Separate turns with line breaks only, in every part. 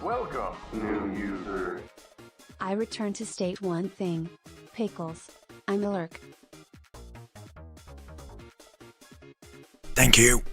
Welcome, new user.
I return to state one thing. Pickles. I'm a lurk.
Thank you.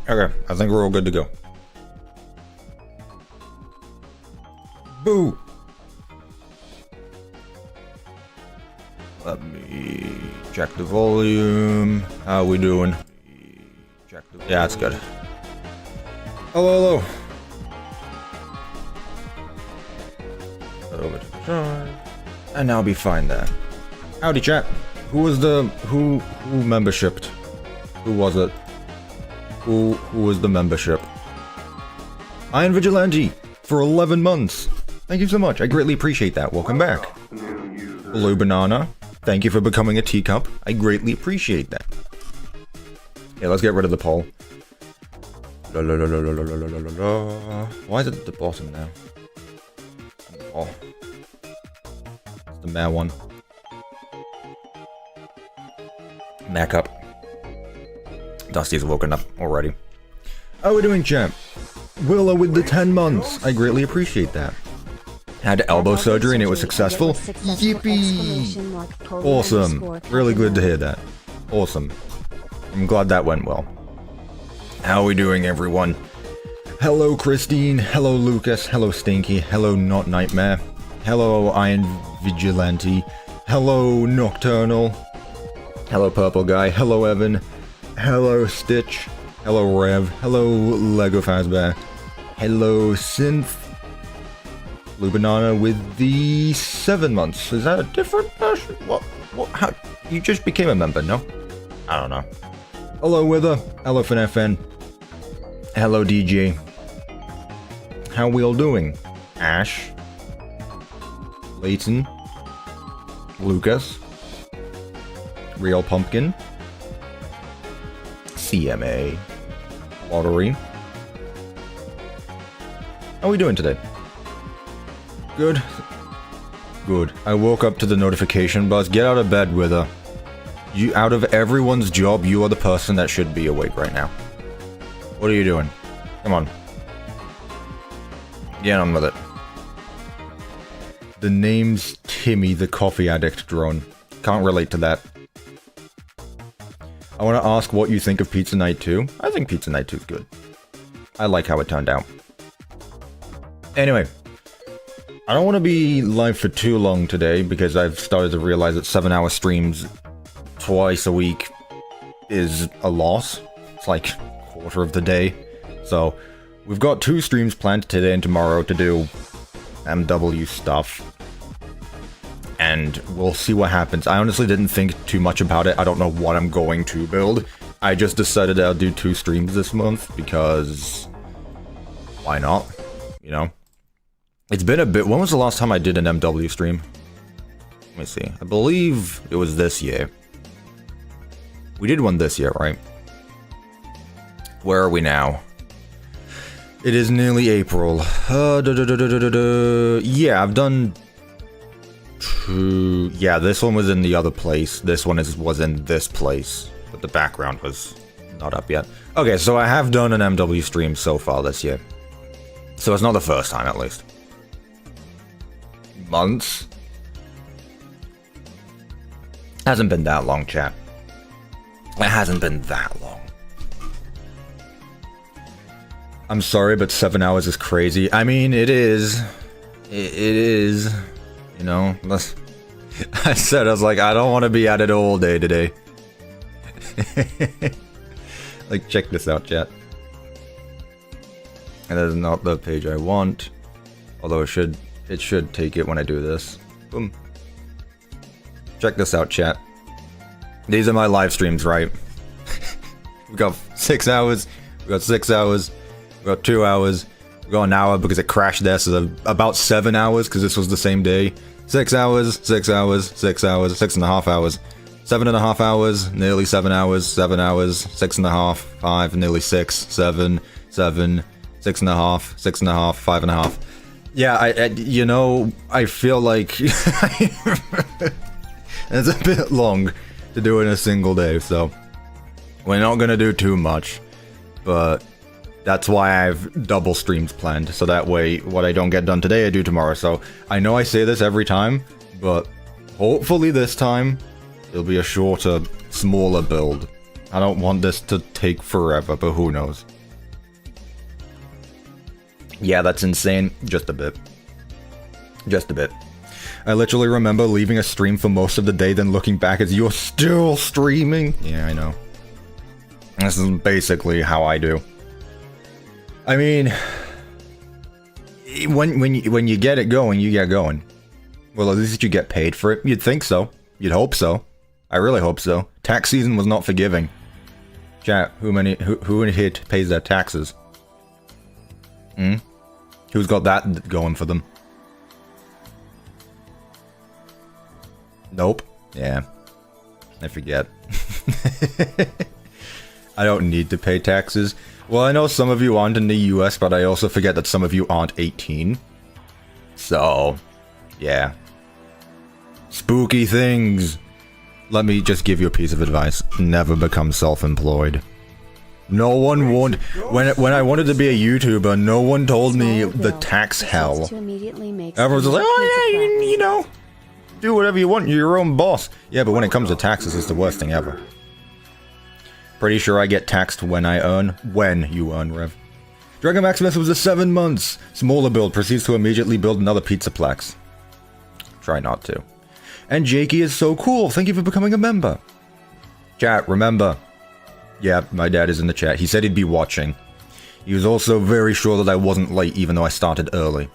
Okay, I think we're all good to go. Boo! Let me check the volume. How we doing? Yeah, it's good. Hello, hello. Over to the side. And I'll be fine there. Howdy, chat. Who was the... Who membershiped? Who was it? Who was the membership? Iron Vigilante for 11 months. Thank you so much. I greatly appreciate that. Welcome back. Blue Banana. Thank you for becoming a teacup. I greatly appreciate that. Yeah, let's get rid of the poll. La, la, la, la, la, la, la, la, la. Why is it at the bottom now? Oh. It's the mare one. Mac up. Dusty's woken up already. How are we doing, champ? Willow with the 10 months. I greatly appreciate that. Had elbow surgery and it was successful. Yippee! Awesome. Really good to hear that. Awesome. I'm glad that went well. How are we doing, everyone? Hello, Christine. Hello, Lucas. Hello, Stinky. Hello, Not Nightmare. Hello, Iron Vigilante. Hello, Nocturnal. Hello, Purple Guy. Hello, Evan. Hello, Stitch. Hello, Rev. Hello, Lego Fazbear. Hello, Synth. Blue Banana with the 7 months. Is that a different version? What? How? You just became a member, no? I don't know. Hello, Wither. Hello, FNAF. Hello, DJ. How we all doing? Ash. Layton. Lucas. Real Pumpkin. CMA. Lottery. How are we doing today? Good. Good. I woke up to the notification buzz. Get out of bed, Wither. You, out of everyone's job, you are the person that should be awake right now. What are you doing? Come on. Get on with it. The name's Timmy, the coffee addict drone. Can't relate to that. I want to ask what you think of Pizza Night 2. I think Pizza Night 2 is good. I like how it turned out. Anyway. I don't want to be live for too long today because I've started to realize that 7-hour streams twice a week is a loss. It's like a quarter of the day. So we've got 2 streams planned today and tomorrow to do MW stuff. And we'll see what happens. I honestly didn't think too much about it. I don't know what I'm going to build. I just decided I'll do 2 streams this month because... why not? You know? It's been a bit. When was the last time I did an MW stream? Let me see. I believe it was this year. We did one this year, right? Where are we now? It is nearly April. Yeah, I've done 2. Yeah, this one was in the other place. This one was in this place. But the background was not up yet. Okay, so I have done an MW stream so far this year. So it's not the first time, at least. Months? Hasn't been that long, chat. It hasn't been that long. I'm sorry, but 7 hours is crazy. I mean, it is. It is. You know, I said, I was like, I don't want to be at it all day today. Like, check this out, chat. And that is not the page I want. Although it should take it when I do this. Boom. Check this out, chat. These are my live streams, right? We got 6 hours. We got 6 hours. We got 2 hours. We got an hour because it crashed there, so about 7 hours because this was the same day. 6 hours, 6 hours, 6 hours, 6.5 hours. 7.5 hours, nearly 7 hours, 7 hours, 6.5, 5, nearly 6, 7, 7, 6.5, 6.5, 5.5. Yeah, you know, I feel like it's a bit long to do in a single day, so we're not gonna do too much, but that's why I've double streams planned, so that way what I don't get done today I do tomorrow. So I know I say this every time, but hopefully this time it'll be a shorter, smaller build. I don't want this to take forever, but who knows. Yeah, that's insane. Just a bit. Just a bit. I literally remember leaving a stream for most of the day, then looking back as you're still streaming. Yeah, I know. This is basically how I do. I mean, when you get it going, you get going. Well, at least you get paid for it. You'd think so. You'd hope so. I really hope so. Tax season was not forgiving. Chat, who in here pays their taxes? Hmm? Who's got that going for them? Nope. Yeah. I forget. I don't need to pay taxes. Well, I know some of you aren't in the US, but I also forget that some of you aren't 18. So, yeah. Spooky things. Let me just give you a piece of advice. Never become self-employed. No one warned... When I wanted to be a YouTuber, no one told me the tax hell. Everyone's like, oh yeah, you know, do whatever you want, you're your own boss. Yeah, but when it comes to taxes, it's the worst thing ever. Pretty sure I get taxed when I earn. When you earn, Rev. Dragon Maximus was a 7 months. Smaller build proceeds to immediately build another Pizzaplex. Try not to. And Jakey is so cool. Thank you for becoming a member. Chat, remember. Yeah, my dad is in the chat. He said he'd be watching. He was also very sure that I wasn't late, even though I started early.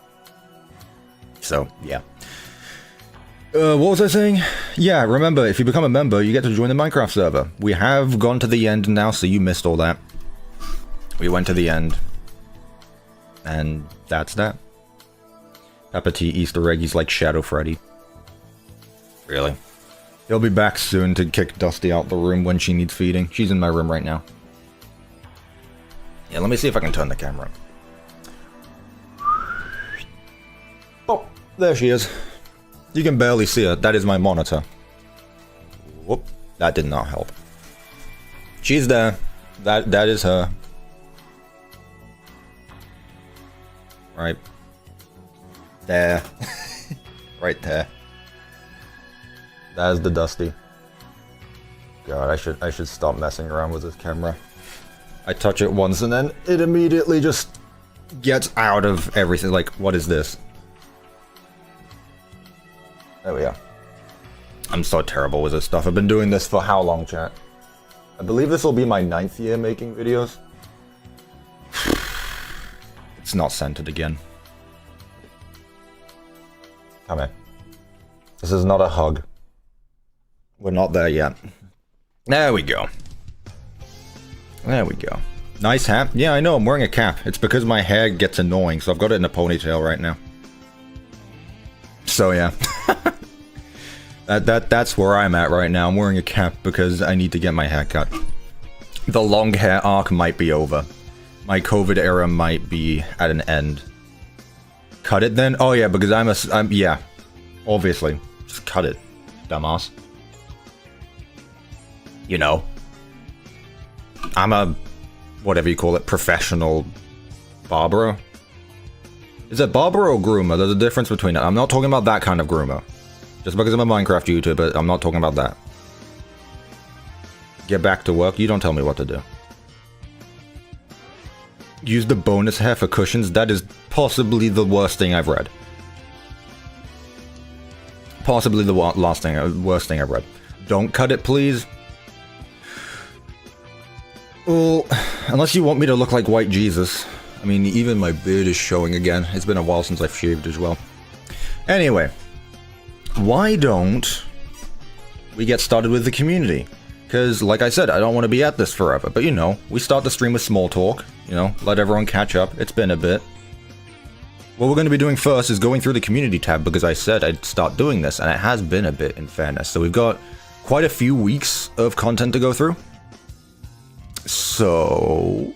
So, yeah. What was I saying? Yeah, remember, if you become a member, you get to join the Minecraft server. We have gone to the end now, so you missed all that. We went to the end. And that's that. CuppaTeaExe Easter egg, he's like Shadow Freddy. Really? He'll be back soon to kick Dusty out the room when she needs feeding. She's in my room right now. Yeah, let me see if I can turn the camera. Oh, there she is. You can barely see her. That is my monitor. Whoop. That did not help. She's there. That is her. Right. There. Right there. That is the Dusty. God, I should stop messing around with this camera. I touch it once and then it immediately just gets out of everything. Like, what is this? There we are. I'm so terrible with this stuff. I've been doing this for how long, chat? I believe this will be my 9th year making videos. It's not centered again. Come here. This is not a hug. We're not there yet. There we go. There we go. Nice hat. Yeah, I know, I'm wearing a cap. It's because my hair gets annoying, so I've got it in a ponytail right now. So yeah. That's where I'm at right now. I'm wearing a cap because I need to get my hair cut. The long hair arc might be over. My COVID era might be at an end. Cut it then? Oh yeah, because I'm yeah. Obviously. Just cut it, dumbass. You know. I'm a, whatever you call it, professional barber. Is it barber or groomer? There's a difference between it. I'm not talking about that kind of groomer. Just because I'm a Minecraft YouTuber, I'm not talking about that. Get back to work. You don't tell me what to do. use the bonus hair for cushions. That is possibly the worst thing I've read. Possibly the worst thing I've read. Don't cut it, please. Well, unless you want me to look like white Jesus. I mean, even my beard is showing again. It's been a while since I've shaved as well. Anyway, why don't we get started with the community? Because, like I said, I don't want to be at this forever. But, you know, we start the stream with small talk. You know, let everyone catch up. It's been a bit. What we're going to be doing first is going through the community tab, because I said I'd start doing this, and it has been a bit, in fairness. So we've got quite a few weeks of content to go through. So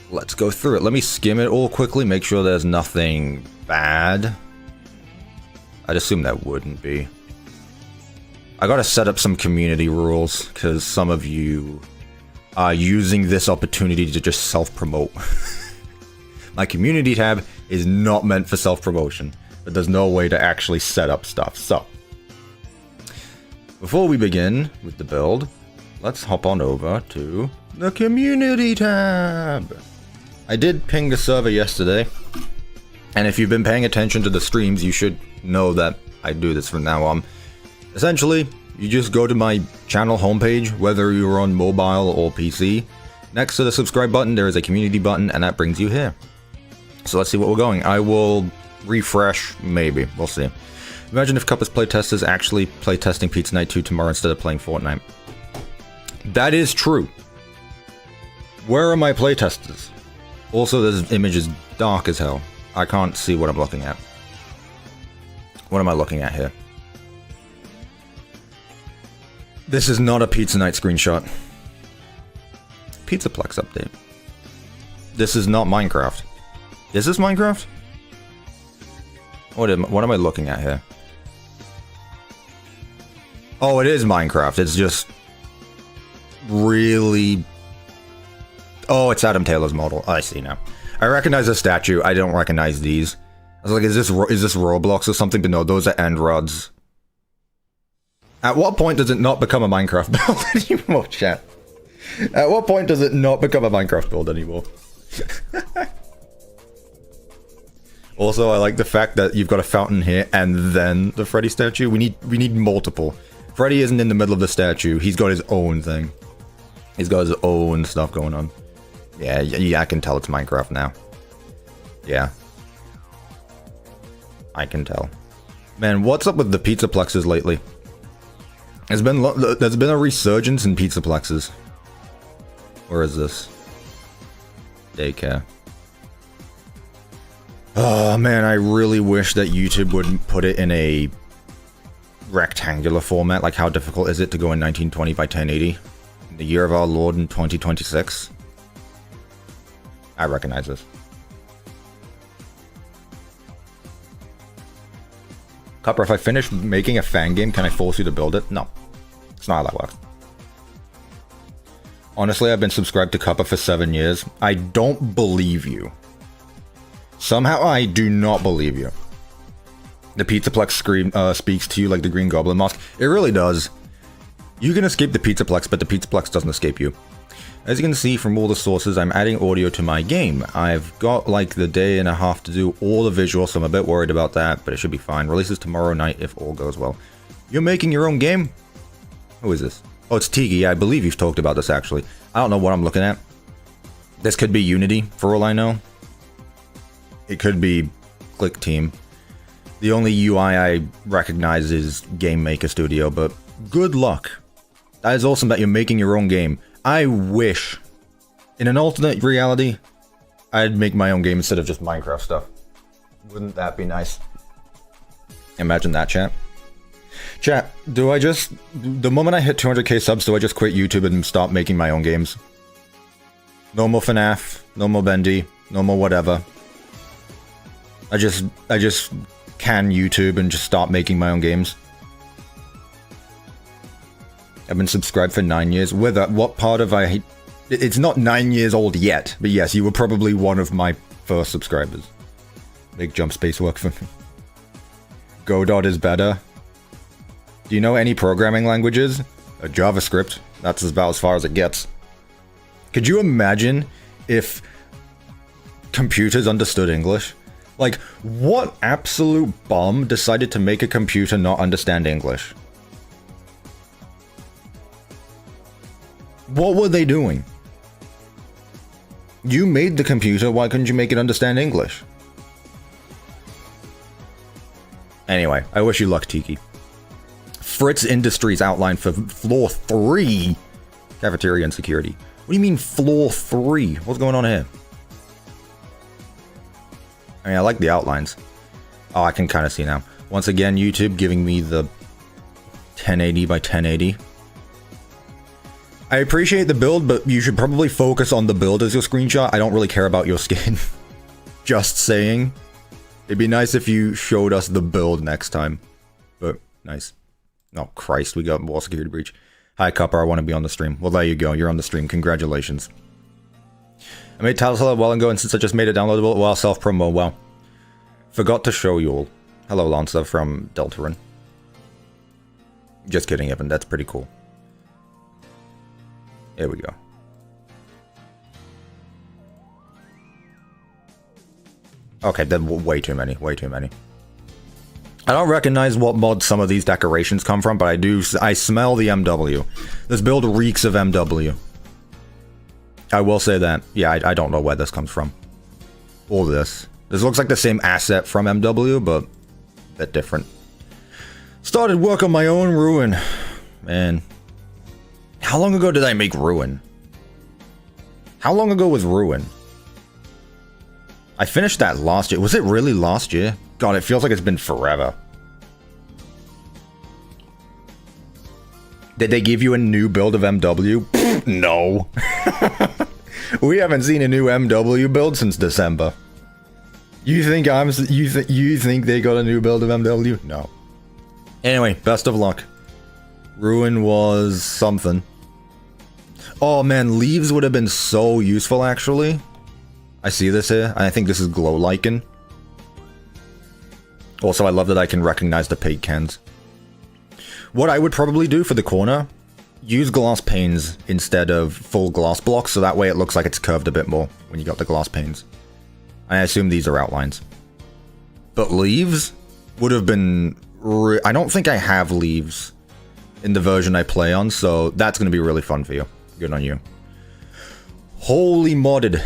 let's go through it. Let me skim it all quickly, make sure there's nothing bad. I'd assume that wouldn't be. I gotta set up some community rules, because some of you are using this opportunity to just self-promote. My community tab is not meant for self-promotion, but there's no way to actually set up stuff. So, before we begin with the build, let's hop on over to the community tab. I did ping the server yesterday, and if you've been paying attention to the streams, you should know that I do this from now on. Essentially, you just go to my channel homepage, whether you're on mobile or PC. Next to the subscribe button, there is a community button, and that brings you here. So let's see what we're going. I will refresh, maybe. We'll see. Imagine if Cuppa's playtesters actually playtesting Pizza Night 2 tomorrow instead of playing Fortnite. That is true. Where are my playtesters? Also, this image is dark as hell. I can't see what I'm looking at. What am I looking at here? This is not a Pizza Night screenshot. PizzaPlex update. This is not Minecraft. Is this Minecraft? What am I looking at here? Oh, it is Minecraft. It's just really... Oh, it's Adam Taylor's model. I see now. I recognize the statue. I don't recognize these. I was like, is this Roblox or something? But no, those are end rods. At what point does it not become a Minecraft build anymore, chat? At what point does it not become a Minecraft build anymore? Also, I like the fact that you've got a fountain here and then the Freddy statue. We need multiple. Freddy isn't in the middle of the statue. He's got his own thing. He's got his own stuff going on. Yeah, I can tell it's Minecraft now. Yeah. I can tell. Man, what's up with the pizzaplexes lately? There's been a resurgence in pizzaplexes. Where is this? Daycare. Oh man, I really wish that YouTube would put it in a rectangular format. Like, how difficult is it to go in 1920 by 1080? In the year of our Lord in 2026? I recognize this. Cuppa, if I finish making a fan game, can I force you to build it? No. It's not how that works. Honestly, I've been subscribed to Cuppa for 7 years. I don't believe you. Somehow I do not believe you. The Pizzaplex speaks to you like the Green Goblin Mask. It really does. You can escape the Pizzaplex, but the Pizzaplex doesn't escape you. As you can see from all the sources, I'm adding audio to my game. I've got like the day and a half to do all the visuals, so I'm a bit worried about that, but it should be fine. Releases tomorrow night if all goes well. You're making your own game? Who is this? Oh, it's Tiki. Yeah, I believe you've talked about this actually. I don't know what I'm looking at. This could be Unity, for all I know. It could be Click Team. The only UI I recognize is Game Maker Studio, but good luck. That is awesome that you're making your own game. I wish, in an alternate reality, I'd make my own game instead of just Minecraft stuff. Wouldn't that be nice? Imagine that, chat. Chat, do I just... The moment I hit 200k subs, do I just quit YouTube and start making my own games? No more FNAF, no more Bendy, no more whatever. I just can YouTube and just start making my own games. I've been subscribed for 9 years. What part of I... It's not 9 years old yet, but yes, you were probably one of my first subscribers. Make jump space work for me. Godot is better. Do you know any programming languages? JavaScript. That's about as far as it gets. Could you imagine if computers understood English? Like, what absolute bum decided to make a computer not understand English? What were they doing? You made the computer, why couldn't you make it understand English? Anyway, I wish you luck, Tiki. Fritz Industries outline for floor 3. Cafeteria and security. What do you mean floor 3? What's going on here? I mean, I like the outlines. Oh, I can kind of see now. Once again, YouTube giving me the 1080 by 1080. I appreciate the build, but you should probably focus on the build as your screenshot. I don't really care about your skin. Just saying. It'd be nice if you showed us the build next time. But, nice. Oh, Christ, we got more security breach. Hi, Cuppa, I want to be on the stream. Well, there you go. You're on the stream. Congratulations. I made titles a while ago, and since I just made it downloadable, well, self-promo, well. Forgot to show you all. Hello, Lancer from Deltarune. Just kidding, Evan. That's pretty cool. Here we go. Okay, then way too many. Way too many. I don't recognize what mod some of these decorations come from, but I smell the MW. This build reeks of MW. I will say that. Yeah, I don't know where this comes from. All this. This looks like the same asset from MW, but a bit different. Started work on my own Ruin. Man. How long ago did I make Ruin? How long ago was Ruin? I finished that last year. Was it really last year? God, it feels like it's been forever. Did they give you a new build of MW? No. We haven't seen a new MW build since December. You think you think they got a new build of MW? No. Anyway, best of luck. Ruin was something. Oh man, leaves would have been so useful actually. I see this here. I think this is glow lichen. Also, I love that I can recognize the paint cans. What I would probably do for the corner, use glass panes instead of full glass blocks, so that way it looks like it's curved a bit more when you got the glass panes. I assume these are outlines. But leaves would have been... I don't think I have leaves in the version I play on, so that's going to be really fun for you. Good on you. Holy modded.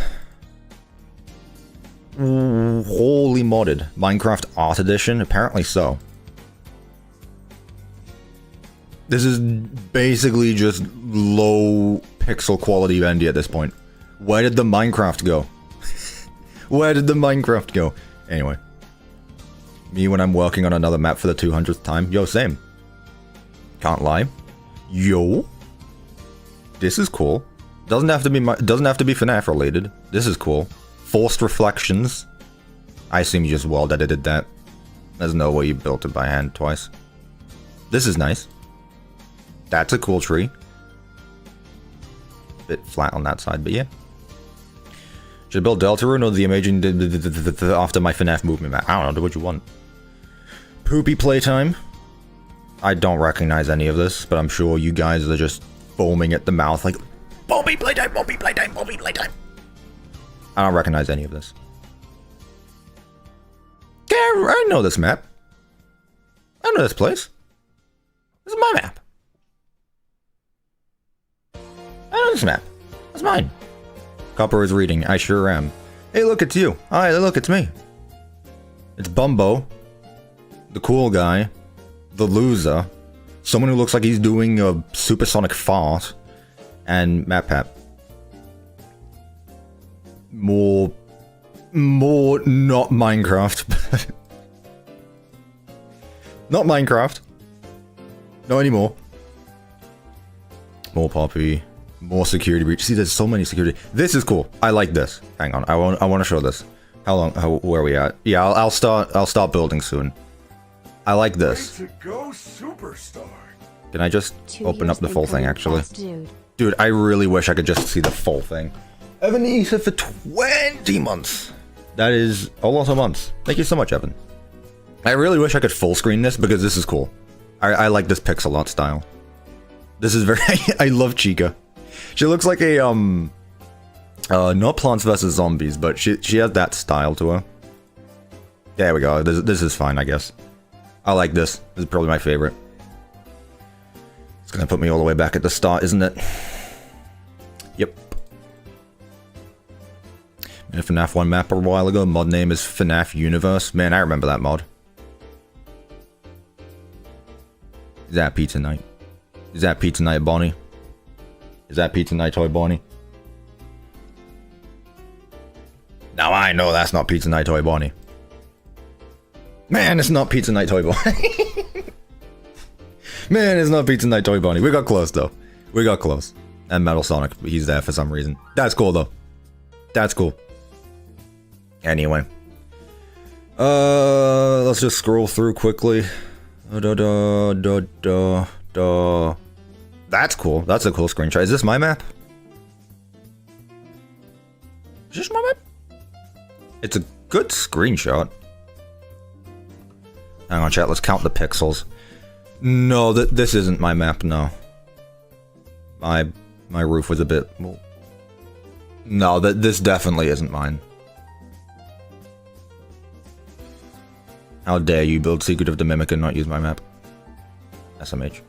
Holy modded. Minecraft Art Edition? Apparently so. This is basically just low pixel quality Bendy at this point. Where did the Minecraft go? Where did the Minecraft go? Anyway. Me when I'm working on another map for the 200th time. Yo, same. Can't lie. Yo. This is cool. Doesn't have to be FNAF related. This is cool. Forced reflections. I assume you just world edited that. There's no way you built it by hand twice. This is nice. That's a cool tree. Bit flat on that side, but yeah. Should I build Deltarune or the amazing after my FNAF movement map? I don't know, do what you want. Poopy playtime. I don't recognize any of this, but I'm sure you guys are just foaming at the mouth like, Poopy playtime, Poopy playtime, Poopy playtime. I don't recognize any of this. Yeah, I know this map. I know this place. This is my map. I know this map. That's mine. Cuppa is reading. I sure am. Hey, look, it's you. Hi, look, it's me. It's Bumbo. The cool guy. The loser. Someone who looks like he's doing a supersonic fart. And MatPap. More not Minecraft. Not Minecraft. Not anymore. More Poppy. More security breach. See, there's so many security. This is cool. I like this. Hang on. I want to show this. How long? Where are we at? Yeah, I'll start building soon. I like this.
Way to go, superstar.
Can I just open up the full thing, actually? Dude, I really wish I could just see the full thing. Evan Issa for 20 months. That is a lot of months. Thank you so much, Evan. I really wish I could full screen this because this is cool. I like this pixel art style. This is very... I love Chica. She looks like a, Not Plants vs. Zombies, but she has that style to her. There we go. This is fine, I guess. I like this. This is probably my favorite. It's gonna put me all the way back at the start, isn't it? Yep. In a FNAF 1 map a while ago, mod name is FNAF Universe. Man, I remember that mod. Is that Pizza Night? Is that Pizza Night Bonnie? Is that Pizza Night Toy Bonnie? Now I know that's not Pizza Night Toy Bonnie. Man, it's not Pizza Night Toy Bonnie. Man, it's not Pizza Night Toy Bonnie. We got close though. We got close. And Metal Sonic, he's there for some reason. That's cool though. That's cool. Anyway. Let's just scroll through quickly. That's cool. That's a cool screenshot. Is this my map? Is this my map? It's a good screenshot. Hang on, chat. Let's count the pixels. No, this isn't my map. No. My roof was a bit. Well, no, this definitely isn't mine. How dare you build Secret of the Mimic and not use my map? SMH.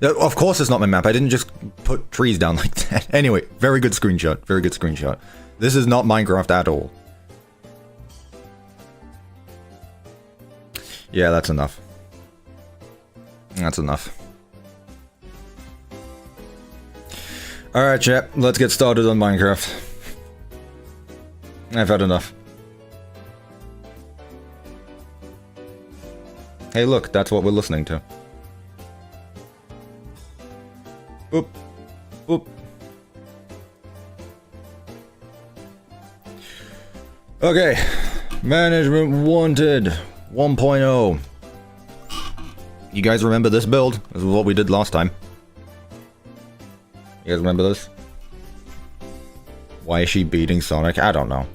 Of course it's not my map. I didn't just put trees down like that. Anyway, very good screenshot. Very good screenshot. This is not Minecraft at all. Yeah, that's enough. That's enough. Alright, chat. Let's get started on Minecraft. I've had enough. Hey, look, that's what we're listening to. Boop. Boop. Okay. Management Wanted 1.0. You guys remember this build? This is what we did last time. You guys remember this? Why is she beating Sonic? I don't know.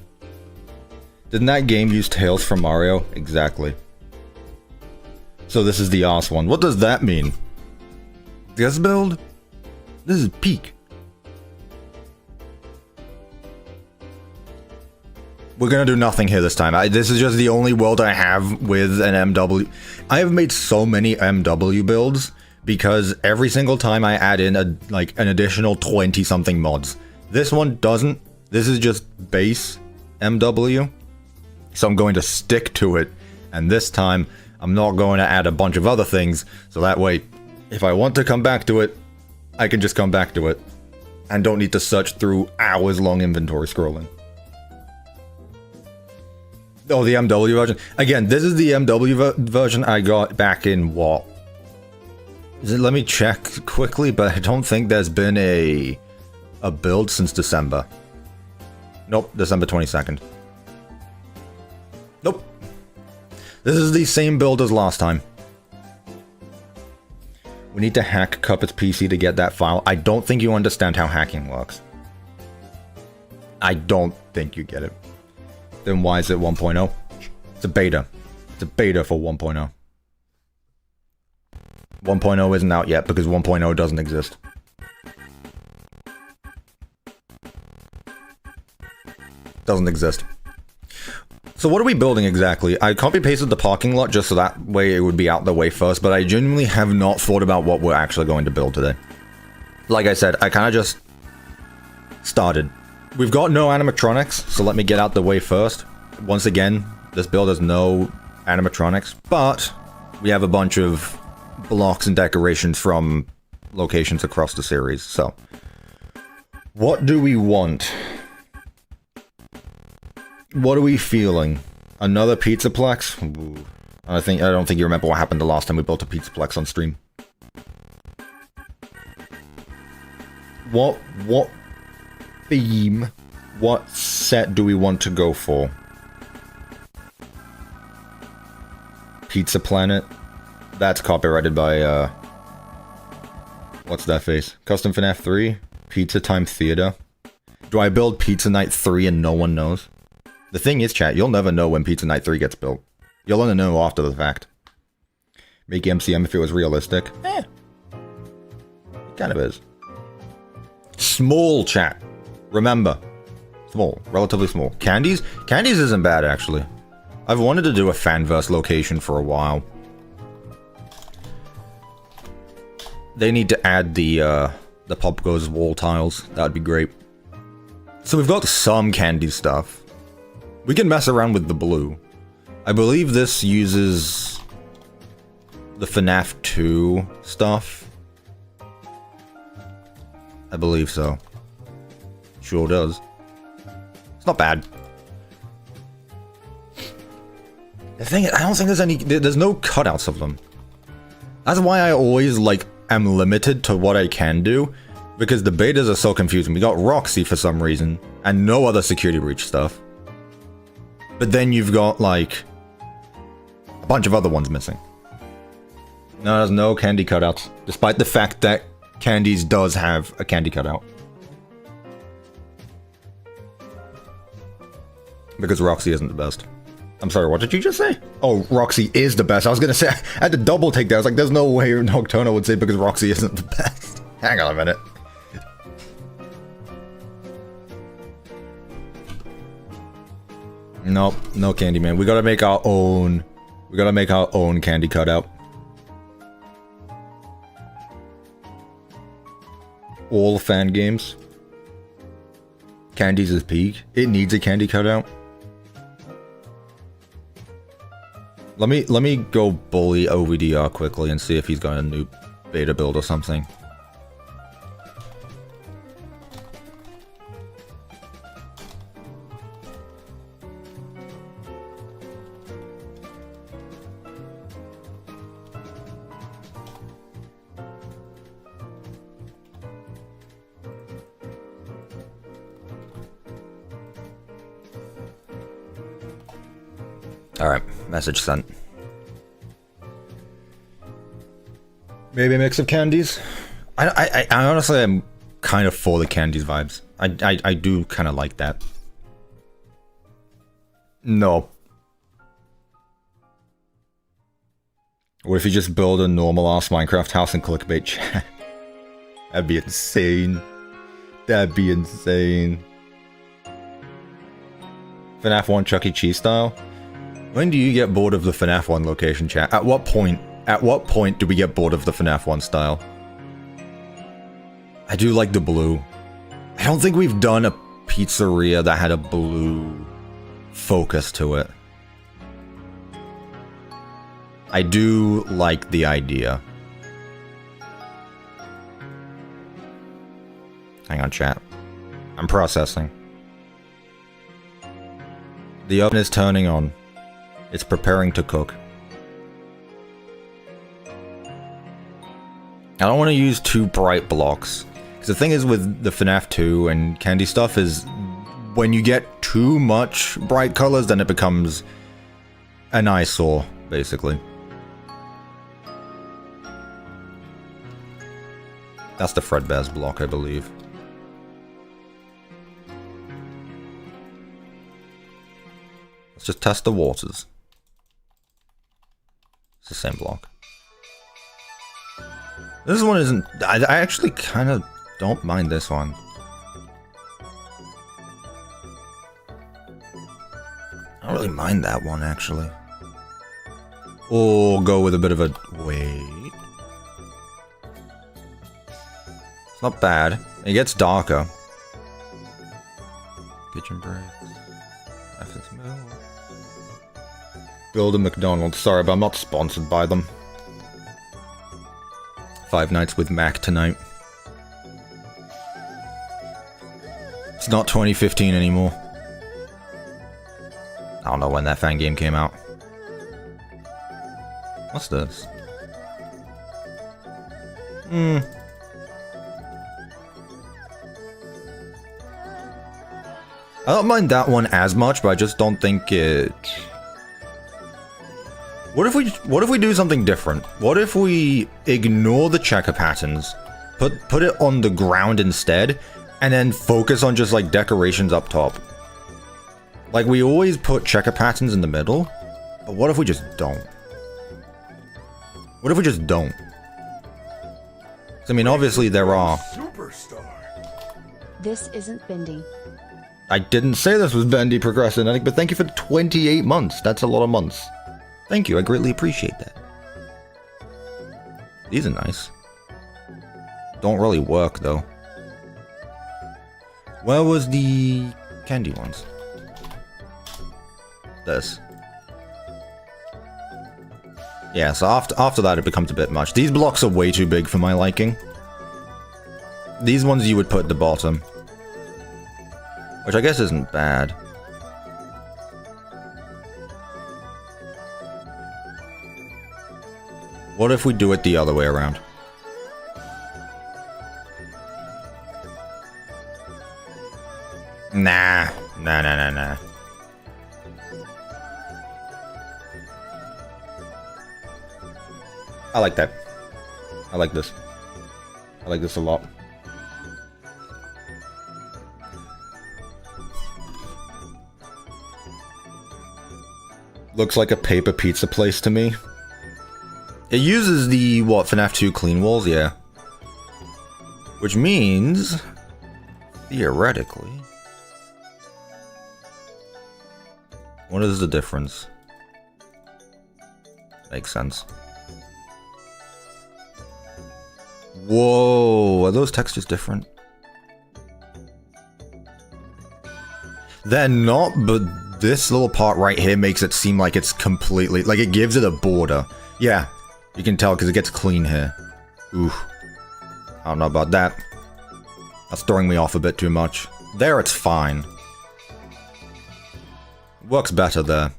Didn't that game use Tails from Mario? Exactly. So this is the arse one. What does that mean? This build? This is peak. We're gonna do nothing here this time. This is just the only world I have with an MW. I have made so many MW builds because every single time I add in an additional 20 something mods. This one doesn't. This is just base MW. So I'm going to stick to it. And this time I'm not going to add a bunch of other things. So that way, if I want to come back to it, I can just come back to it. And don't need to search through hours long inventory scrolling. Oh, the MW version. Again, this is the MW version I got back in what? Let me check quickly, but I don't think there's been a build since December. Nope, December 22nd. Nope. This is the same build as last time. We need to hack Cuppa's PC to get that file. I don't think you understand how hacking works. I don't think you get it. Then why is it 1.0? It's a beta. It's a beta for 1.0. 1.0 isn't out yet because 1.0 doesn't exist. Doesn't exist. So what are we building exactly? I copy-pasted the parking lot just so that way it would be out the way first, but I genuinely have not thought about what we're actually going to build today. Like I said, I kind of just started. We've got no animatronics, so let me get out the way first. Once again, this build has no animatronics, but we have a bunch of blocks and decorations from locations across the series, so. What do we want? What are we feeling? Another Pizzaplex? Ooh. I don't think you remember what happened the last time we built a Pizzaplex on stream. What theme, what set do we want to go for? Pizza Planet? That's copyrighted by, what's that face? Custom FNAF 3? Pizza Time Theater? Do I build Pizza Night 3 and no one knows? The thing is, chat, you'll never know when Pizza Night 3 gets built. You'll only know after the fact. Make MCM if it was realistic? It kind of is. Small, chat. Remember, Small, relatively small. Candies? Candies isn't bad, actually. I've wanted to do a Fanverse location for a while. They need to add the Pop Goes wall tiles. That'd be great. So we've got some candy stuff. We can mess around with the blue. I believe this uses the FNAF 2 stuff. I believe so. Sure does. It's not bad. The thing is, I don't think there's no cutouts of them. That's why I always, like, am limited to what I can do, because the betas are so confusing. We got Roxy for some reason, and no other security breach stuff. But then you've got, like, a bunch of other ones missing. No, there's no candy cutouts, despite the fact that Candies does have a candy cutout. Because Roxy isn't the best. I'm sorry, what did you just say? Oh, Roxy is the best. I was gonna say, I had to double take that. I was like, there's no way Nocturno would say because Roxy isn't the best. Hang on a minute. Nope, no Candyman. We gotta make our own. We gotta make our own candy cutout. All fan games. Candies is peak. It needs a candy cutout. Let me go bully OVDR quickly and see if he's got a new beta build or something. Alright, message sent. Maybe a mix of candies? I honestly am kind of for the candies vibes. I do kind of like that. No. What if you just build a normal-ass Minecraft house and clickbait chat? That'd be insane. That'd be insane. FNAF 1 Chuck E. Cheese style? When do you get bored of the FNAF 1 location chat? At what point? At what point do we get bored of the FNAF 1 style? I do like the blue. I don't think we've done a pizzeria that had a blue focus to it. I do like the idea. Hang on, chat. I'm processing. The oven is turning on. It's preparing to cook. I don't want to use too bright blocks. Because the thing is with the FNAF 2 and candy stuff is when you get too much bright colors, then it becomes an eyesore, basically. That's the Fredbear's block, I believe. Let's just test the waters. It's the same block. This one isn't... I actually kind of don't mind this one. I don't really mind that one, actually. Or go with a bit of a... Wait. It's not bad. It gets darker. Kitchen breaks. Build a McDonald's. Sorry, but I'm not sponsored by them. 5 Nights with Mac tonight. It's not 2015 anymore. I don't know when that fan game came out. What's this? I don't mind that one as much, but I just don't think it... What if we do something different? What if we ignore the checker patterns, put it on the ground instead, and then focus on just like decorations up top? Like we always put checker patterns in the middle, but what if we just don't? What if we just don't? 'Cause, I mean, obviously there are.
Superstar.
This isn't Bindi.
I didn't say this was bendy procrastinating, but thank you for the 28 months. That's a lot of months. Thank you, I greatly appreciate that. These are nice. Don't really work, though. Where was the candy ones? This. Yeah, so after that it becomes a bit much. These blocks are way too big for my liking. These ones you would put at the bottom. Which I guess isn't bad. What if we do it the other way around? Nah. Nah. I like that. I like this. I like this a lot. Looks like a paper pizza place to me. It uses the, what, FNAF 2 clean walls? Yeah. Which means, theoretically... What is the difference? Makes sense. Whoa, are those textures different? They're not, but this little part right here makes it seem like it's completely... Like, it gives it a border. Yeah, you can tell because it gets clean here. Oof. I don't know about that. That's throwing me off a bit too much. There, it's fine. Works better there.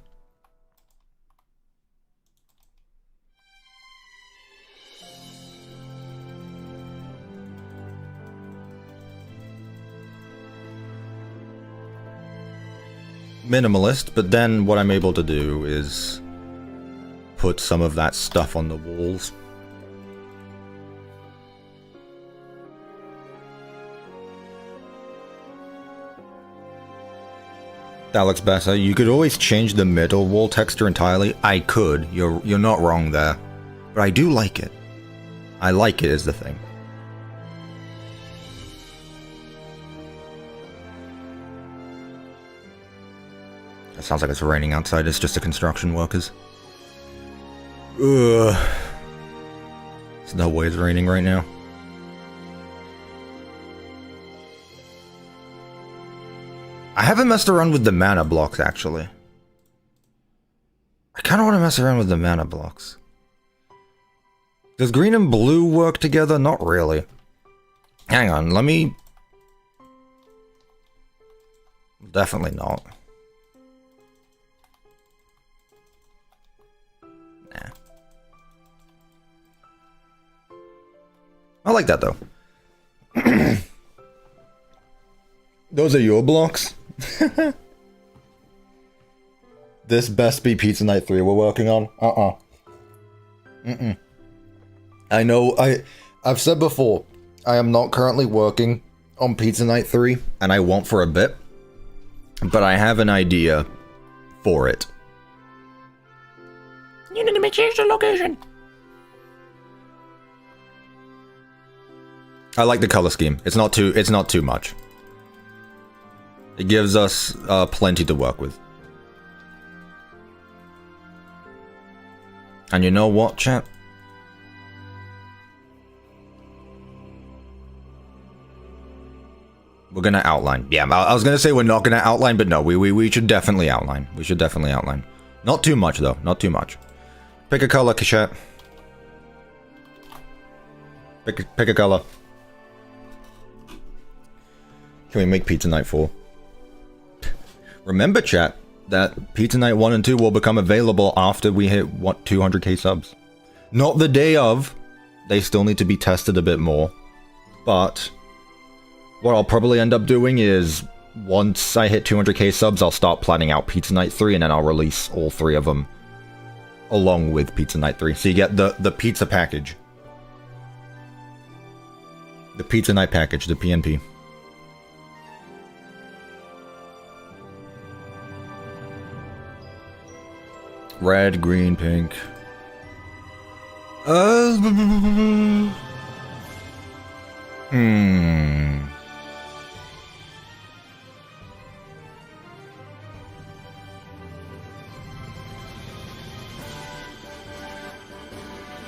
Minimalist, but then what I'm able to do is put some of that stuff on the walls. That looks better. You could always change the middle wall texture entirely. I could. You're not wrong there. But I do like it. I like it is the thing. It sounds like it's raining outside. It's just the construction workers. Ugh. There's no way it's raining right now. I haven't messed around with the mana blocks, actually. I kind of want to mess around with the mana blocks. Does green and blue work together? Not really. Hang on, let me... Definitely not. Nah. I like that, though. Those are your blocks? This best be Pizza Night 3 we're working on? I know, I've said before, I am not currently working on Pizza Night 3, and I won't for a bit, but I have an idea for it. You need to change the location. I like the color scheme. It's not too much. It gives us plenty to work with. And you know what, chat? We're gonna outline. Yeah, I was gonna say we're not gonna outline, but no, we should definitely outline. We should definitely outline. Not too much, though. Not too much. Pick a color, chat. Pick a color. Can we make Pizza Night 4? Remember, chat, that Pizza Night 1 and 2 will become available after we hit, what, 200k subs? Not the day of. They still need to be tested a bit more. But what I'll probably end up doing is, once I hit 200k subs, I'll start planning out Pizza Night 3, and then I'll release all 3 of them along with Pizza Night 3. So you get the pizza package. The Pizza Night package, the PNP. Red, green, pink.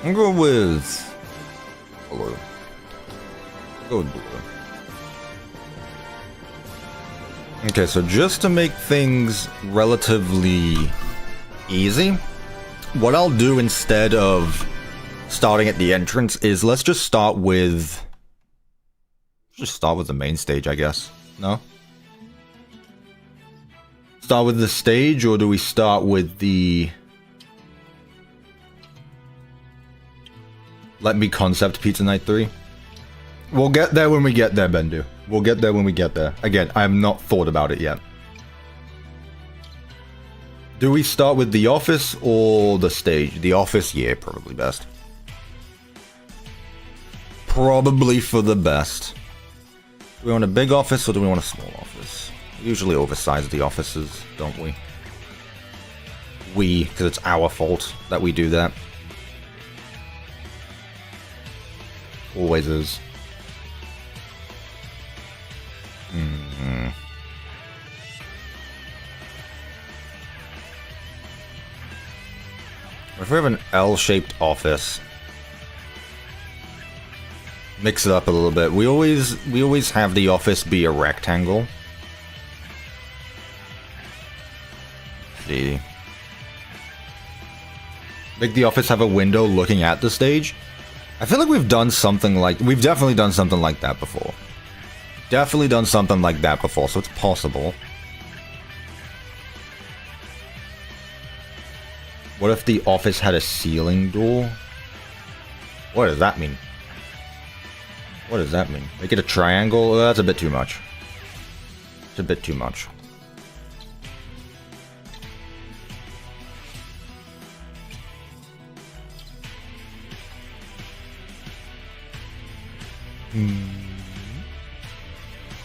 I'll go with blue. Go with blue. Okay, so just to make things relatively easy, what I'll do instead of starting at the entrance is let's just start with the main stage, I guess. No? Start with the stage, or do we start with the Let Me Concept Pizza Night 3? We'll get there when we get there, Bendu. We'll get there when we get there. Again, I have not thought about it yet. Do we start with the office or the stage? The office, yeah, probably best. Probably for the best. Do we want a big office or do we want a small office? We usually oversize the offices, don't we? Because it's our fault that we do that. Always is. If we have an L-shaped office, mix it up a little bit. We always have the office be a rectangle. See. Make the office have a window looking at the stage. I feel like we've definitely done something like that before. Definitely done something like that before, so it's possible. What if the office had a ceiling door? What does that mean? What does that mean? Make it a triangle? That's a bit too much. It's a bit too much.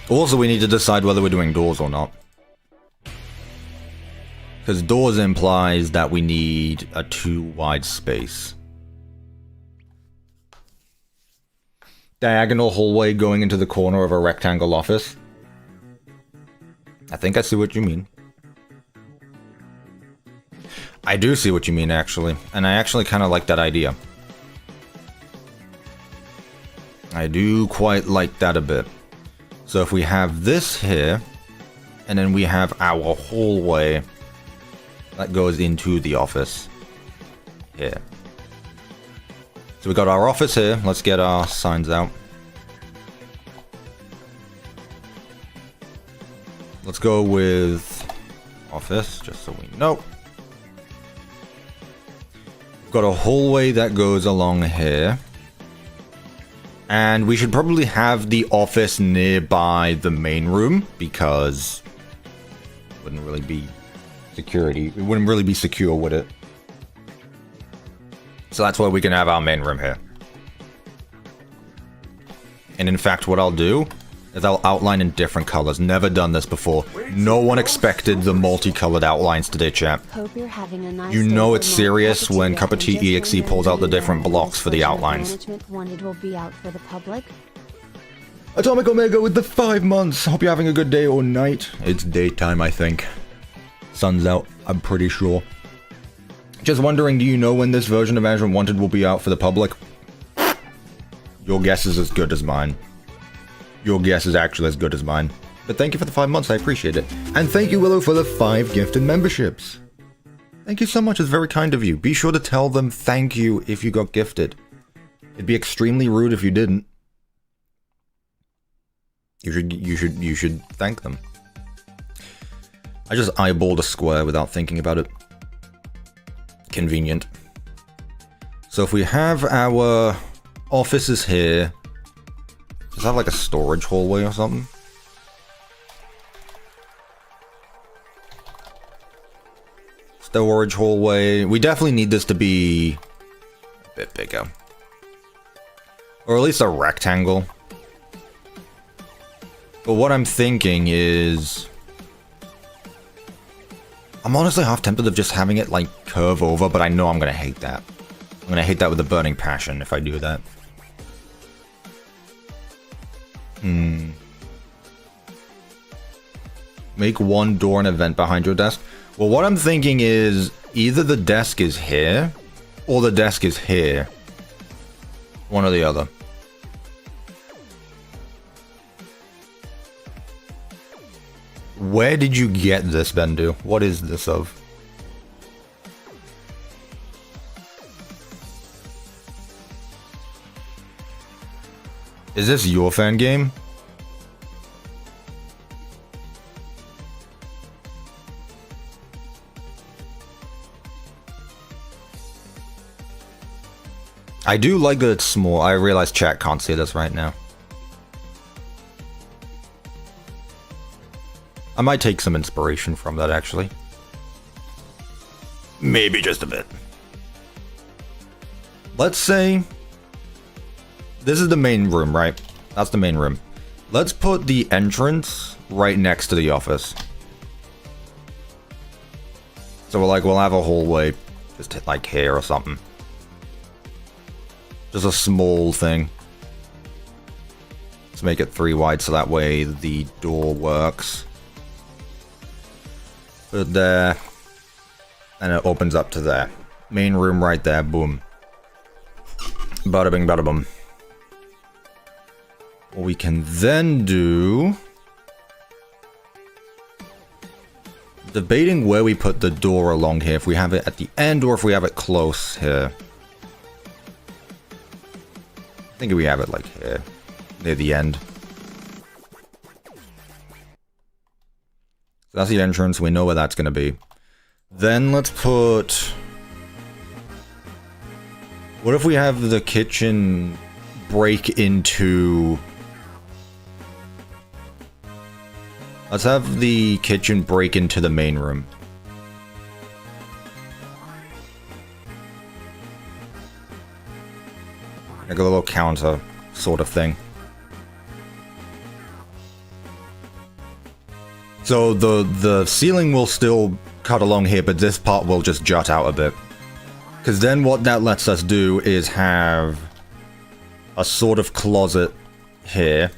Also, we need to decide whether we're doing doors or not. Because doors implies that we need a too wide space. Diagonal hallway going into the corner of a rectangle office. I think I see what you mean. I do see what you mean, actually. And I actually kind of like that idea. I do quite like that a bit. So if we have this here, and then we have our hallway that goes into the office here. So we got our office here. Let's get our signs out. Let's go with office, just so we know. We've got a hallway that goes along here. And we should probably have the office nearby the main room, because it wouldn't really be security. It wouldn't really be secure, would it? So that's why we can have our main room here. And in fact, what I'll do is I'll outline in different colors. Never done this before. No one expected the multicolored outlines today, chat.
Hope you're having a nice
You know it's
day.
serious when CuppaTeaExe pulls out the different blocks for the outlines.
Management wanted will be out for the public.
Atomic Omega with the 5 months. Hope you're having a good day or night. It's daytime, I think. Sun's out, I'm pretty sure. Just wondering, do you know when this version of Management Wanted will be out for the public? Your guess is as good as mine. Your guess is actually as good as mine. But thank you for the 5 months, I appreciate it. And thank you, Willow, for the 5 gifted memberships. Thank you so much, it's very kind of you. Be sure to tell them thank you if you got gifted. It'd be extremely rude if you didn't. You should thank them. I just eyeballed a square without thinking about it. Convenient. So if we have our offices here, does it have like a storage hallway or something? Storage hallway. We definitely need this to be a bit bigger. Or at least a rectangle. But what I'm thinking is, I'm honestly half tempted of just having it like curve over, but I know I'm gonna hate that. I'm gonna hate that with a burning passion if I do that. Make one door and a vent behind your desk. Well, what I'm thinking is either the desk is here or the desk is here. One or the other. Where did you get this, Bendu? What is this of? Is this your fan game? I do like that it's small. I realize chat can't see this right now. I might take some inspiration from that, actually. Maybe just a bit. Let's say... This is the main room, right? That's the main room. Let's put the entrance right next to the office. So we'll have a hallway just like here or something. Just a small thing. Let's make it 3 wide so that way the door works. Put it there. And it opens up to there. Main room right there. Boom. Bada bing, bada boom. What we can then do... Debating where we put the door along here. If we have it at the end or if we have it close here. I think we have it like here. Near the end. So that's the entrance. We know where that's going to be. Then let's put... What if we have the kitchen break into... Let's have the kitchen break into the main room. Like a little counter sort of thing. So the ceiling will still cut along here, but this part will just jut out a bit. Because then what that lets us do is have a sort of closet here.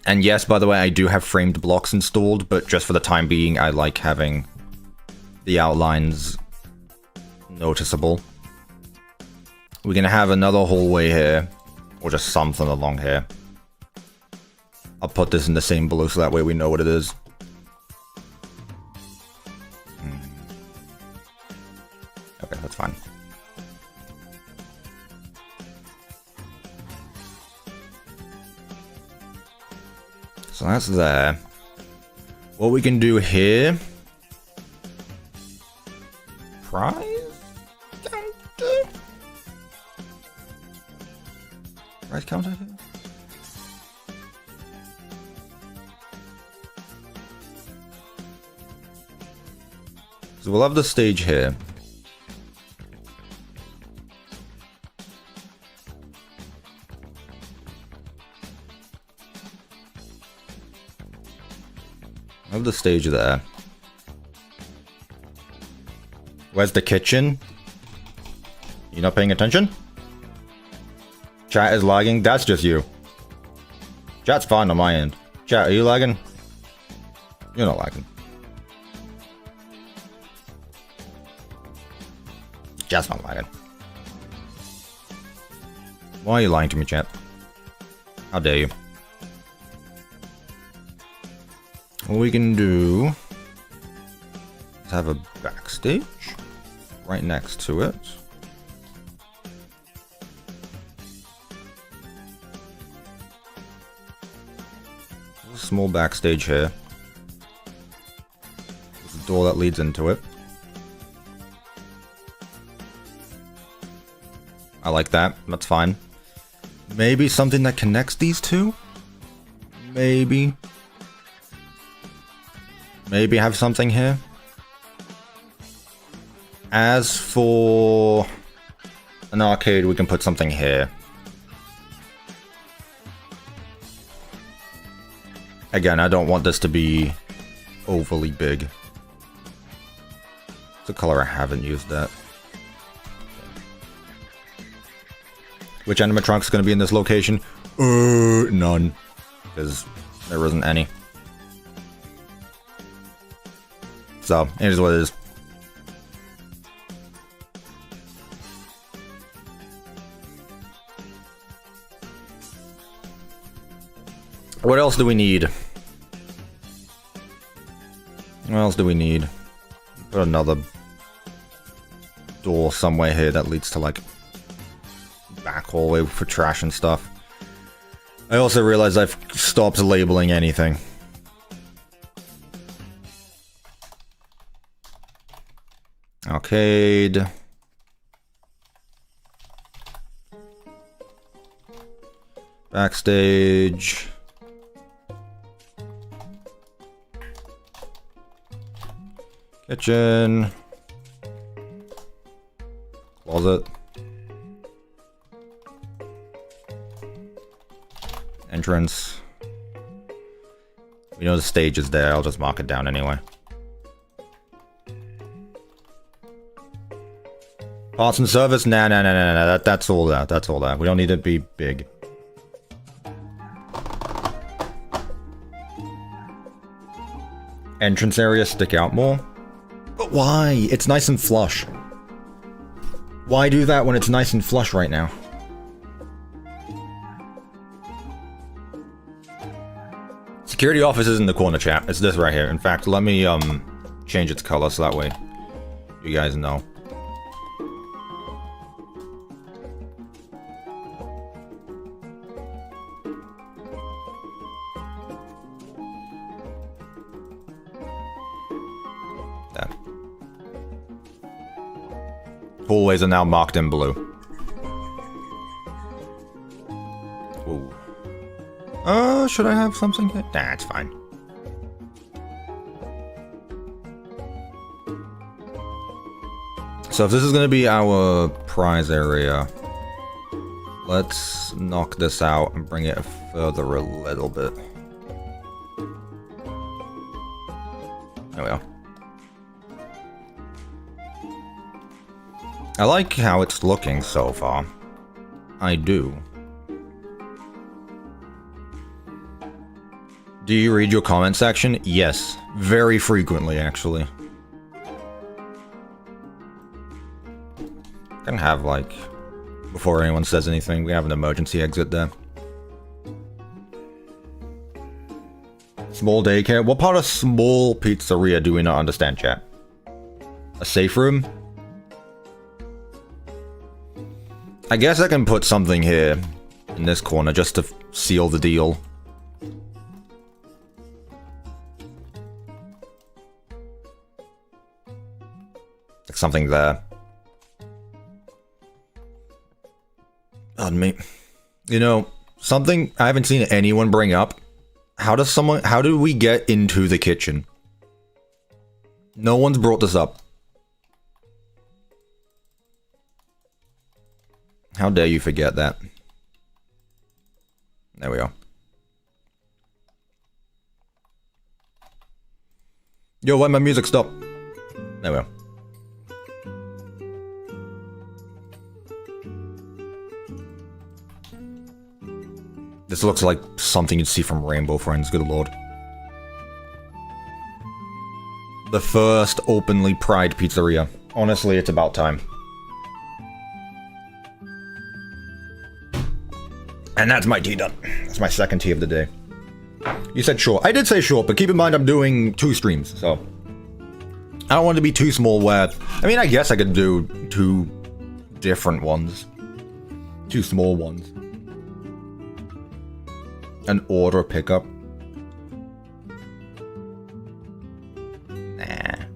And yes, by the way, I do have framed blocks installed, but just for the time being, I like having the outlines noticeable. We're going to have another hallway here, or just something along here. I'll put this in the same blue so that way we know what it is. Okay, that's fine. So that's there. What we can do here... Prize counter? Prize counter here? So we'll have the stage here. I have the stage there. Where's the kitchen? You not paying attention? Chat is lagging? That's just you. Chat's fine on my end. Chat, are you lagging? You're not lagging. Chat's not lagging. Why are you lying to me, chat? How dare you? What we can do is have a backstage right next to it. There's a small backstage here. There's a door that leads into it. I like that. That's fine. Maybe something that connects these two? Maybe. Maybe have something here. As for an arcade, we can put something here. Again, I don't want this to be overly big. It's a color I haven't used that. Which animatronic is going to be in this location? None. Because there isn't any. So, it is what it is. What else do we need? What else do we need? Put another door somewhere here that leads to, like, back hallway for trash and stuff. I also realized I've stopped labeling anything. Arcade. Backstage. Kitchen. Closet. Entrance. We know the stage is there, I'll just mark it down anyway. Parts and service? Nah, that's all that, that's all that. We don't need it to be big. Entrance area stick out more? But why? It's nice and flush. Why do that when it's nice and flush right now? Security office is in the corner, chat. It's this right here. In fact, let me change its color so that way you guys know. There. Hallways are now marked in blue. Ooh. Should I have something here? Nah, it's fine. So if this is gonna be our prize area, let's knock this out and bring it further a little bit. There we go. I like how it's looking so far. I do. Do you read your comment section? Yes. Very frequently, actually. Can have, like, before anyone says anything, we have an emergency exit there. Small daycare? What part of small pizzeria do we not understand, chat? A safe room? I guess I can put something here in this corner just to seal the deal. Like something there. Pardon me. You know, something I haven't seen anyone bring up. How do we get into the kitchen? No one's brought this up. How dare you forget that? There we go. Yo, why my music stop? There we go. This looks like something you'd see from Rainbow Friends, good lord. The first openly pride pizzeria. Honestly, it's about time. And that's my tea done. That's my second tea of the day. You said short. I did say short, but keep in mind I'm doing 2 streams, so... I don't want it to be too small where... I mean, I guess I could do 2 different ones. 2 small ones. An order pickup. Nah.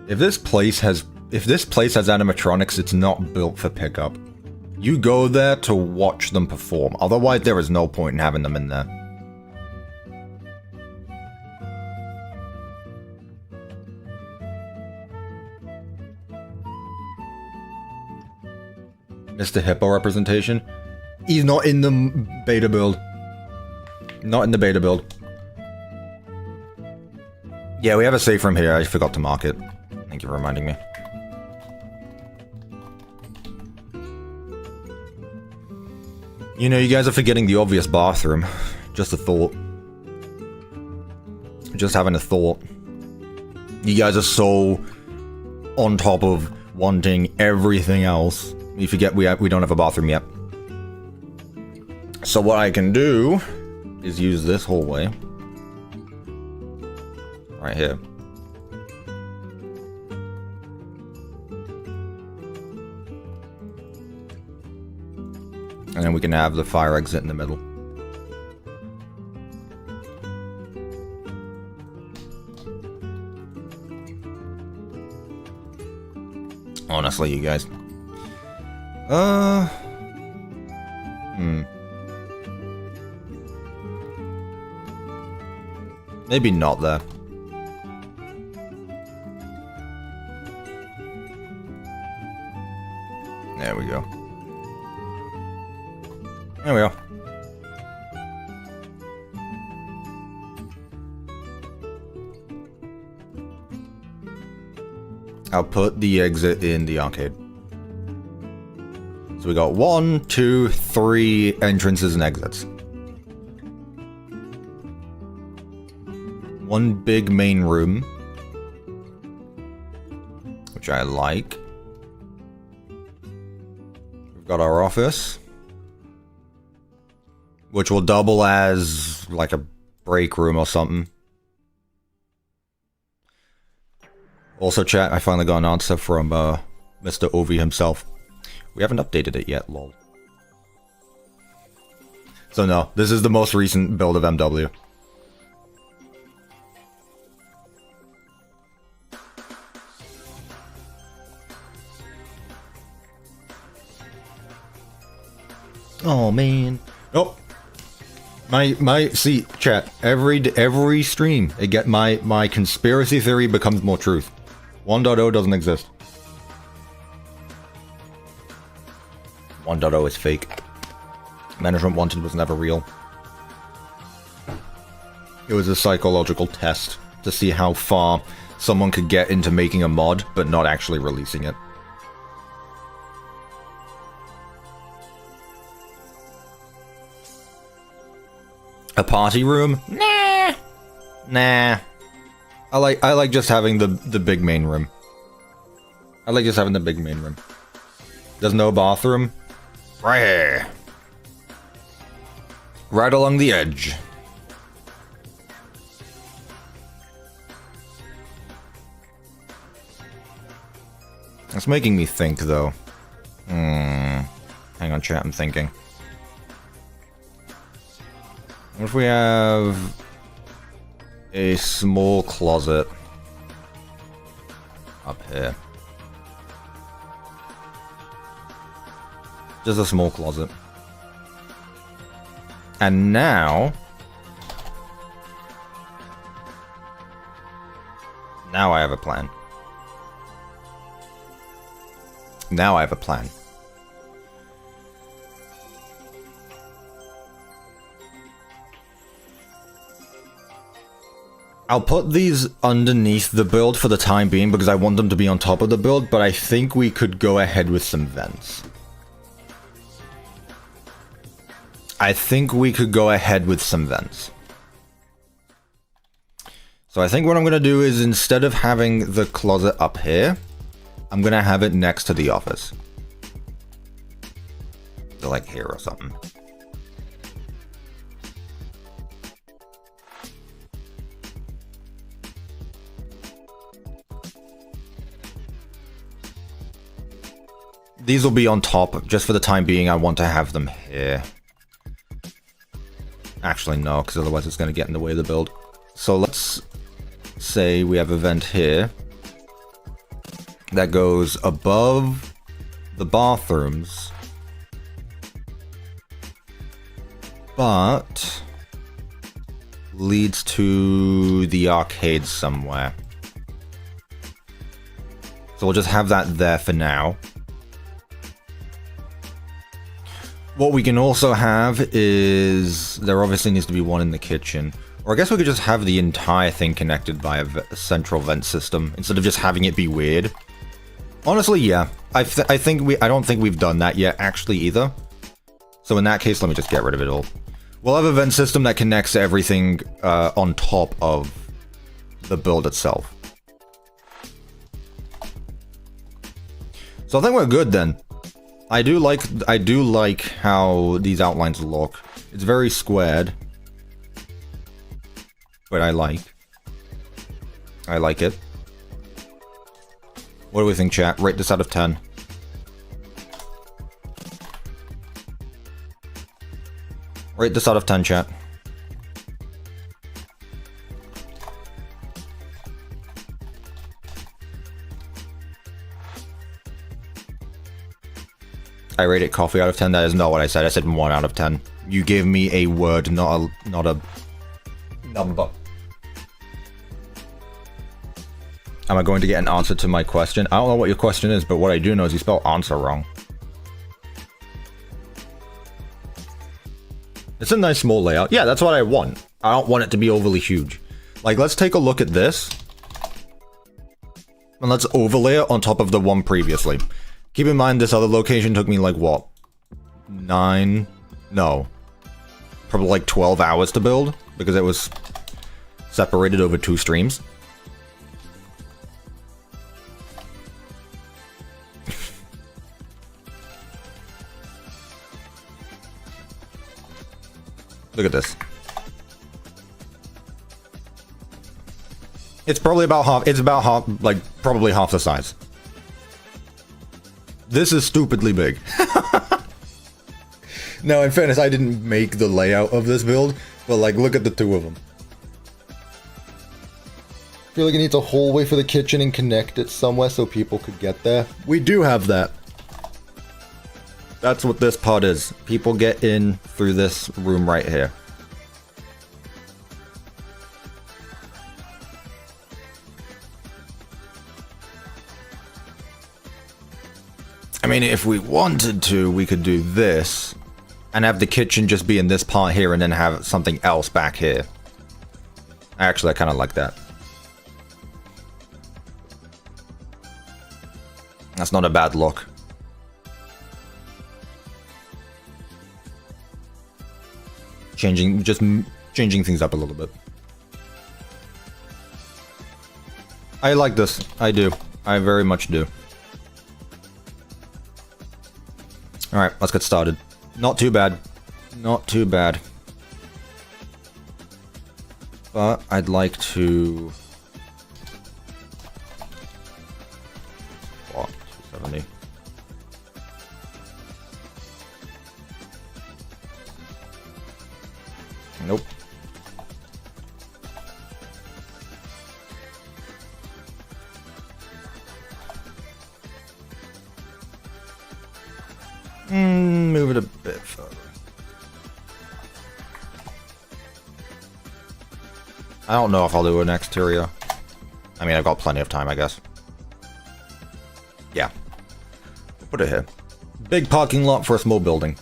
If this place has animatronics, it's not built for pickup. You go there to watch them perform. Otherwise, there is no point in having them in there. Mr. Hippo representation? He's not in the beta build. Not in the beta build. Yeah, we have a safe room here. I forgot to mark it. Thank you for reminding me. You know, you guys are forgetting the obvious bathroom. Just a thought. Just having a thought. You guys are so on top of wanting everything else. You forget we don't have a bathroom yet. So what I can do is use this hallway. Right here. And then we can have the fire exit in the middle. Honestly, you guys. Maybe not there. There we go. There we go. I'll put the exit in the arcade. So we got 1, 2, 3 entrances and exits. One big main room, which I like. We've got our office, which will double as like a break room or something. Also, chat, I finally got an answer from Mr. Ovi himself. We haven't updated it yet, lol. So no, this is the most recent build of MW. Oh man. Nope. See, chat, every stream, it get my conspiracy theory becomes more truth. 1.0 doesn't exist. 1.0 is fake. Management Wanted was never real. It was a psychological test to see how far someone could get into making a mod, but not actually releasing it. A party room? Nah. Nah. I like just having the big main room. I like just having the big main room. There's no bathroom. Right here. Right along the edge. It's making me think, though. Hang on, chat, I'm thinking. What if we have a small closet up here? Just a small closet. And now I have a plan. Now I have a plan. I'll put these underneath the build for the time being because I want them to be on top of the build, but I think we could go ahead with some vents. I think we could go ahead with some vents. So I think what I'm going to do is, instead of having the closet up here, I'm going to have it next to the office. So like here or something. These will be on top. Just for the time being, I want to have them here. Actually, no, because otherwise it's going to get in the way of the build. So let's say we have a vent here that goes above the bathrooms, but leads to the arcade somewhere. So we'll just have that there for now. What we can also have is, there obviously needs to be one in the kitchen. Or I guess we could just have the entire thing connected by a central vent system, instead of just having it be weird. Honestly, yeah. I don't think we've done that yet, actually, either. So in that case, let me just get rid of it all. We'll have a vent system that connects everything on top of the build itself. So I think we're good then. I do like how these outlines look. It's very squared. And then we can have the but I like. I like it. What do we think, chat? Rate this out of 10. Rate this out of 10, chat. I rated coffee out of 10. That is not what I said. I said 1 out of 10. You gave me a word, not a number. Am I going to get an answer to my question? I don't know what your question is, but what I do know is you spelled answer wrong. It's a nice small layout. Yeah, that's what I want. I don't want it to be overly huge. Like, let's take a look at this. And let's overlay it on top of the one previously. Keep in mind, this other location took me like, what? 9? No. Probably like 12 hours to build, because it was separated over 2 streams. Look at this. It's probably about half, like, probably half the size. This is stupidly big. Now, in fairness, I didn't make the layout of this build, but, like, look at the 2 of them. I feel like it needs a hallway for the kitchen and connect it somewhere so people could get there. We do have that. That's what this part is. People get in through this room right here. I mean, if we wanted to, we could do this and have the kitchen just be in this part here and then have something else back here. Actually, I kind of like that. That's not a bad look. Just changing things up a little bit. I like this. I do. I very much do. Alright, let's get started. Not too bad. Not too bad. But I'd like to... What? 270. Nope. Move it a bit further. I don't know if I'll do an exterior. I mean, I've got plenty of time, I guess. Yeah. Put it here. Big parking lot for a small building.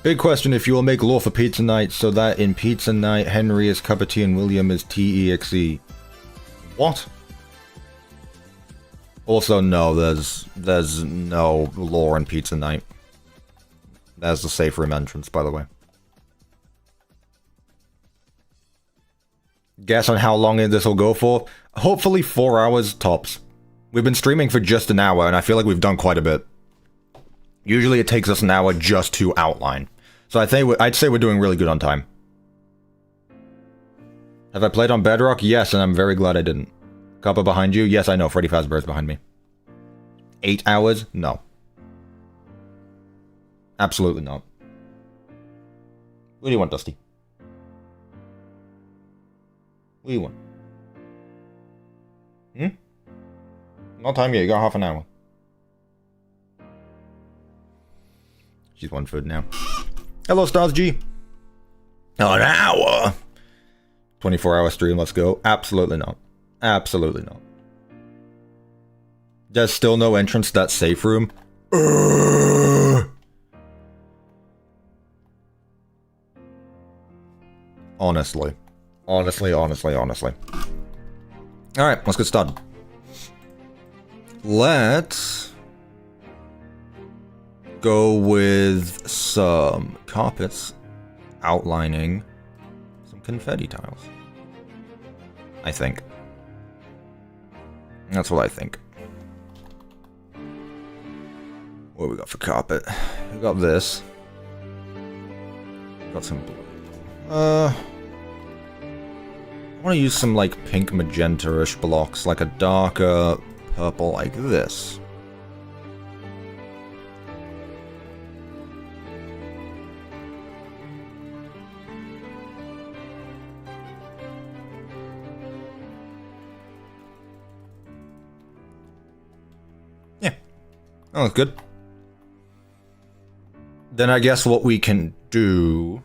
Big question, if you will make law for pizza night so that in pizza night Henry is CuppaTea and William is TEXE. What? Also, no, there's no law in pizza night. There's the safe room entrance, by the way. Guess on how long this will go for? Hopefully 4 hours tops. We've been streaming for just an hour, and I feel like we've done quite a bit. Usually it takes us an hour just to outline. So I'd say we're doing really good on time. Have I played on Bedrock? Yes, and I'm very glad I didn't. Cuppa behind you? Yes, I know. Freddy Fazbear's behind me. 8 hours? No. Absolutely not. What do you want, Dusty? What do you want? Not time yet. You got half an hour. She's one food now. Hello, Stars G. An hour? 24-hour stream, let's go. Absolutely not. Absolutely not. There's still no entrance to that safe room. Honestly. Honestly. Alright, let's get started. Let's go with some carpets outlining some confetti tiles. I think. That's what I think. What we got for carpet? We got this. Got some blue. I want to use some, like, pink magenta-ish blocks, like a darker purple like this. Yeah, that looks good. Then I guess what we can do...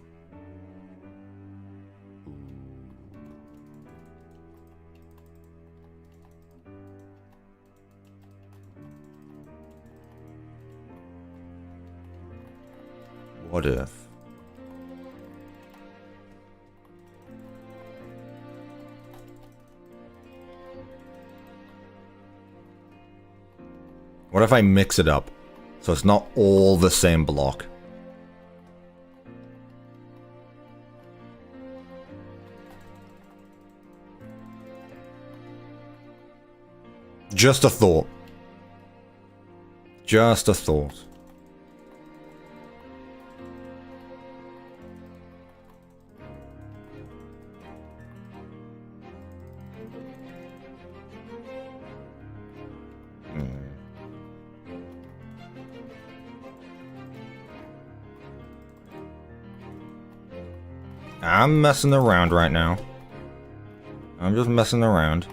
What if... What if I mix it up? So it's not all the same block. Just a thought. Just a thought. I'm messing around right now. I'm just messing around.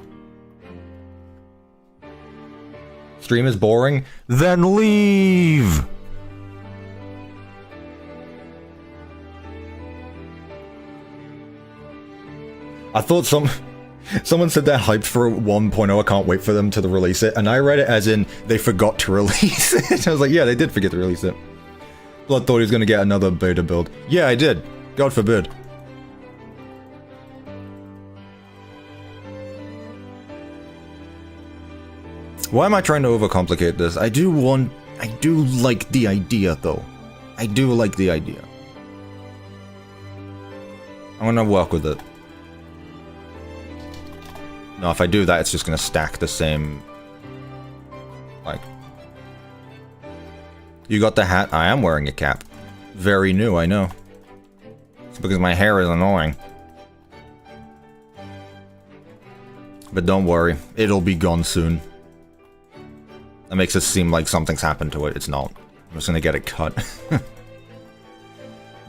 Stream is boring? Then leave! I thought someone said they're hyped for 1.0, I can't wait for them to release it, and I read it as in they forgot to release it. I was like, yeah, they did forget to release it. Blood thought he was gonna get another beta build. Yeah, I did. God forbid. Why am I trying to overcomplicate this? I do like the idea, though. I do like the idea. I'm gonna work with it. No, if I do that, it's just gonna stack the same... Like... You got the hat? I am wearing a cap. Very new, I know. It's because my hair is annoying. But don't worry, it'll be gone soon. That makes it seem like something's happened to it. It's not. I'm just gonna get it cut.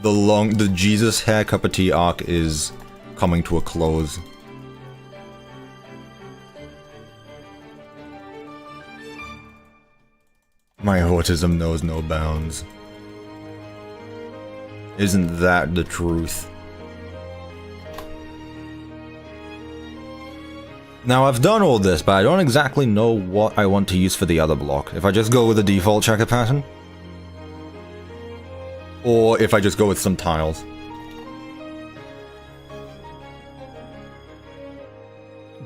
The Jesus hair cup of tea arc is coming to a close. My autism knows no bounds. Isn't that the truth? Now, I've done all this, but I don't exactly know what I want to use for the other block. If I just go with the default checker pattern? Or if I just go with some tiles.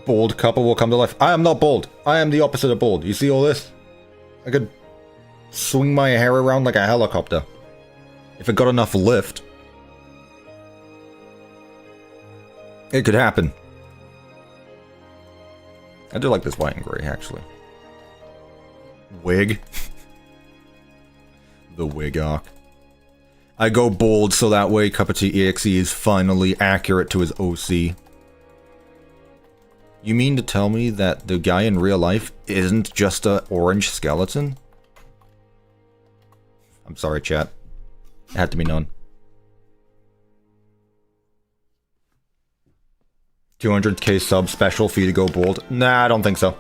Bald couple will come to life. I am not bald. I am the opposite of bald. You see all this? I could swing my hair around like a helicopter. If it got enough lift. It could happen. I do like this white and gray, actually. Wig. The wig arc. I go bold so that way CuppaTeaExe is finally accurate to his OC. You mean to tell me that the guy in real life isn't just a orange skeleton? I'm sorry, chat. It had to be known. 200k sub special for you to go bold? Nah, I don't think so.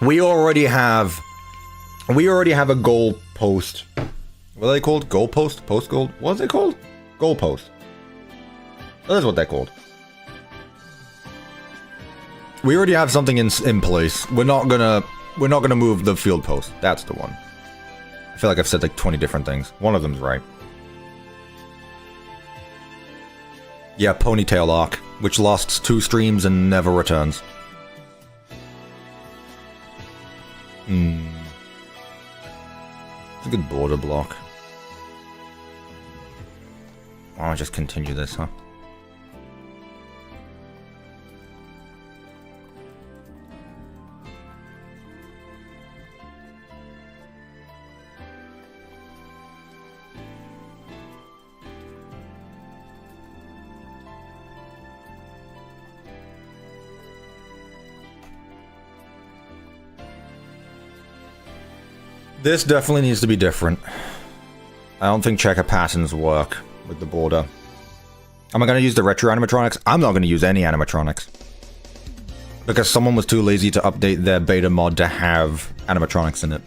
We already have a goal post. What are they called? Goal post? Post gold? What is it called? Goal post. That is what they're called. We already have something in place. We're not gonna move the field post. That's the one. I feel like I've said like 20 different things. One of them's right. Yeah, ponytail arc, which lasts 2 streams and never returns. It's a good border block. I'll just continue this, huh? This definitely needs to be different. I don't think checker patterns work with the border. Am I going to use the retro animatronics? I'm not going to use any animatronics. Because someone was too lazy to update their beta mod to have animatronics in it.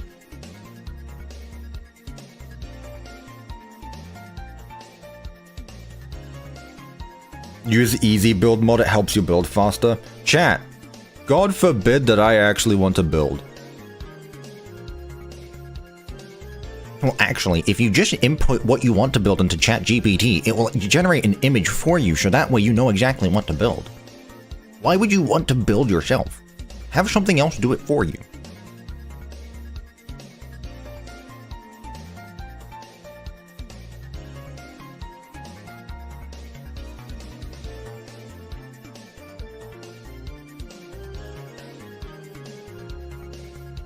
Use easy build mod, it helps you build faster. Chat, God forbid that I actually want to build. Well, actually, if you just input what you want to build into ChatGPT, it will generate an image for you, so that way you know exactly what to build. Why would you want to build yourself? Have something else do it for you.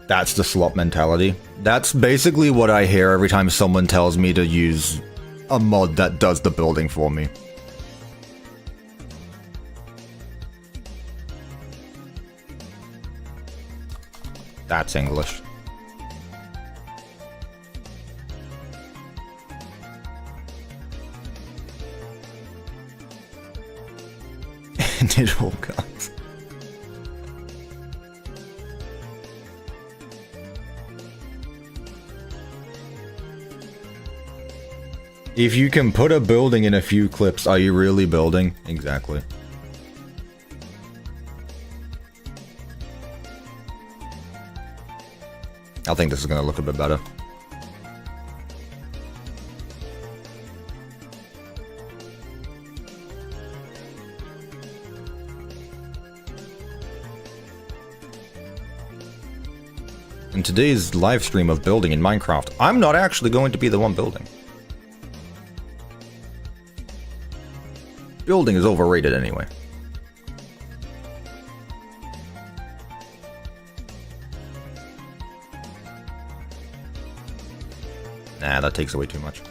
That's the slop mentality. That's basically what I hear every time someone tells me to use a mod that does the building for me. That's English. And it all comes. If you can put a building in a few clips, are you really building? Exactly. I think this is going to look a bit better. In today's live stream of building in Minecraft, I'm not actually going to be the one building. Building is overrated anyway. Nah, that takes away too much.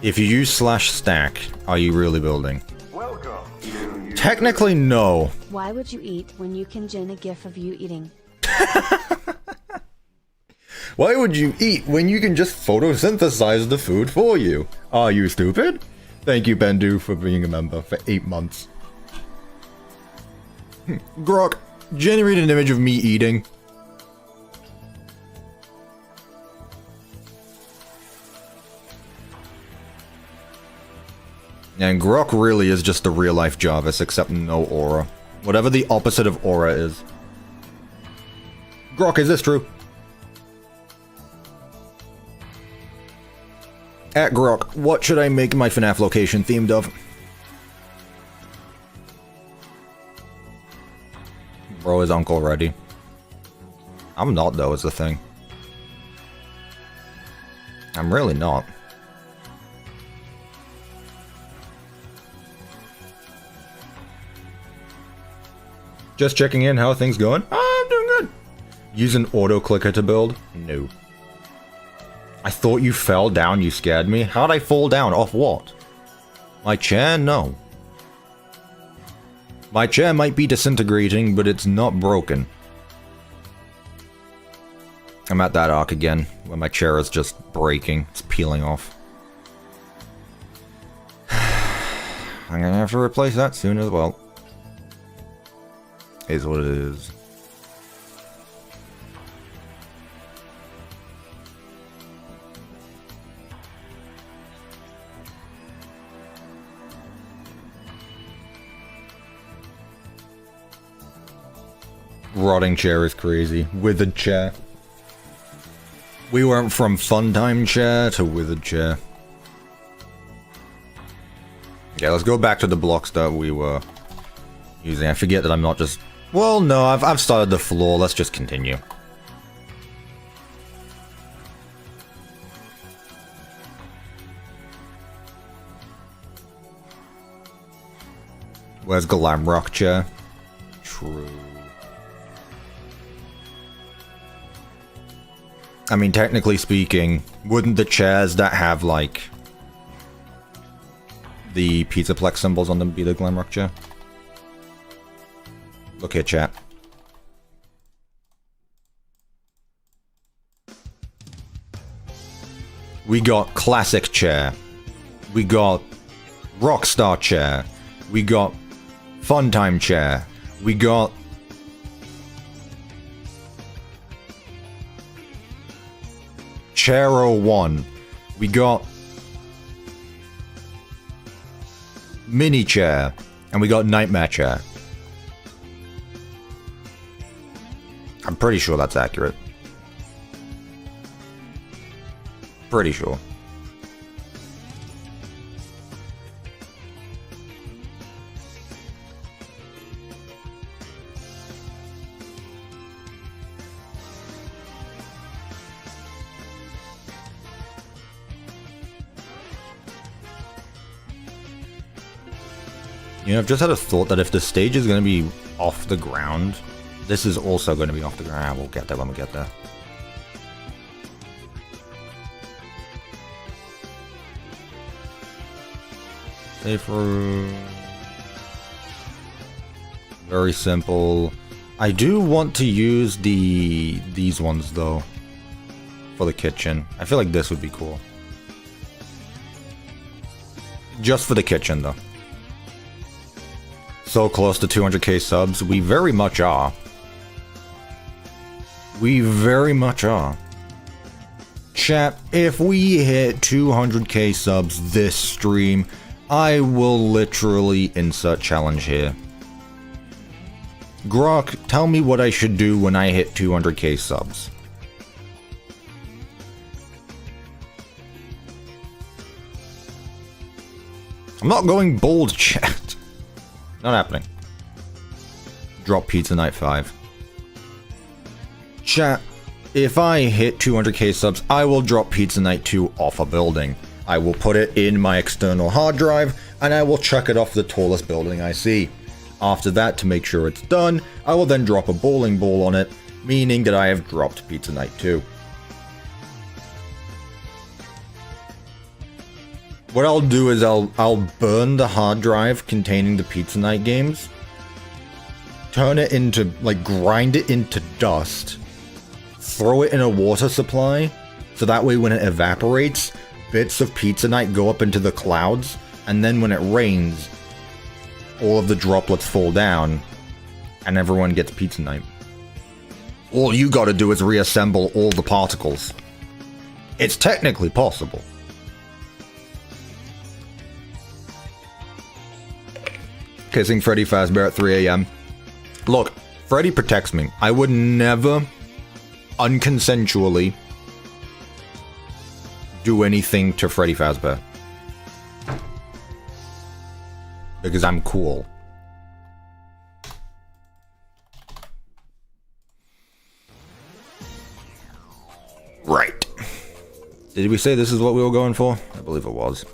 If you use /stack, are you really building?
Welcome.
Technically, no.
Why would you eat when you can gen a gif of you eating?
Why would you eat when you can just photosynthesize the food for you? Are you stupid? Thank you, Bendu, for being a member for 8 months. Grok, generate an image of me eating. And Grok really is just the real-life Jarvis, except no aura. Whatever the opposite of aura is. Grok, is this true? At Grok, what should I make my FNAF location themed of? Bro, is Uncle ready? I'm not, though, is the thing. I'm really not. Just checking in, how are things going? I'm doing good. Use an auto clicker to build? No. I thought you fell down, you scared me. How'd I fall down? Off what? My chair? No. My chair might be disintegrating, but it's not broken. I'm at that arc again, where my chair is just breaking. It's peeling off. I'm gonna have to replace that soon as well. Is what it is. Rotting chair is crazy. Withered chair. We went from fun time chair to withered chair. Yeah, let's go back to the blocks that we were using. I forget that I'm not just... Well, no, I've started the floor. Let's just continue. Where's Glamrock chair? True. I mean, technically speaking, wouldn't the chairs that have, like, the Pizzaplex symbols on them be the Glamrock chair? Look here, chat. We got classic chair. We got rockstar chair. We got fun time chair. We got chair 01. We got mini chair. And we got nightmare chair. I'm pretty sure that's accurate. Pretty sure. You know, I've just had a thought that if the stage is going to be off the ground, this is also going to be off the ground. We'll get there when we get there. Safe room. Very simple. I do want to use these ones though for the kitchen. I feel like this would be cool. Just for the kitchen though. So close to 200k subs. We very much are. We very much are. Chat, if we hit 200k subs this stream, I will literally insert challenge here. Grok, tell me what I should do when I hit 200k subs. I'm not going bold, chat. Not happening. Drop Pizza Night 5. Chat, if I hit 200k subs, I will drop Pizza Night 2 off a building. I will put it in my external hard drive, and I will chuck it off the tallest building I see. After that, to make sure it's done, I will then drop a bowling ball on it, meaning that I have dropped Pizza Night 2. What I'll do is I'll burn the hard drive containing the Pizza Night games, turn it into, like, grind it into dust, throw it in a water supply, so that way when it evaporates, bits of Pizza Night go up into the clouds, and then when it rains, all of the droplets fall down, and everyone gets Pizza Night. All you gotta do is reassemble all the particles. It's technically possible. Kissing Freddy Fazbear at 3 AM. Look, Freddy protects me. I would never unconsensually do anything to Freddy Fazbear. Because I'm cool. Right. Did we say this is what we were going for? I believe it was.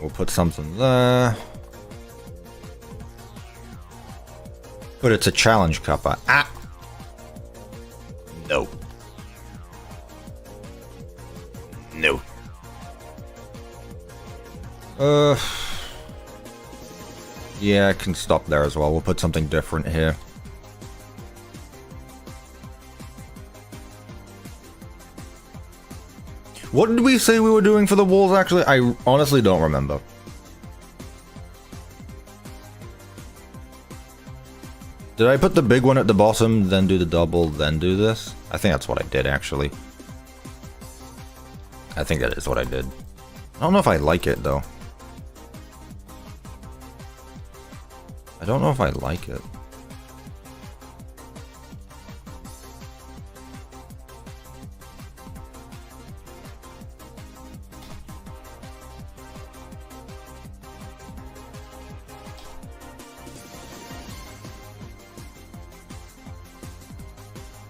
We'll put something there. But it's a challenge, Cuppa. Ah! No. No. Yeah, I can stop there as well. We'll put something different here. What did we say we were doing for the walls, actually? I honestly don't remember. Did I put the big one at the bottom, then do the double, then do this? I think that's what I did, actually. I think that is what I did. I don't know if I like it, though. I don't know if I like it.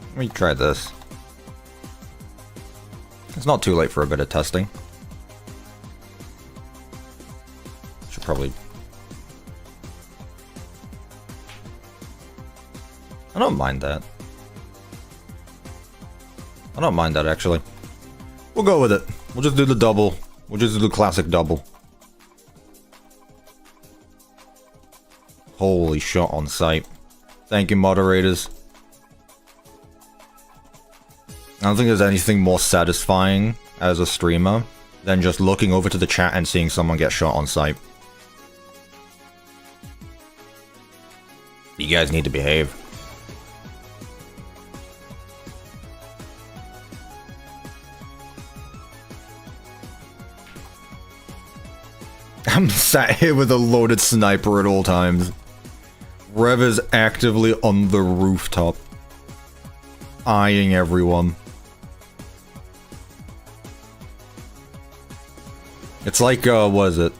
Let me try this. It's not too late for a bit of testing. Should probably... I don't mind that. I don't mind that, actually. We'll go with it. We'll just do the double. We'll just do the classic double. Holy shot on sight. Thank you, moderators. I don't think there's anything more satisfying as a streamer than just looking over to the chat and seeing someone get shot on sight. You guys need to behave. I'm sat here with a loaded sniper at all times. Rev is actively on the rooftop, eyeing everyone. It's like, what is it?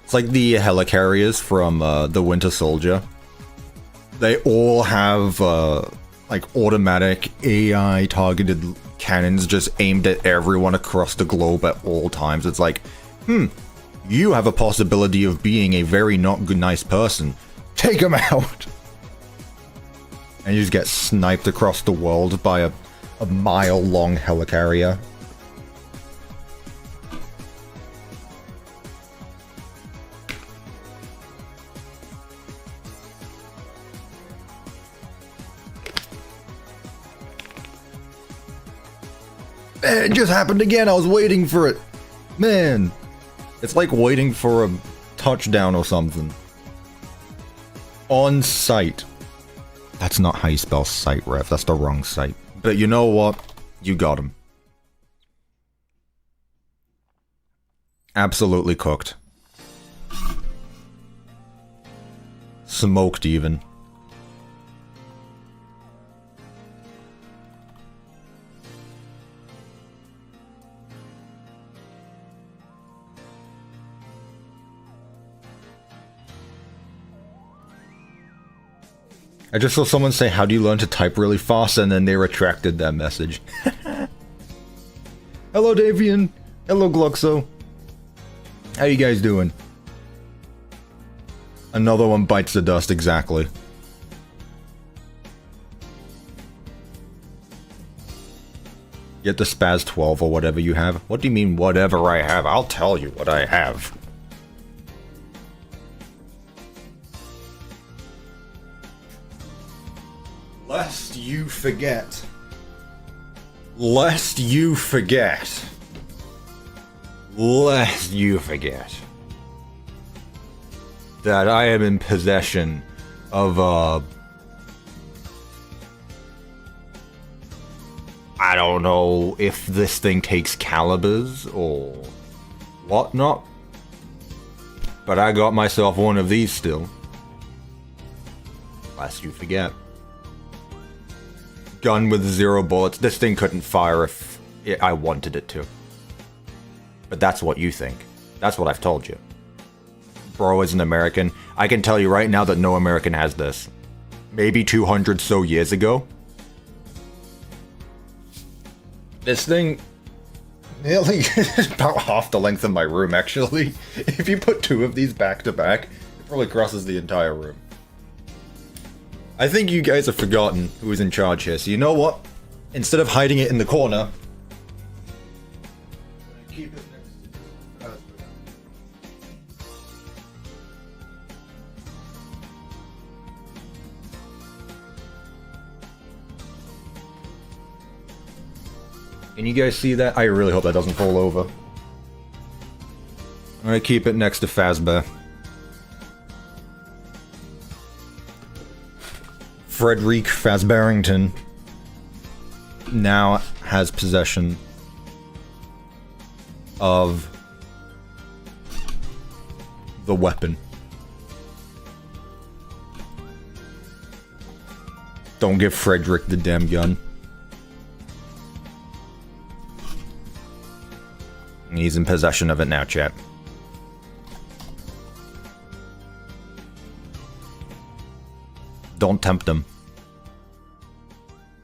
It's like the helicarriers from the Winter Soldier. They all have, like, automatic AI-targeted cannons just aimed at everyone across the globe at all times. It's like, you have a possibility of being a very not good, nice person. Take him out! And you just get sniped across the world by a mile-long helicarrier. It just happened again, I was waiting for it. Man. It's like waiting for a touchdown or something. On sight. That's not how you spell sight, Rev. That's the wrong sight. But you know what? You got him. Absolutely cooked. Smoked even. I just saw someone say, how do you learn to type really fast? And then they retracted that message. Hello, Davian. Hello, Gluxo. How you guys doing? Another one bites the dust, exactly. Get the Spaz 12 or whatever you have. What do you mean, whatever I have? I'll tell you what I have. Lest you forget. Lest you forget. Lest you forget. That I am in possession of, I don't know if this thing takes calibers or whatnot. But I got myself one of these still. Lest you forget. Gun with 0 bullets. This thing couldn't fire if I wanted it to. But that's what you think. That's what I've told you. Bro is an American. I can tell you right now that no American has this. Maybe 200 so years ago. This thing... nearly about half the length of my room, actually. If you put 2 of these back to back, it probably crosses the entire room. I think you guys have forgotten who is in charge here, so you know what? Instead of hiding it in the corner... keep it next to Can you guys see that? I really hope that doesn't fall over. I'm gonna keep it next to Fazbear. Frederick Fazbearington now has possession of the weapon. Don't give Frederick the damn gun. He's in possession of it now, chat. Don't tempt him.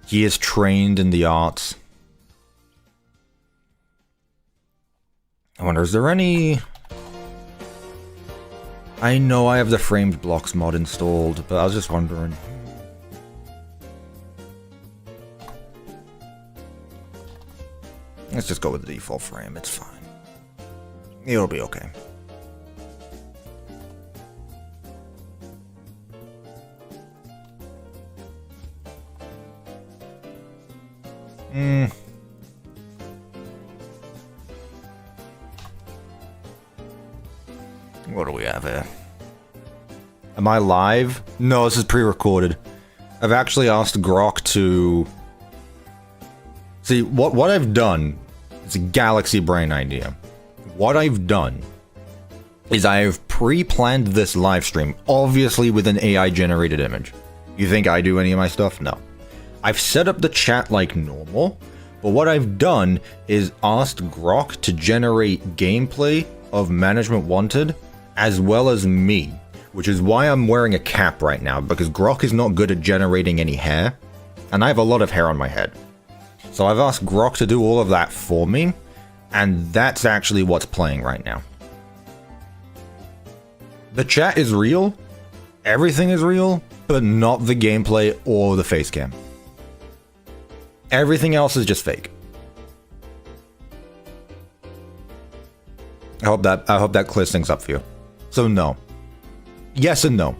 He is trained in the arts. I wonder, is there any... I know I have the framed blocks mod installed, but I was just wondering. Let's just go with the default frame, it's fine. It'll be okay. What do we have here? Am I live? No, this is pre-recorded. I've actually asked Grok to... See, what I've done... It's a galaxy brain idea. What I've done is I have pre-planned this live stream, obviously with an AI-generated image. You think I do any of my stuff? No. I've set up the chat like normal, but what I've done is asked Grok to generate gameplay of Management Wanted, as well as me, which is why I'm wearing a cap right now, because Grok is not good at generating any hair, and I have a lot of hair on my head. So I've asked Grok to do all of that for me, and that's actually what's playing right now. The chat is real, everything is real, but not the gameplay or the face cam. Everything else is just fake. I hope that clears things up for you. So no. Yes and no.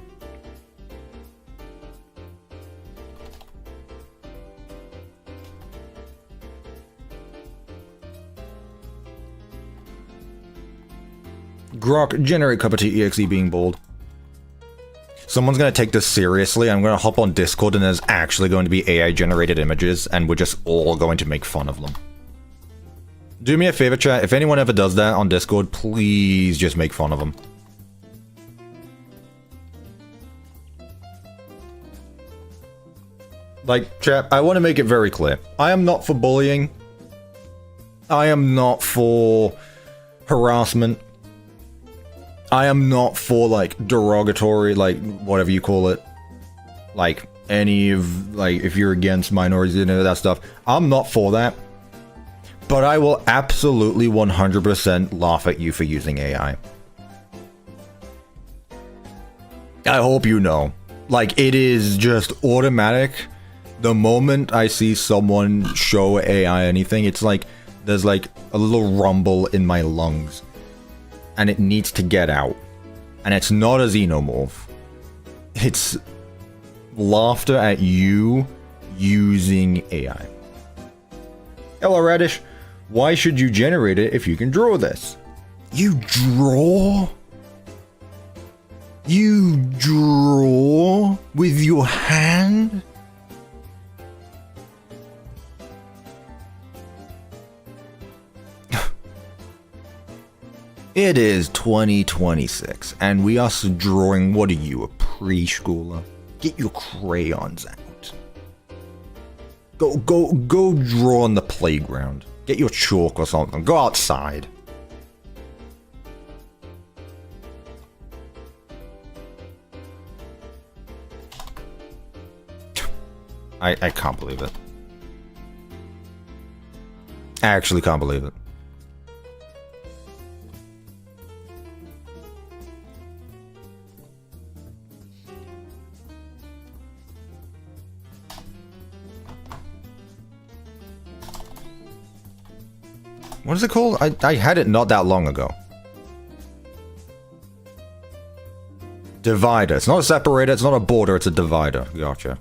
Grok, generate CuppaTeaExe being bold. Someone's gonna take this seriously. I'm gonna hop on Discord and there's actually going to be AI generated images and we're just all going to make fun of them. Do me a favor, chat. If anyone ever does that on Discord, please just make fun of them. Like, chat, I want to make it very clear. I am not for bullying. I am not for harassment. I am not for, like, derogatory, like, whatever you call it. Like, any of, like, if you're against minorities and that stuff. I'm not for that. But I will absolutely 100% laugh at you for using AI. I hope you know. Like, it is just automatic. The moment I see someone show AI anything, it's like, there's like a little rumble in my lungs. And it needs to get out. And it's not a xenomorph. It's laughter at you using AI. Hello, Radish. Why should you generate it if you can draw this? You draw? You draw with your hand? It is 2026, and we are drawing. What are you, a preschooler? Get your crayons out. Go draw on the playground. Get your chalk or something. Go outside. I can't believe it. I actually can't believe it. What is it called? I had it not that long ago. Divider. It's not a separator, it's not a border, it's a divider. Gotcha.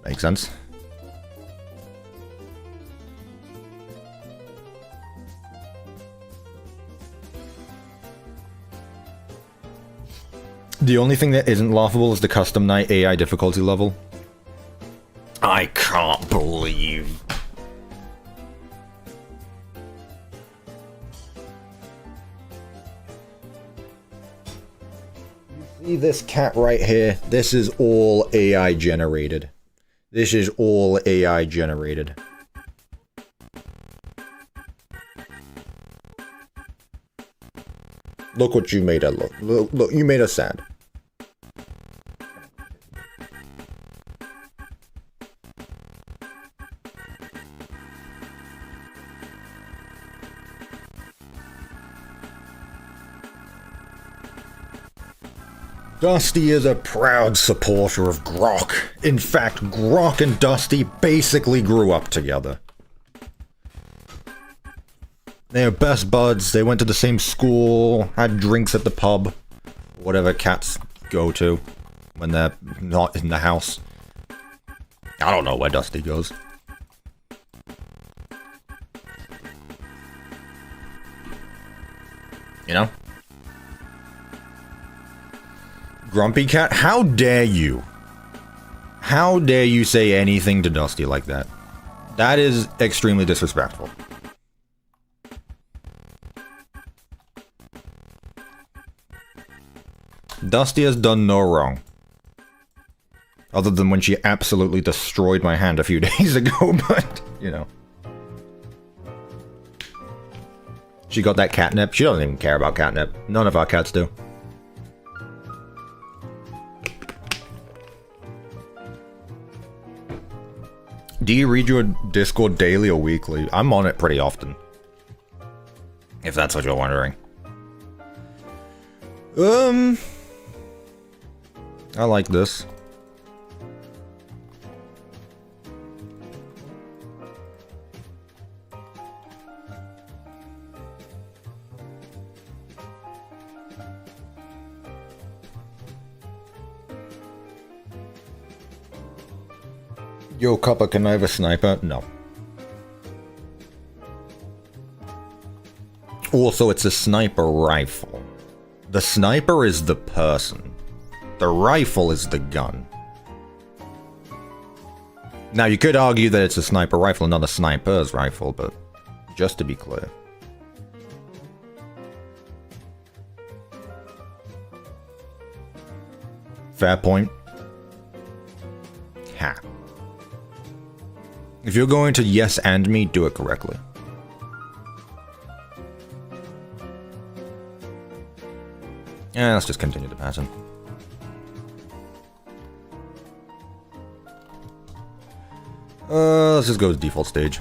Makes sense. The only thing that isn't laughable is the custom night AI difficulty level. I can't believe... See this cat right here? This is all AI generated. This is all AI generated. Look what you made her look. Look, you made her sad. Dusty is a proud supporter of Grok. In fact, Grok and Dusty basically grew up together. They are best buds, they went to the same school, had drinks at the pub. Whatever cats go to when they're not in the house. I don't know where Dusty goes. You know? Grumpy Cat, how dare you? How dare you say anything to Dusty like that? That is extremely disrespectful. Dusty has done no wrong. Other than when she absolutely destroyed my hand a few days ago, but, you know. She got that catnip. She doesn't even care about catnip. None of our cats do. Do you read your Discord daily or weekly? I'm on it pretty often. If that's what you're wondering. I like this. Yo, Cuppa, can I have a sniper? No. Also, it's a sniper rifle. The sniper is the person. The rifle is the gun. Now, you could argue that it's a sniper rifle and not a sniper's rifle, but just to be clear. Fair point. Ha. If you're going to yes and me, do it correctly. Yeah, let's just continue the pattern. Let's just go to default stage.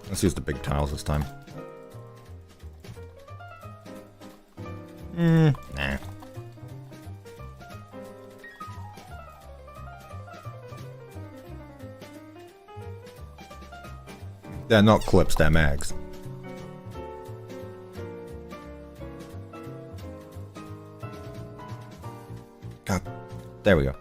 Let's use the big tiles this time. Nah. They're not clips, they're mags. God, there we go.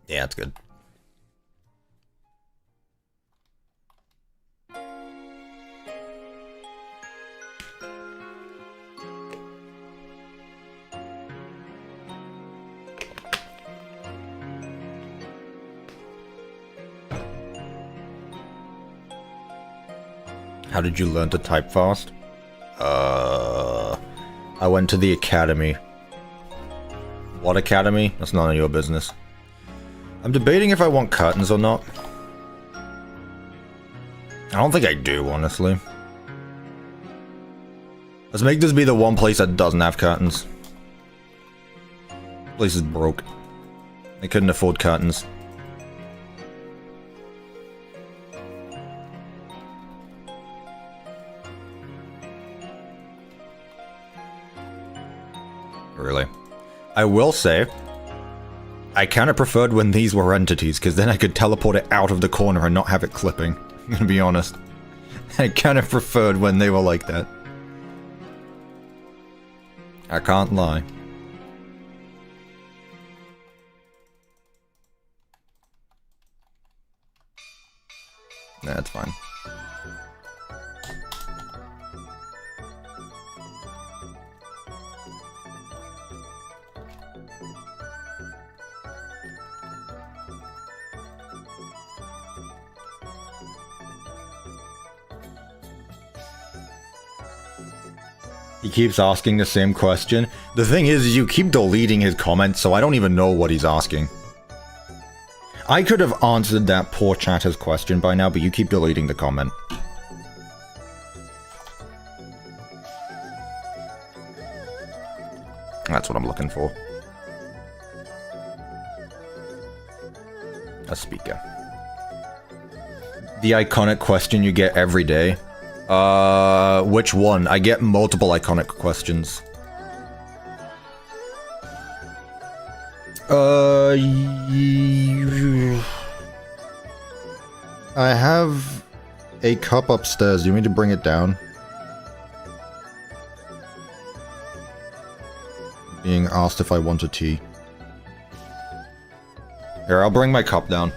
Yeah, that's good. How did you learn to type fast? I went to the academy. What academy? That's none of your business. I'm debating if I want curtains or not. I don't think I do, honestly. Let's make this be the one place that doesn't have curtains. This place is broke. They couldn't afford curtains. Really? I will say, I kind of preferred when these were entities, because then I could teleport it out of the corner and not have it clipping. I'm gonna be honest. I kind of preferred when they were like that. I can't lie. That's fine. He keeps asking the same question. The thing is, you keep deleting his comments, so I don't even know what he's asking. I could have answered that poor chatter's question by now, but you keep deleting the comment. That's what I'm looking for. A speaker. The iconic question you get every day. Which one? I get multiple iconic questions. I have a cup upstairs. Do you want me to bring it down? Being asked if I want a tea. Here, I'll bring my cup down.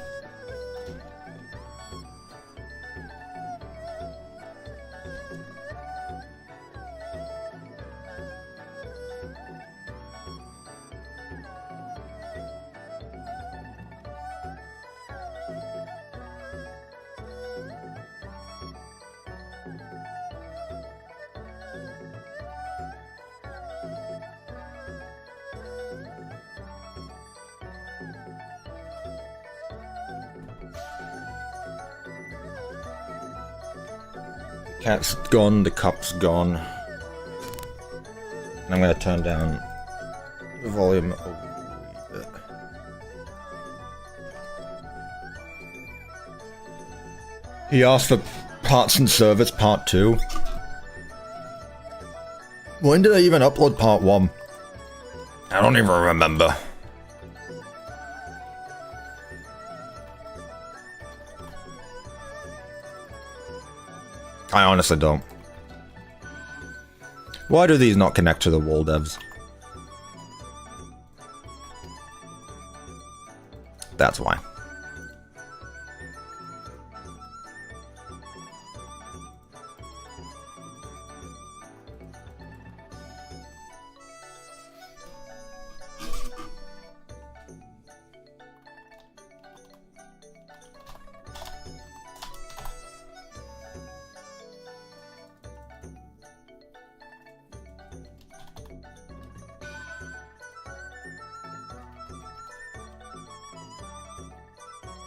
Cat's gone, the cup's gone. And I'm gonna turn down the volume a wee bit. He asked for parts and service part 2. When did I even upload part 1? I don't even remember. I honestly don't. Why do these not connect to the wall devs? That's why.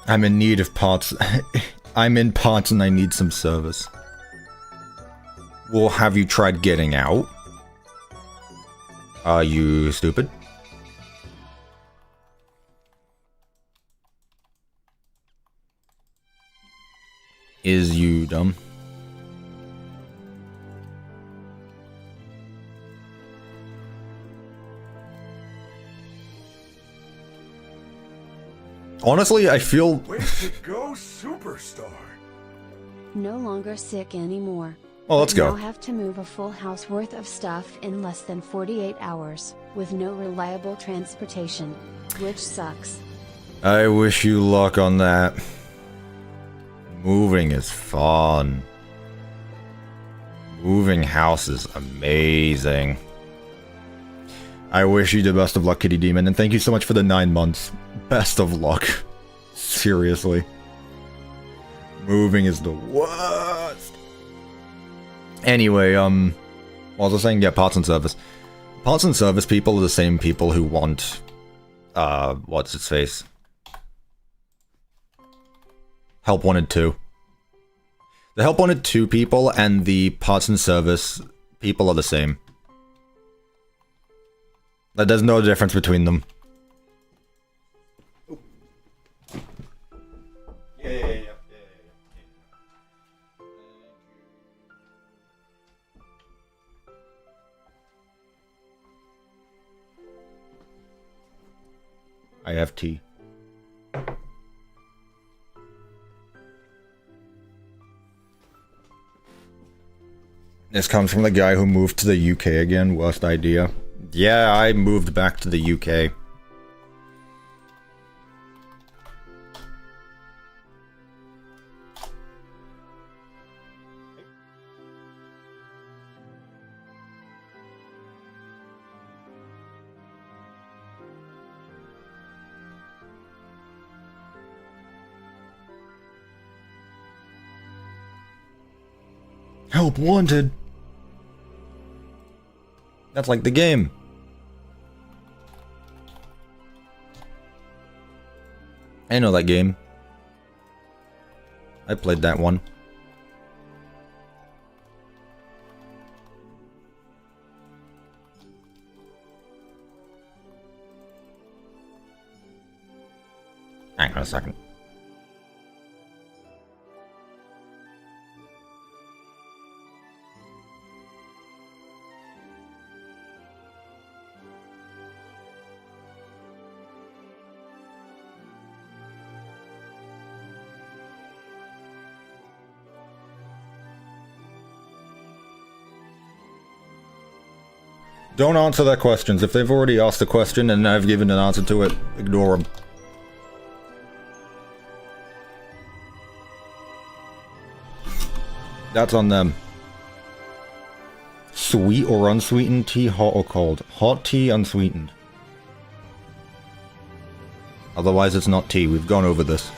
I'm in need of parts. I'm in parts and I need some service. Well, have you tried getting out? Are you stupid? Is you dumb? Honestly, I feel...
Way to go, superstar!
No longer sick anymore.
Oh, let's go.
Now have to move a full house worth of stuff in less than 48 hours, with no reliable transportation. Which sucks.
I wish you luck on that. Moving is fun. Moving house is amazing. I wish you the best of luck, Kitty Demon, and thank you so much for the 9 months. Best of luck. Seriously. Moving is the worst. Anyway, what was I saying? Yeah, parts and service. Parts and service people are the same people who want, what's its face? Help Wanted 2. The Help Wanted 2 people and the parts and service people are the same. Like, there's no difference between them. Yeah. I have tea. This comes from the guy who moved to the UK again. Worst idea. Yeah, I moved back to the UK. Help Wanted. That's like the game. I know that game. I played that one. Hang on a second. Don't answer their questions. If they've already asked the question and I've given an answer to it, ignore them. That's on them. Sweet or unsweetened tea, hot or cold? Hot tea, unsweetened. Otherwise it's not tea. We've gone over this.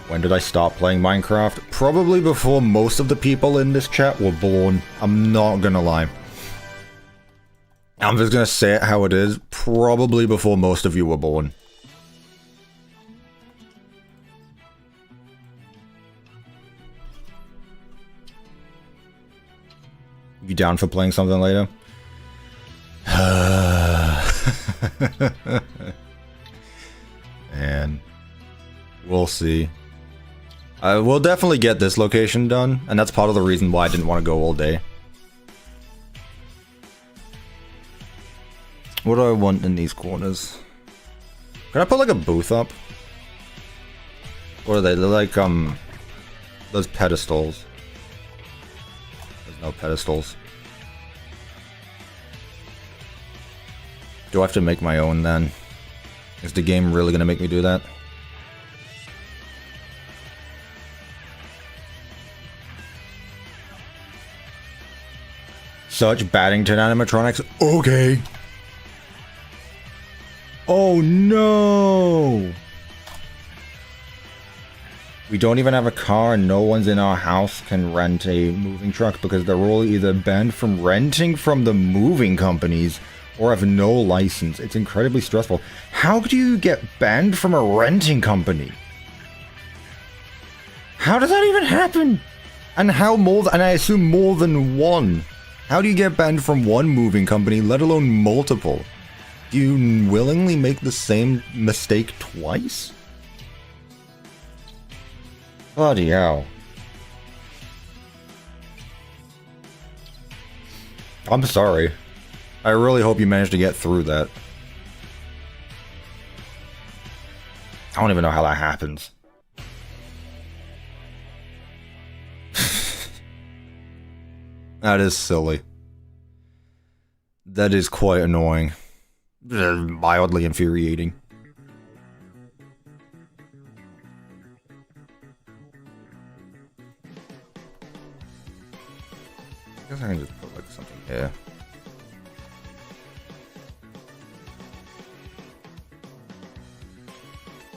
When did I start playing Minecraft? Probably before most of the people in this chat were born. I'm not gonna lie. I'm just gonna say it how it is. Probably before most of you were born. You down for playing something later? And we'll see. We'll definitely get this location done, and that's part of the reason why I didn't want to go all day. What do I want in these corners? Can I put like a booth up? What are they? They're like, those pedestals. There's no pedestals. Do I have to make my own then? Is the game really gonna make me do that? Such Baddington animatronics. Okay. Oh no! We don't even have a car and no one's in our house can rent a moving truck because they're all either banned from renting from the moving companies or have no license. It's incredibly stressful. How do you get banned from a renting company? How does that even happen? And how and I assume more than one. How do you get banned from one moving company, let alone multiple? Do you willingly make the same mistake twice? Bloody hell. I'm sorry. I really hope you managed to get through that. I don't even know how that happens. That is silly. That is quite annoying. Mildly infuriating. I guess I can just put like something here.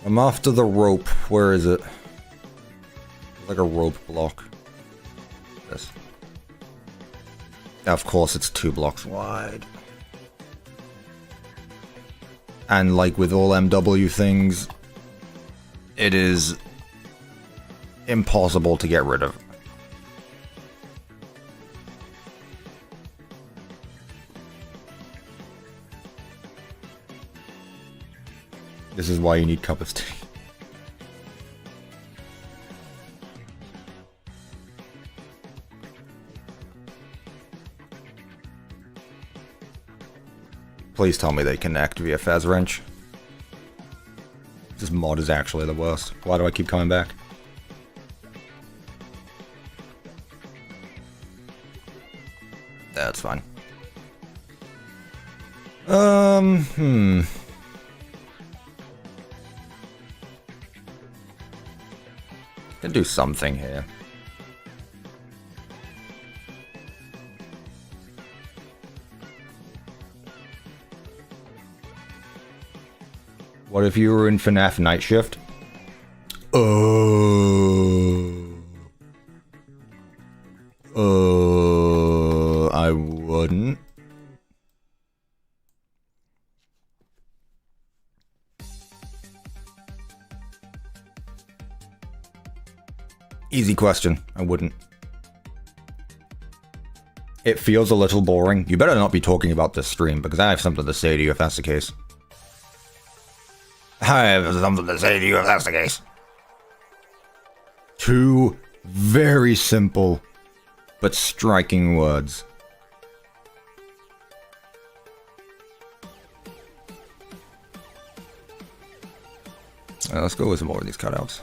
I'm after the rope. Where is it? It's like a rope block. This. Of course it's 2 blocks wide. And like with all MW things, it is impossible to get rid of. This is why you need CuppaTeaExe. Please tell me they connect via Fez Wrench. This mod is actually the worst. Why do I keep coming back? That's fine. Can do something here. What if you were in FNAF Night Shift? I wouldn't. Easy question. I wouldn't. It feels a little boring. You better not be talking about this stream, because I have something to say to you if that's the case. I have something to say to you if that's the case. 2 very simple but striking words. Let's go with some more of these cutouts.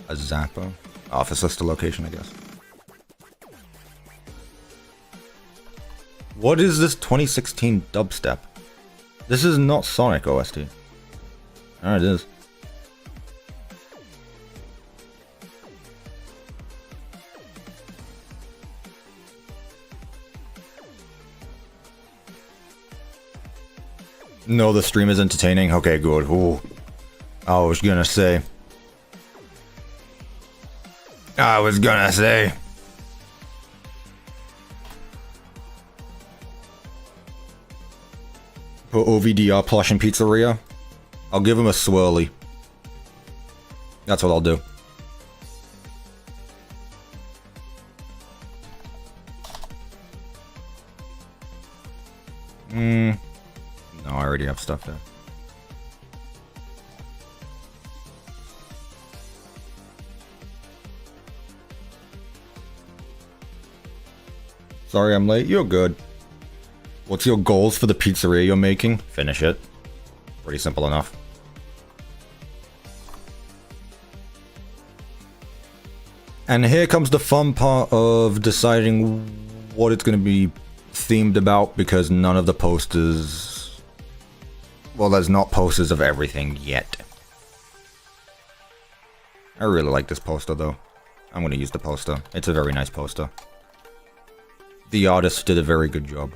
A Zappa. Office list location, I guess. What is this 2016 dubstep? This is not Sonic OST. Oh, it is. No, the stream is entertaining. Okay, good. Ooh. I was gonna say. Put OVDR plush in Pizzeria. I'll give him a swirly. That's what I'll do. No, I already have stuff there. Sorry I'm late. You're good. What's your goals for the pizzeria you're making? Finish it. Pretty simple enough. And here comes the fun part of deciding what it's going to be themed about, because none of the posters... Well, there's not posters of everything yet. I really like this poster, though. I'm going to use the poster. It's a very nice poster. The artist did a very good job.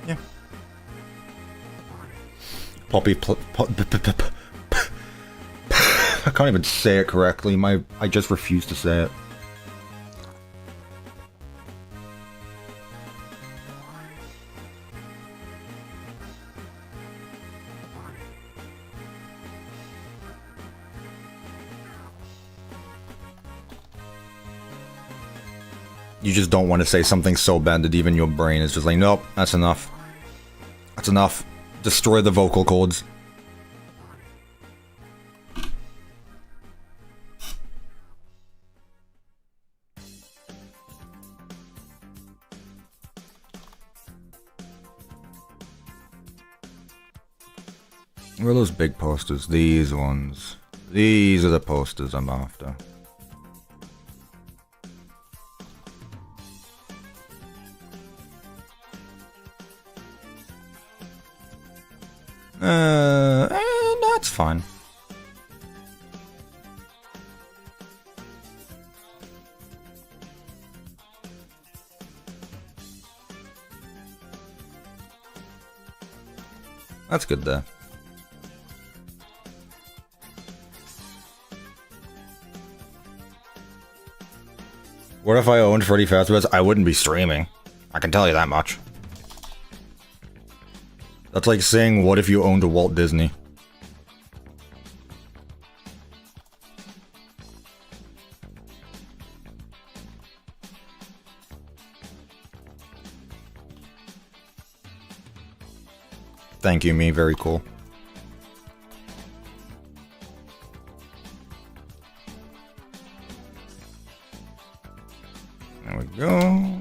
Yeah. Poppy I can't even say it correctly. I just refuse to say it. You just don't want to say something so bad that even your brain is just like, nope, that's enough. That's enough. Destroy the vocal cords. Where are those big posters? These ones. These are the posters I'm after. That's fine. That's good there. What if I owned Freddy Fazbear's? I wouldn't be streaming. I can tell you that much. That's like saying, what if you owned a Walt Disney? Thank you, me. Very cool. There we go.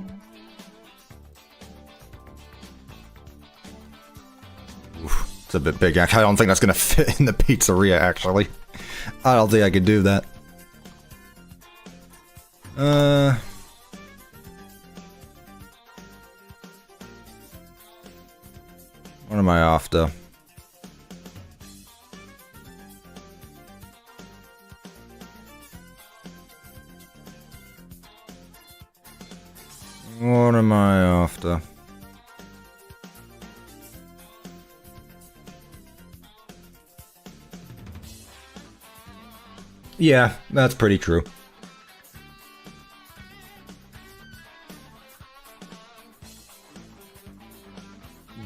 Oof, it's a bit big. I don't think that's gonna fit in the pizzeria, actually. I don't think I could do that. What am I after? What am I after? Yeah, that's pretty true.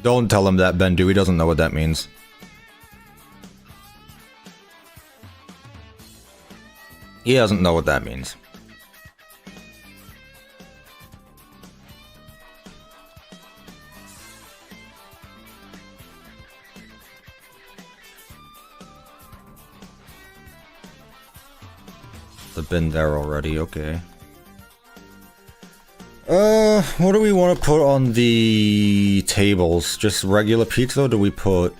Don't tell him that, Ben. Dewey doesn't know what that means. He doesn't know what that means. I've been there already, okay. What do we want to put on the tables? Just regular pizza, or do we put...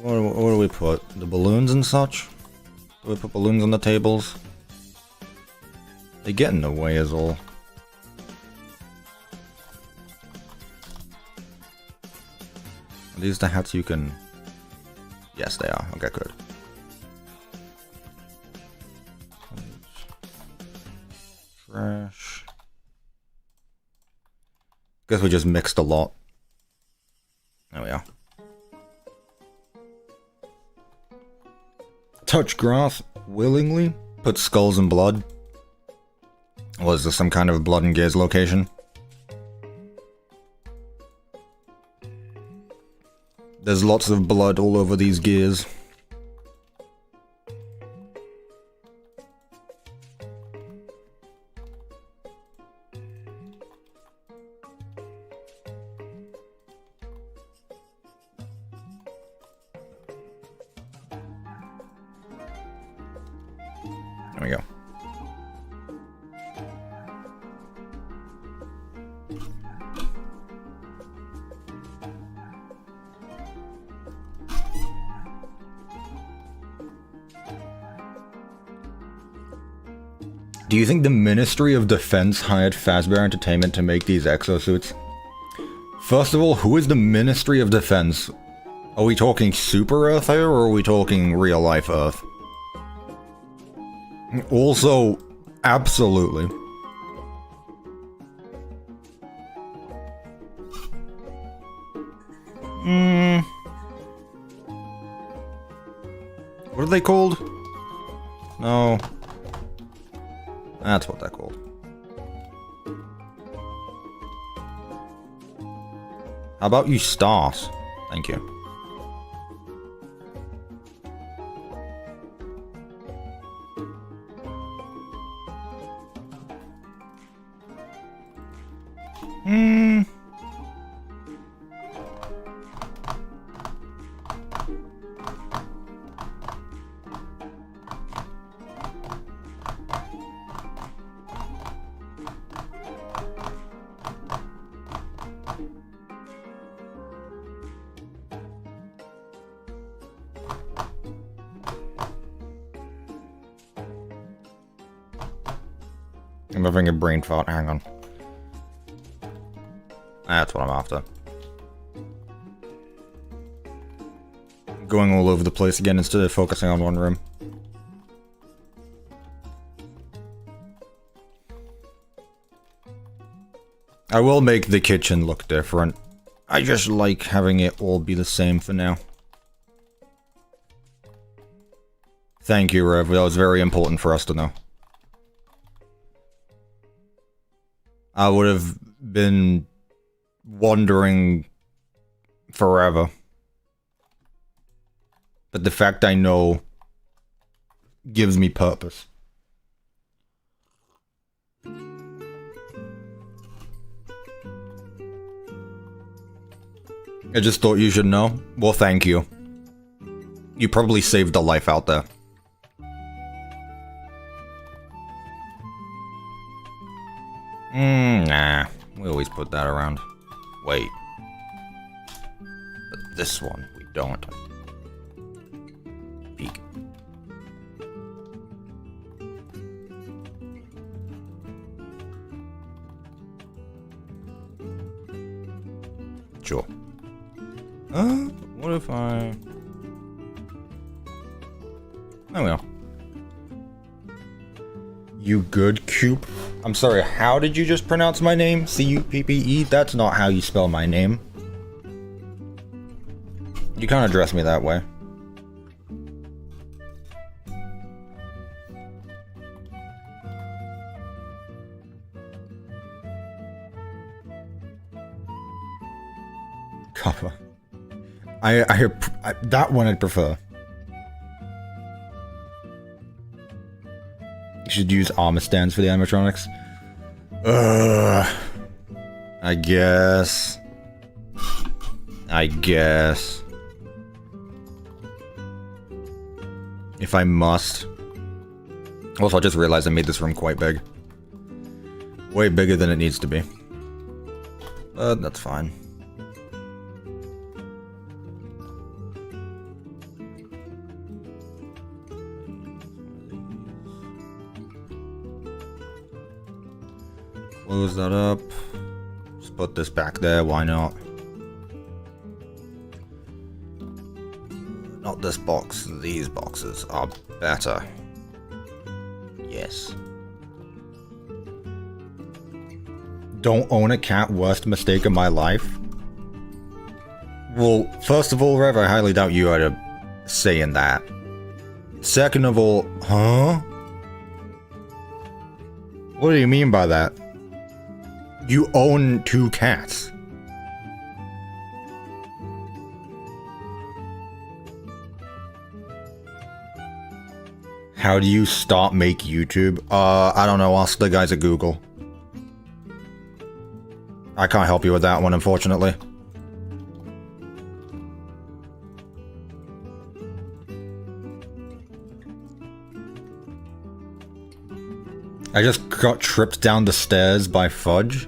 What do we put? The balloons and such? Do we put balloons on the tables? They get in the way is all. Are these the hats you can... Yes, they are. Okay, good. Trash. Guess we just mixed a lot. There we are. Touch grass willingly. Put skulls and blood. Was this some kind of blood and gears location? There's lots of blood all over these gears. There we go. Do you think the Ministry of Defense hired Fazbear Entertainment to make these exosuits? First of all, who is the Ministry of Defense? Are we talking Super Earth here, or are we talking real life Earth? Also, absolutely. What are they called? No. That's what they're called. How about you stars? Thank you. I'm having a brain fart, hang on. That's what I'm after. Going all over the place again instead of focusing on one room. I will make the kitchen look different. I just like having it all be the same for now. Thank you, Rev. That was very important for us to know. I would have been wondering forever. But the fact I know gives me purpose. I just thought you should know. Well, thank you. You probably saved a life out there. Nah. We always put that around. Wait. But this one, we don't. Peek. Sure. What if I... There we are. You good, Coop? I'm sorry, how did you just pronounce my name? C-U-P-P-E? That's not how you spell my name. You can't address me that way. Cuppa. I that one I'd prefer. You should use armor stands for the animatronics. I guess. If I must. Also, I just realized I made this room quite big. Way bigger than it needs to be. But that's fine. Close that up. Just put this back there, why not? Not this box, these boxes are better. Yes. Don't own a cat, worst mistake of my life? Well, first of all, Rev, I highly doubt you had a say in that. Second of all, huh? What do you mean by that? You own 2 cats. How do you stop make YouTube? I don't know, ask the guys at Google. I can't help you with that one, unfortunately. I just got tripped down the stairs by Fudge.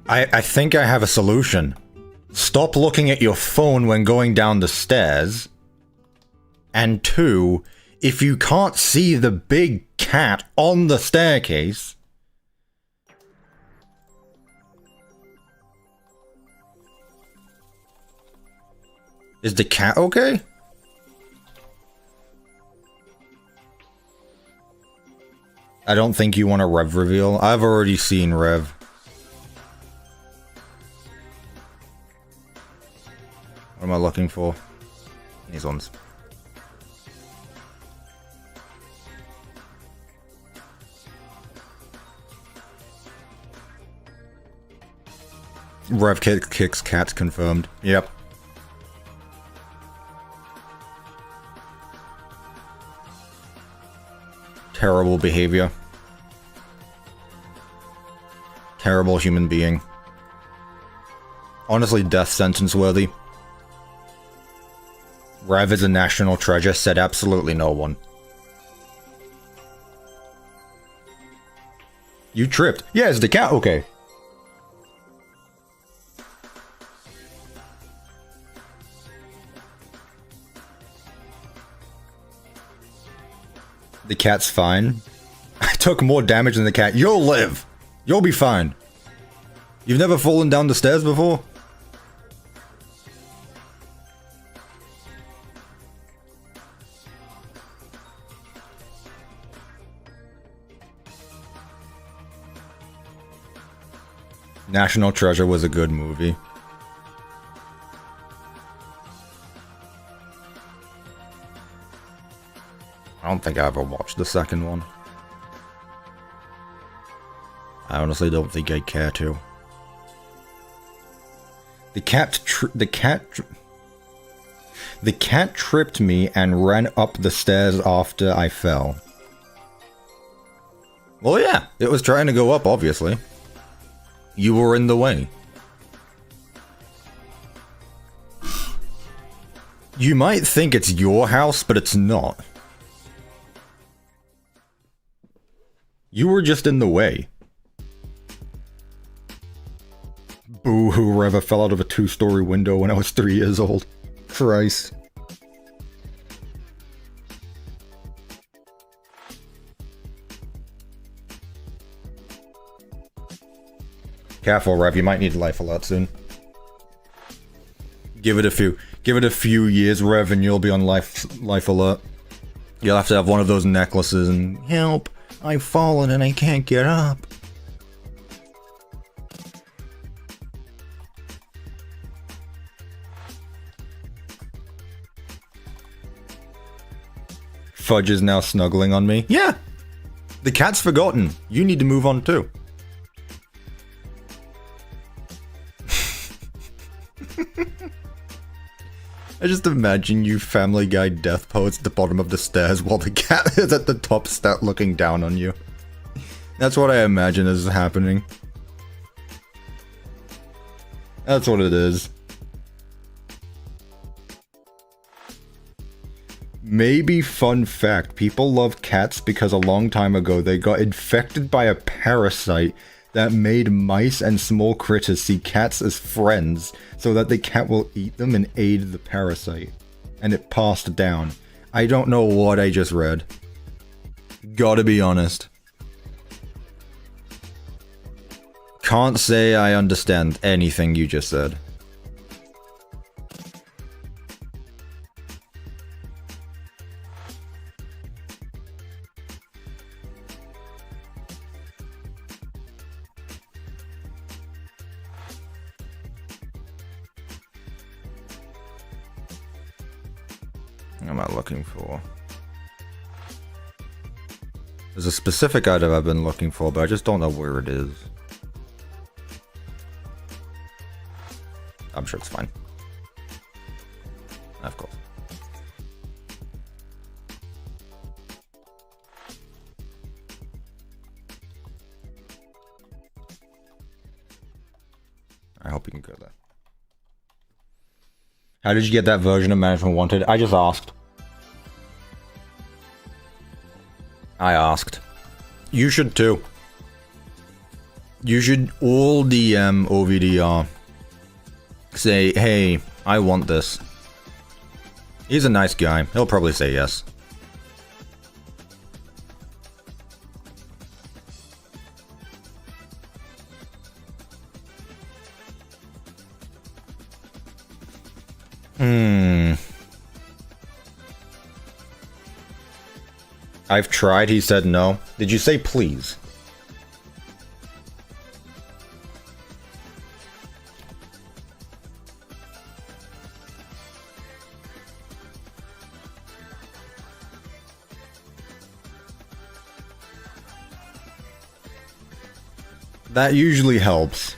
I think I have a solution. Stop looking at your phone when going down the stairs. And 2, if you can't see the big cat on the staircase... Is the cat okay? I don't think you want a Rev reveal. I've already seen Rev. What am I looking for? These ones. Rev kicks cats confirmed. Yep. Terrible behavior. Terrible human being. Honestly, death sentence worthy. Rev is a national treasure, said absolutely no one. You tripped. Yeah, is the cat okay? The cat's fine. I took more damage than the cat. You'll live! You'll be fine. You've never fallen down the stairs before? National Treasure was a good movie. I don't think I ever watched the second one. I honestly don't think I care to. The cat tripped me and ran up the stairs after I fell. Well, yeah, it was trying to go up, obviously. You were in the way. You might think it's your house, but it's not. You were just in the way. Boo, whoever fell out of a 2-story window when I was 3 years old. Christ. Careful, Rev, you might need a life alert soon. Give it a few years, Rev, and you'll be on life alert. You'll have to have one of those necklaces and help. I've fallen and I can't get up. Fudge is now snuggling on me. Yeah! The cat's forgotten. You need to move on too. I just imagine you Family Guy death pose at the bottom of the stairs while the cat is at the top step looking down on you. That's what I imagine is happening. That's what it is. Maybe fun fact, people love cats because a long time ago they got infected by a parasite that made mice and small critters see cats as friends so that the cat will eat them and aid the parasite. And it passed down. I don't know what I just read. Gotta be honest. Can't say I understand anything you just said. What am I looking for? There's a specific item I've been looking for, but I just don't know where it is. I'm sure it's fine. Of course. I hope you can go there. How did you get that version of Management Wanted? I just asked. I asked. You should too. You should all DM OVDR. Say, hey, I want this. He's a nice guy. He'll probably say yes. I've tried, he said no. Did you say please? That usually helps.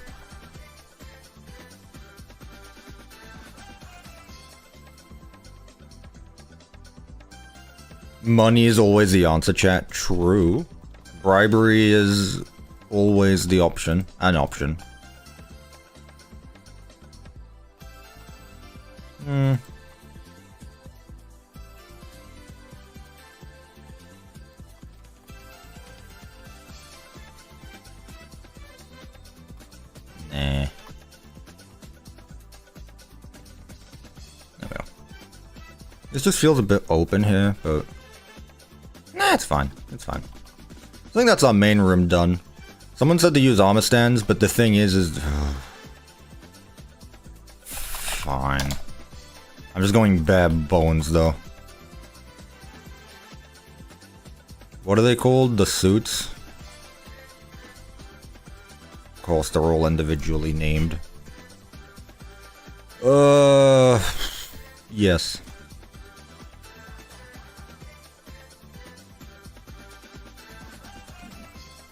Money is always the answer, chat. True. Bribery is always the option. An option. Nah. There we go. This just feels a bit open here, but... Nah, it's fine. It's fine. I think that's our main room done. Someone said to use armor stands, but the thing is... Fine. I'm just going bare bones, though. What are they called? The suits? Of course, they're all individually named. Yes.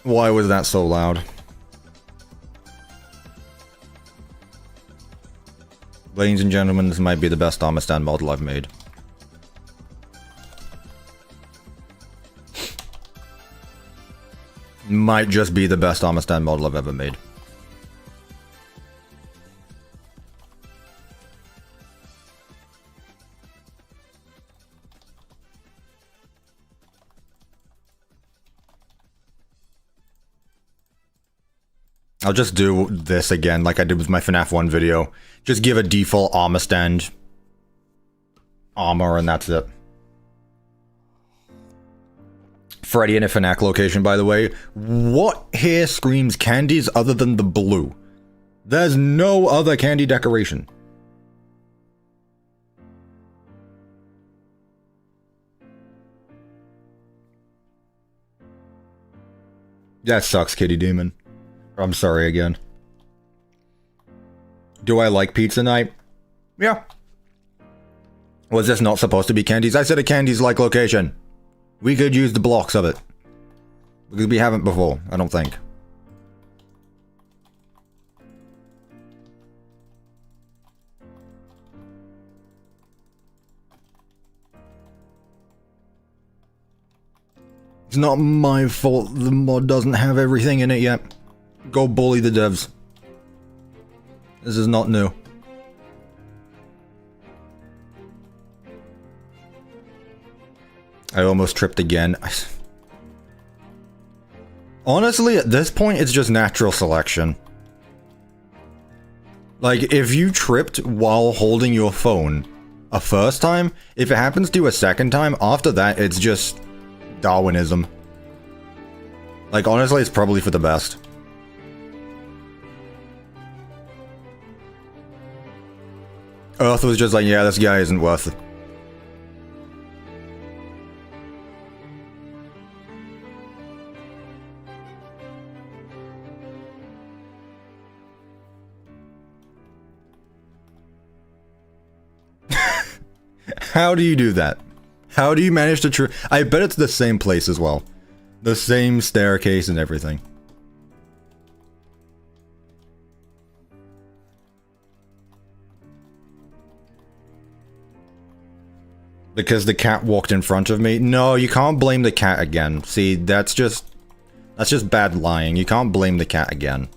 Why was that so loud? Ladies and gentlemen, this might be the best armor stand model I've made. Might just be the best armor stand model I've ever made. I'll just do this again like I did with my FNAF 1 video. Just give a default armor stand. Armor and that's it. Freddy in a FNAF location, by the way. What here screams candies other than the blue? There's no other candy decoration. That sucks, Kitty Demon. I'm sorry again. Do I like pizza night? Yeah. Was this not supposed to be candies? I said a candies-like location. We could use the blocks of it. Because we haven't before, I don't think. It's not my fault the mod doesn't have everything in it yet. Go bully the devs. This is not new. I almost tripped again. Honestly, at this point, it's just natural selection. Like, if you tripped while holding your phone a first time, if it happens to you a second time, after that, it's just Darwinism. Like, honestly, it's probably for the best. Earth was just like, yeah, this guy isn't worth it. How do you do that? How do you manage to I bet it's the same place as well. The same staircase and everything. Because the cat walked in front of me? No, you can't blame the cat again. See, that's just bad lying. You can't blame the cat again.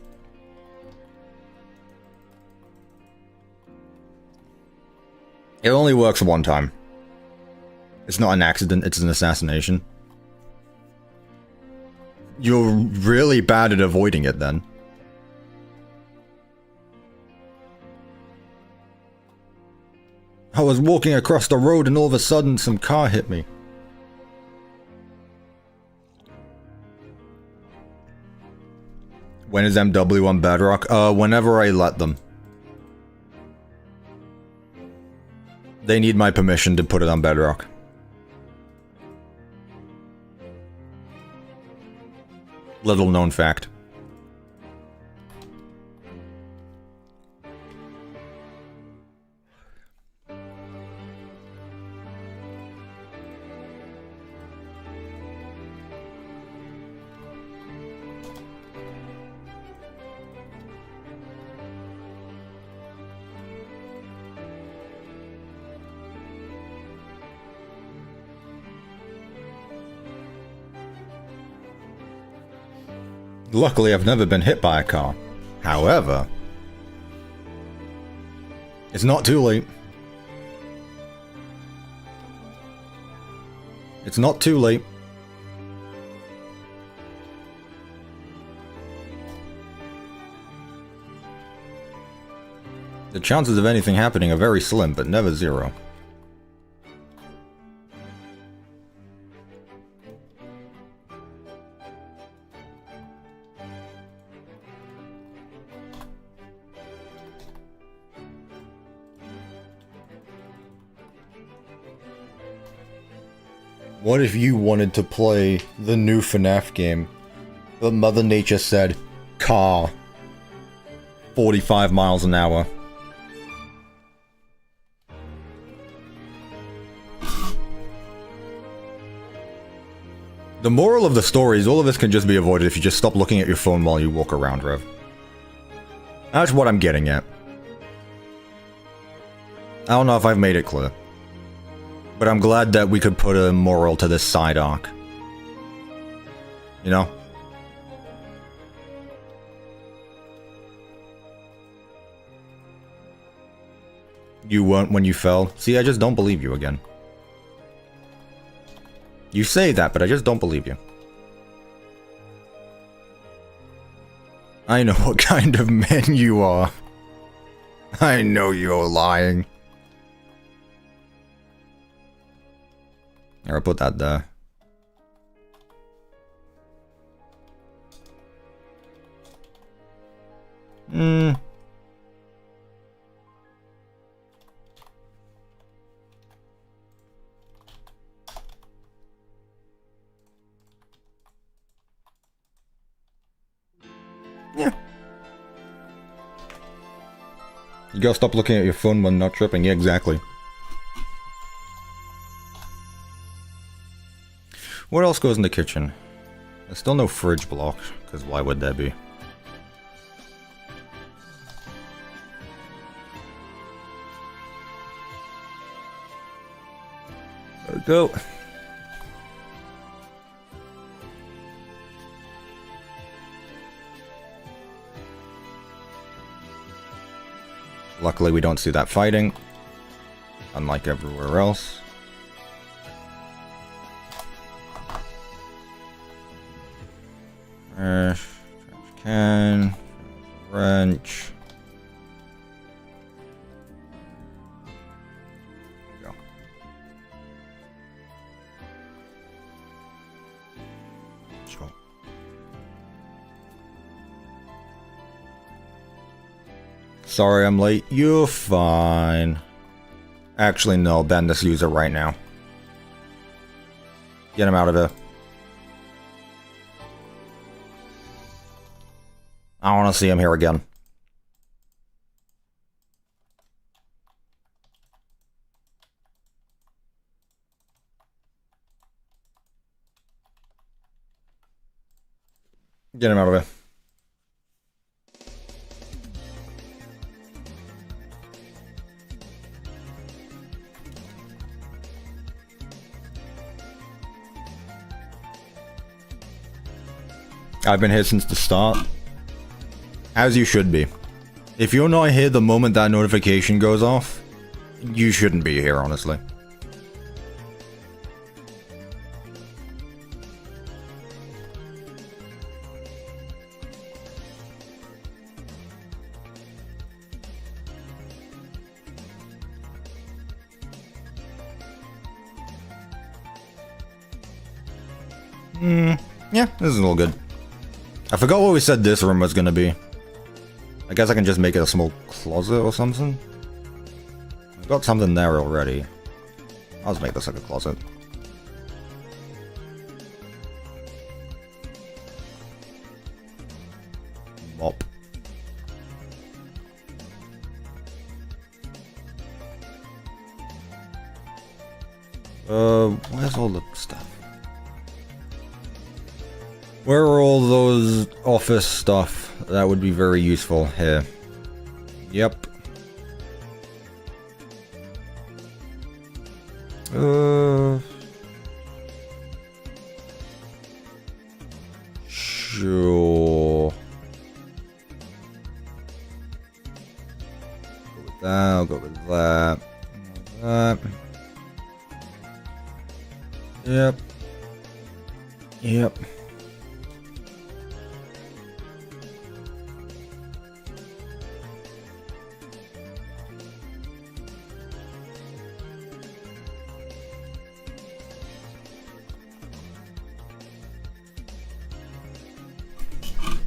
It only works one time. It's not an accident, it's an assassination. You're really bad at avoiding it then. I was walking across the road and all of a sudden some car hit me. When is MW on Bedrock? Whenever I let them. They need my permission to put it on Bedrock. Little known fact. Luckily, I've never been hit by a car. However, it's not too late. It's not too late. The chances of anything happening are very slim, but never zero. What if you wanted to play the new FNAF game, but Mother Nature said, car, 45 miles an hour. The moral of the story is all of this can just be avoided if you just stop looking at your phone while you walk around, Rev. That's what I'm getting at. I don't know if I've made it clear. But I'm glad that we could put a moral to this side arc. You know? You weren't when you fell. See, I just don't believe you again. You say that, but I just don't believe you. I know what kind of man you are. I know you're lying. I'll put that there. Yeah. You gotta stop looking at your phone when not tripping. Yeah, exactly. What else goes in the kitchen? There's still no fridge block, because why would there be? There we go. Luckily we don't see that fighting, unlike everywhere else. Trash can. Wrench. Go. Sure. Sorry I'm late. You're fine. Actually, no. Ban this user right now. Get him out of here. I want to see him here again. Get him out of here. I've been here since the start. As you should be. If you're not here the moment that notification goes off, you shouldn't be here, honestly. Yeah, this is a little good. I forgot what we said this room was gonna be. I guess I can just make it a small closet or something. I've got something there already. I'll just make this like a closet. Mop. Where's all the stuff? Where are all those office stuff? That would be very useful here. Yep. Sure. Go with that, I'll go with that. That. Yep. Yep.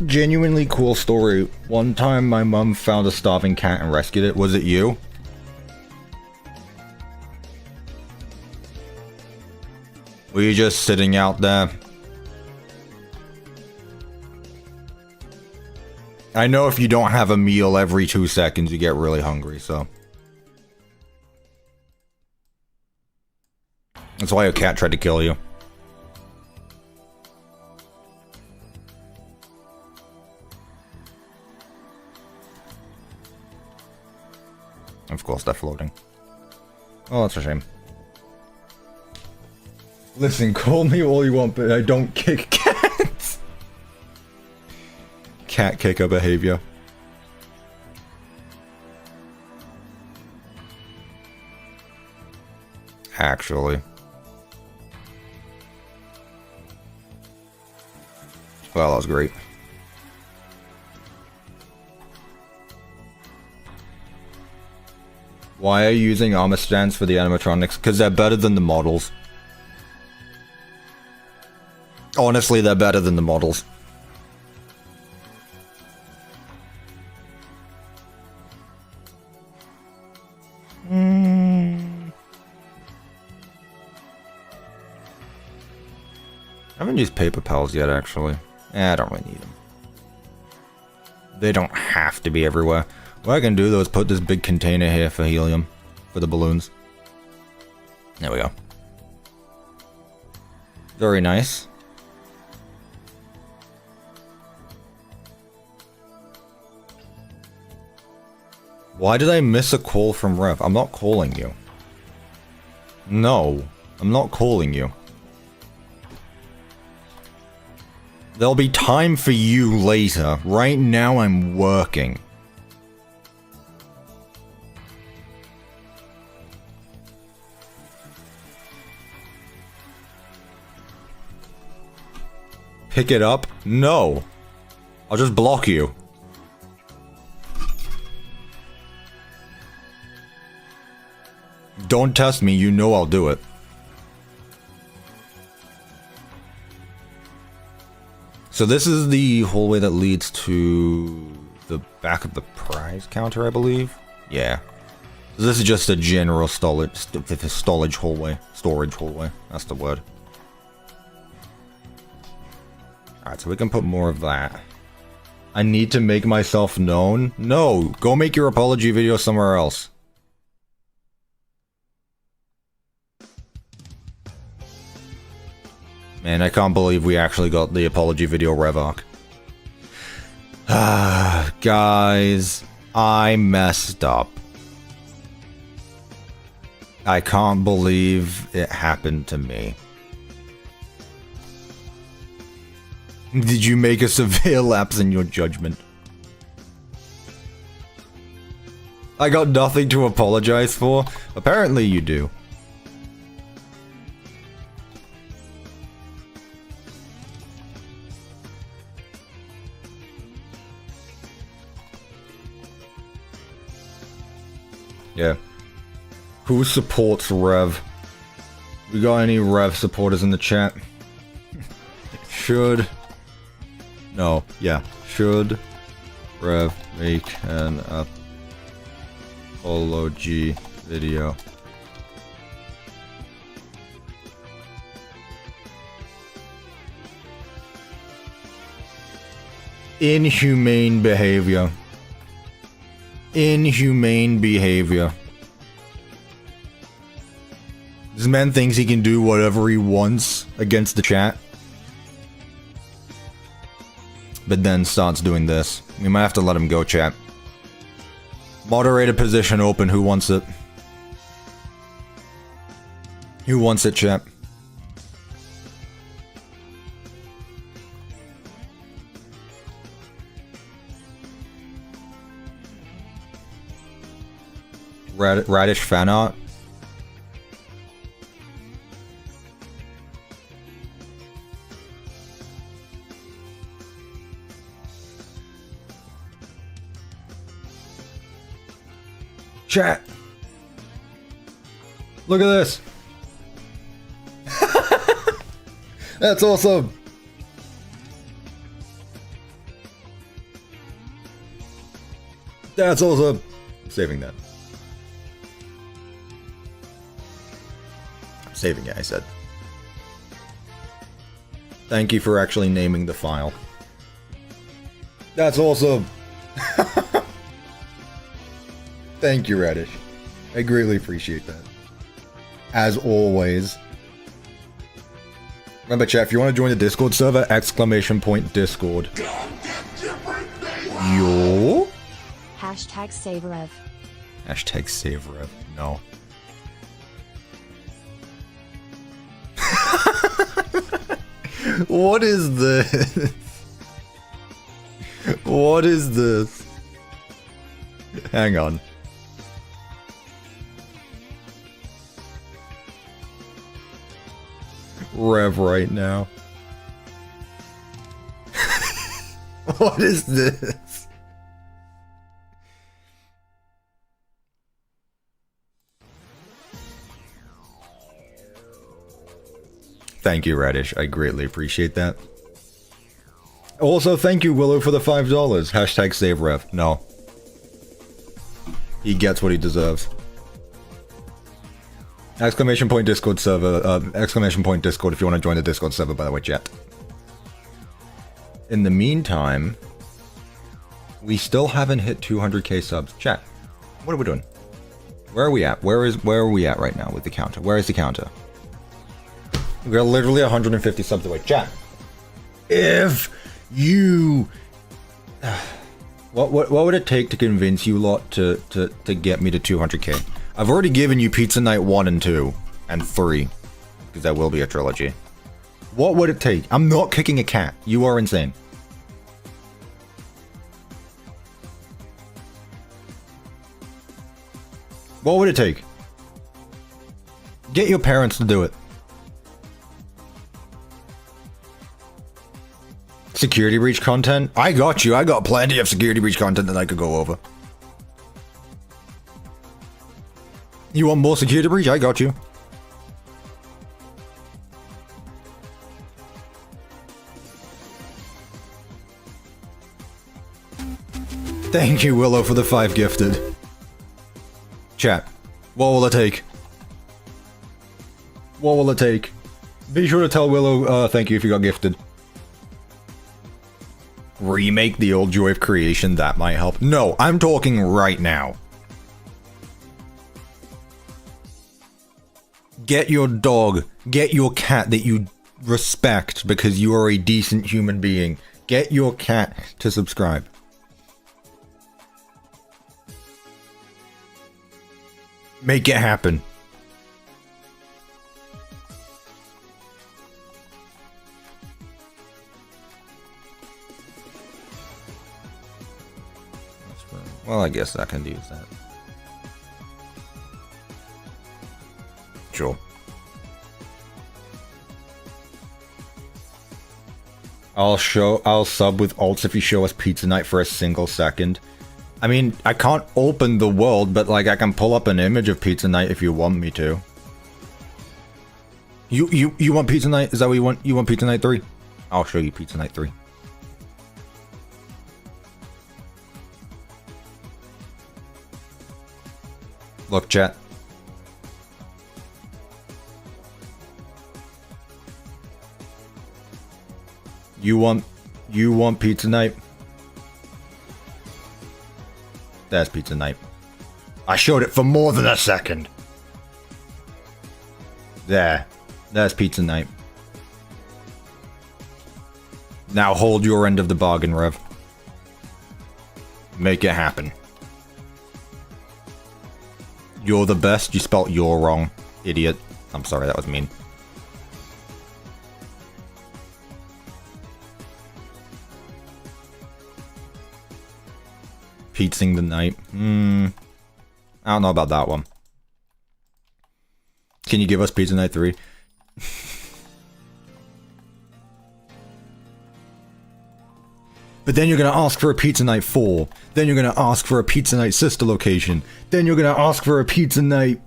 Genuinely cool story. One time my mum found a starving cat and rescued it. Was it you? Were you just sitting out there? I know if you don't have a meal every 2 seconds, you get really hungry, so. That's why a cat tried to kill you. Of course, they're floating. Oh, that's a shame. Listen, call me all you want, but I don't kick cats. Cat kicker behavior. Actually. Well, that was great. Why are you using armor stands for the animatronics? Because they're better than the models. Honestly, they're better than the models. I haven't used paper pals yet, actually. I don't really need them. They don't have to be everywhere. What I can do, though, is put this big container here for helium. For the balloons. There we go. Very nice. Why did I miss a call from Rev? I'm not calling you. No, I'm not calling you. There'll be time for you later. Right now I'm working. Pick it up? No. I'll just block you. Don't test me, you know I'll do it. So this is the hallway that leads to the back of the prize counter, I believe? Yeah. So this is just a general storage hallway. Storage hallway, that's the word. Alright, so we can put more of that. I need to make myself known? No, go make your apology video somewhere else. Man, I can't believe we actually got the apology video revoc. Guys, I messed up. I can't believe it happened to me. Did you make a severe lapse in your judgment? I got nothing to apologize for? Apparently you do. Yeah. Who supports Rev? We got any Rev supporters in the chat? Should... No, yeah. Should Rev make an apology video? Inhumane behavior. Inhumane behavior. This man thinks he can do whatever he wants against the chat. But then starts doing this. We might have to let him go, chat. Moderator position open, who wants it? Who wants it, chat? Radish fan art? Chat! Look at this! That's awesome! That's awesome! I'm saving that. Saving it, I said. Thank you for actually naming the file. That's awesome! Thank you, Radish. I greatly appreciate that. As always. Remember, chat, if you want to join the Discord server, ! Discord. Yo?
Hashtag save Rev.
Hashtag save Rev. No. What is this? What is this? Hang on. Rev right now. What is this? Thank you, Radish. I greatly appreciate that. Also, thank you, Willow, for the $5. Hashtag save Rev. No. He gets what he deserves. Exclamation point Discord server, exclamation point Discord if you want to join the Discord server, by the way, chat. In the meantime, we still haven't hit 200k subs. Chat, what are we doing? Where are we at? Where are we at right now with the counter? Where is the counter? We're literally 150 subs away. Chat, if you... What would it take to convince you lot to get me to 200k? I've already given you Pizza Night 1 and 2, and 3, because that will be a trilogy. What would it take? I'm not kicking a cat. You are insane. What would it take? Get your parents to do it. Security breach content? I got you. I got plenty of security breach content that I could go over. You want more security breach? I got you. Thank you, Willow, for the 5 gifted. Chat. What will it take? What will it take? Be sure to tell Willow, thank you if you got gifted. Remake the old Joy of Creation, that might help. No, I'm talking right now. Get your dog, get your cat that you respect because you are a decent human being. Get your cat to subscribe. Make it happen. Well, I guess I can use that. Sure. I'll sub with alts if you show us Pizza Night for a single second. I mean, I can't open the world, but like I can pull up an image of Pizza Night if you want me to. You want Pizza Night? Is that what you want? You want Pizza Night 3? I'll show you Pizza Night 3. Look, chat. You want Pizza Night? There's Pizza Night. I showed it for more than a second. There's Pizza Night. Now hold your end of the bargain, Rev. Make it happen. You're the best. You spelt "you're" wrong, idiot. I'm sorry, that was mean. Pizzing the night. I don't know about that one. Can you give us Pizza Night 3? But then you're gonna ask for a Pizza Night 4. Then you're gonna ask for a Pizza Night sister location. Then you're gonna ask for a Pizza Night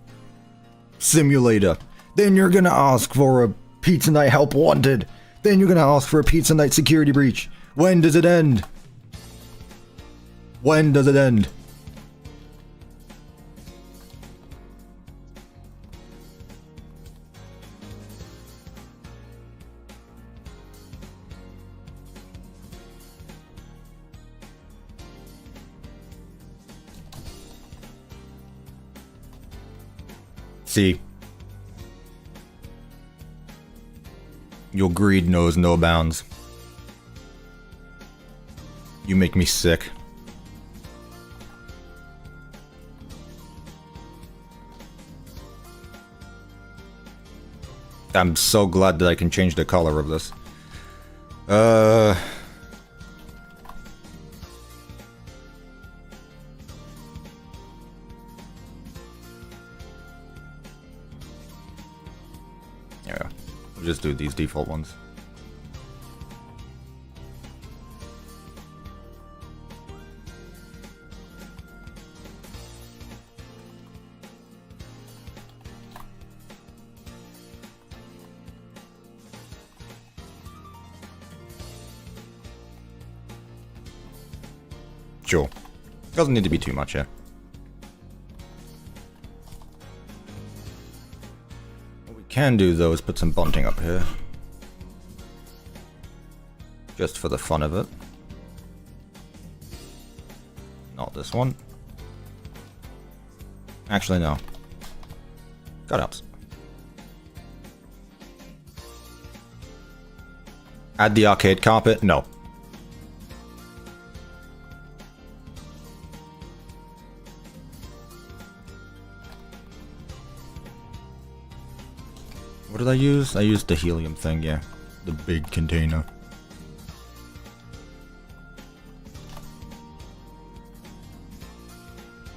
simulator. Then you're gonna ask for a Pizza Night help wanted. Then you're gonna ask for a Pizza Night security breach. When does it end? When does it end? See, your greed knows no bounds. You make me sick. I'm so glad that I can change the color of this. Yeah, we'll just do these default ones. Sure. Doesn't need to be too much here. What we can do though is put some bunting up here. Just for the fun of it. Not this one. Actually, no. Cutouts. Add the arcade carpet? No. What did I use? I used the helium thing, yeah. The big container.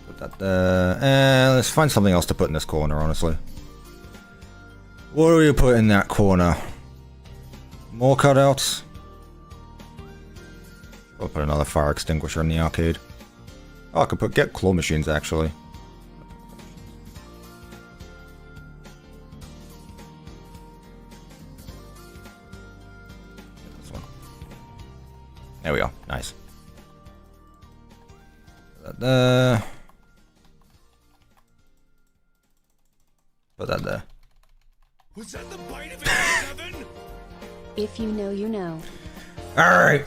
Put that there. Let's find something else to put in this corner, honestly. What do we put in that corner? More cutouts? I'll put another fire extinguisher in the arcade. Oh, I could get claw machines actually. This one. There we go. Nice. Put that there.
Was that the bite of 87?
If you know, you know.
Alright.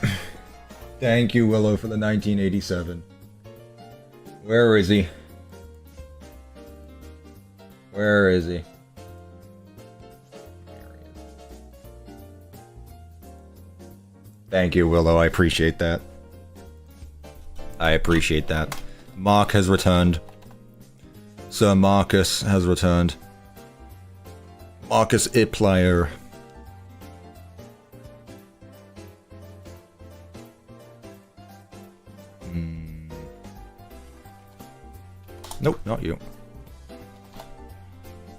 Thank you, Willow, for the 1987. Where is he? Where is he? There he is. Thank you, Willow. I appreciate that. I appreciate that. Mark has returned. Sir Marcus has returned. Marcus Iplayer. Nope, not you.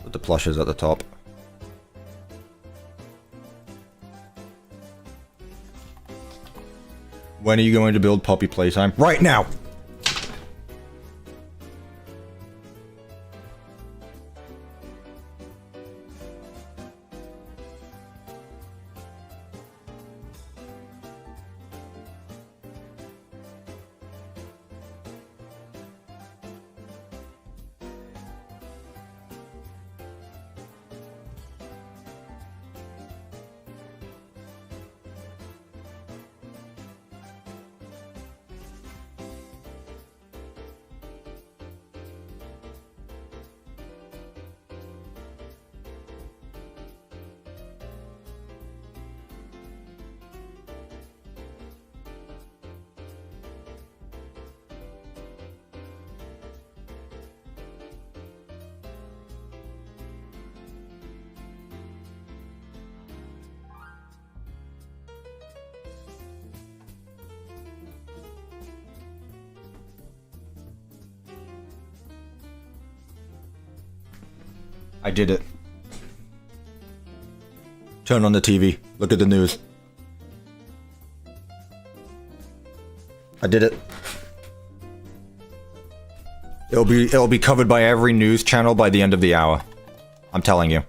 Put the plushes at the top. When are you going to build Poppy Playtime? Right now! I did it. Turn on the TV. Look at the news. I did it. It'll be covered by every news channel by the end of the hour. I'm telling you.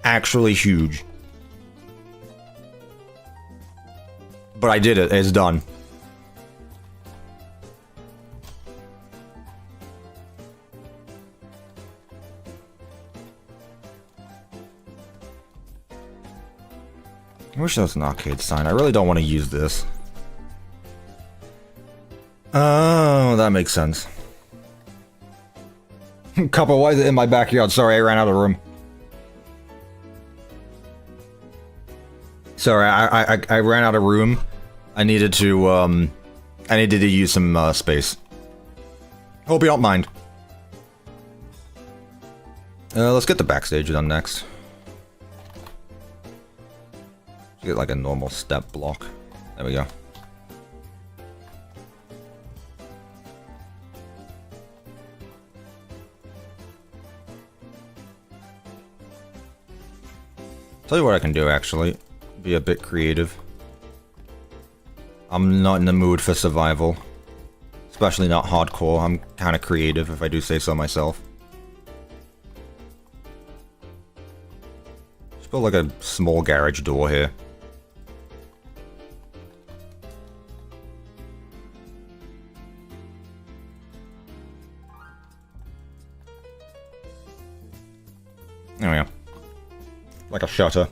Actually huge. But I did it. It's done. I wish there was an arcade sign. I really don't want to use this. Oh, that makes sense. Cuppa, why is it in my backyard? Sorry, I ran out of room. Sorry, I ran out of room. I needed to use some space. Hope you don't mind. Let's get the backstage done next. Get like a normal step block. There we go. Tell you what I can do actually. Be a bit creative. I'm not in the mood for survival. Especially not hardcore. I'm kind of creative if I do say so myself. Just build like a small garage door here. There we go. Like a shutter.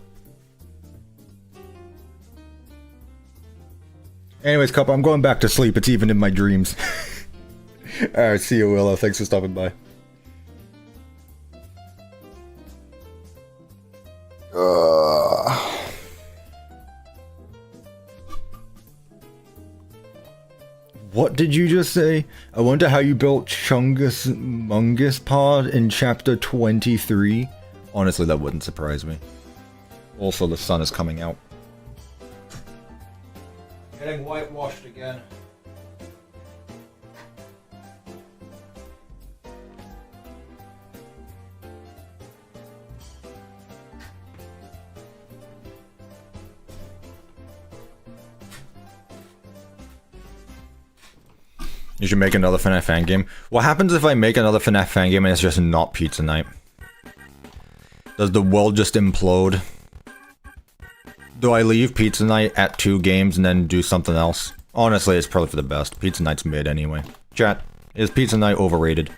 Anyways, Cuppa, I'm going back to sleep. It's even in my dreams. Alright, see you, Willow. Thanks for stopping by. What did you just say? I wonder how you built Chungus Mungus Pod in chapter 23. Honestly, that wouldn't surprise me. Also, the sun is coming out. Getting whitewashed again. You should make another FNAF fan game. What happens if I make another FNAF fan game and it's just not pizza night? Does the world just implode? Do I leave pizza night at 2 games and then do something else? Honestly, it's probably for the best. Pizza night's mid anyway. Chat, is pizza night overrated?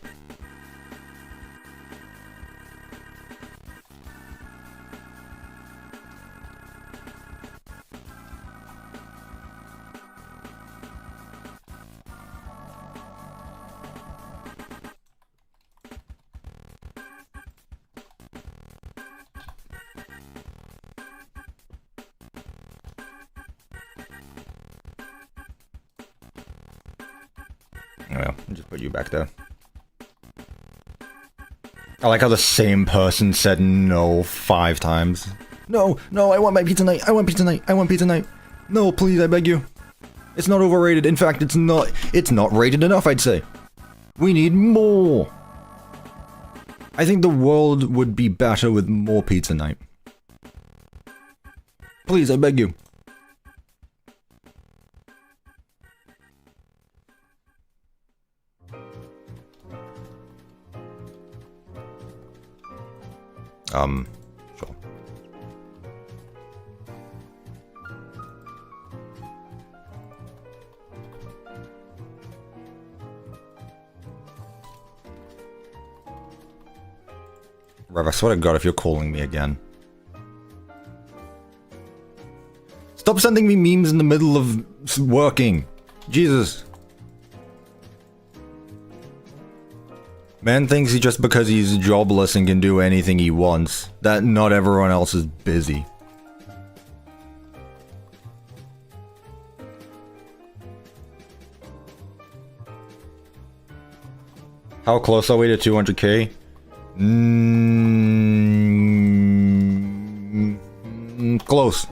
Well, I'll just put you back there. I like how the same person said no 5 times. No, no, I want my pizza night. I want pizza night. I want pizza night. No, please, I beg you. It's not overrated. In fact, it's not rated enough, I'd say. We need more. I think the world would be better with more pizza night. Please, I beg you. Sure. Rev, I swear to God if you're calling me again. Stop sending me memes in the middle of working. Jesus. Man thinks he just because he's jobless and can do anything he wants, that not everyone else is busy. How close are we to 200k? Close.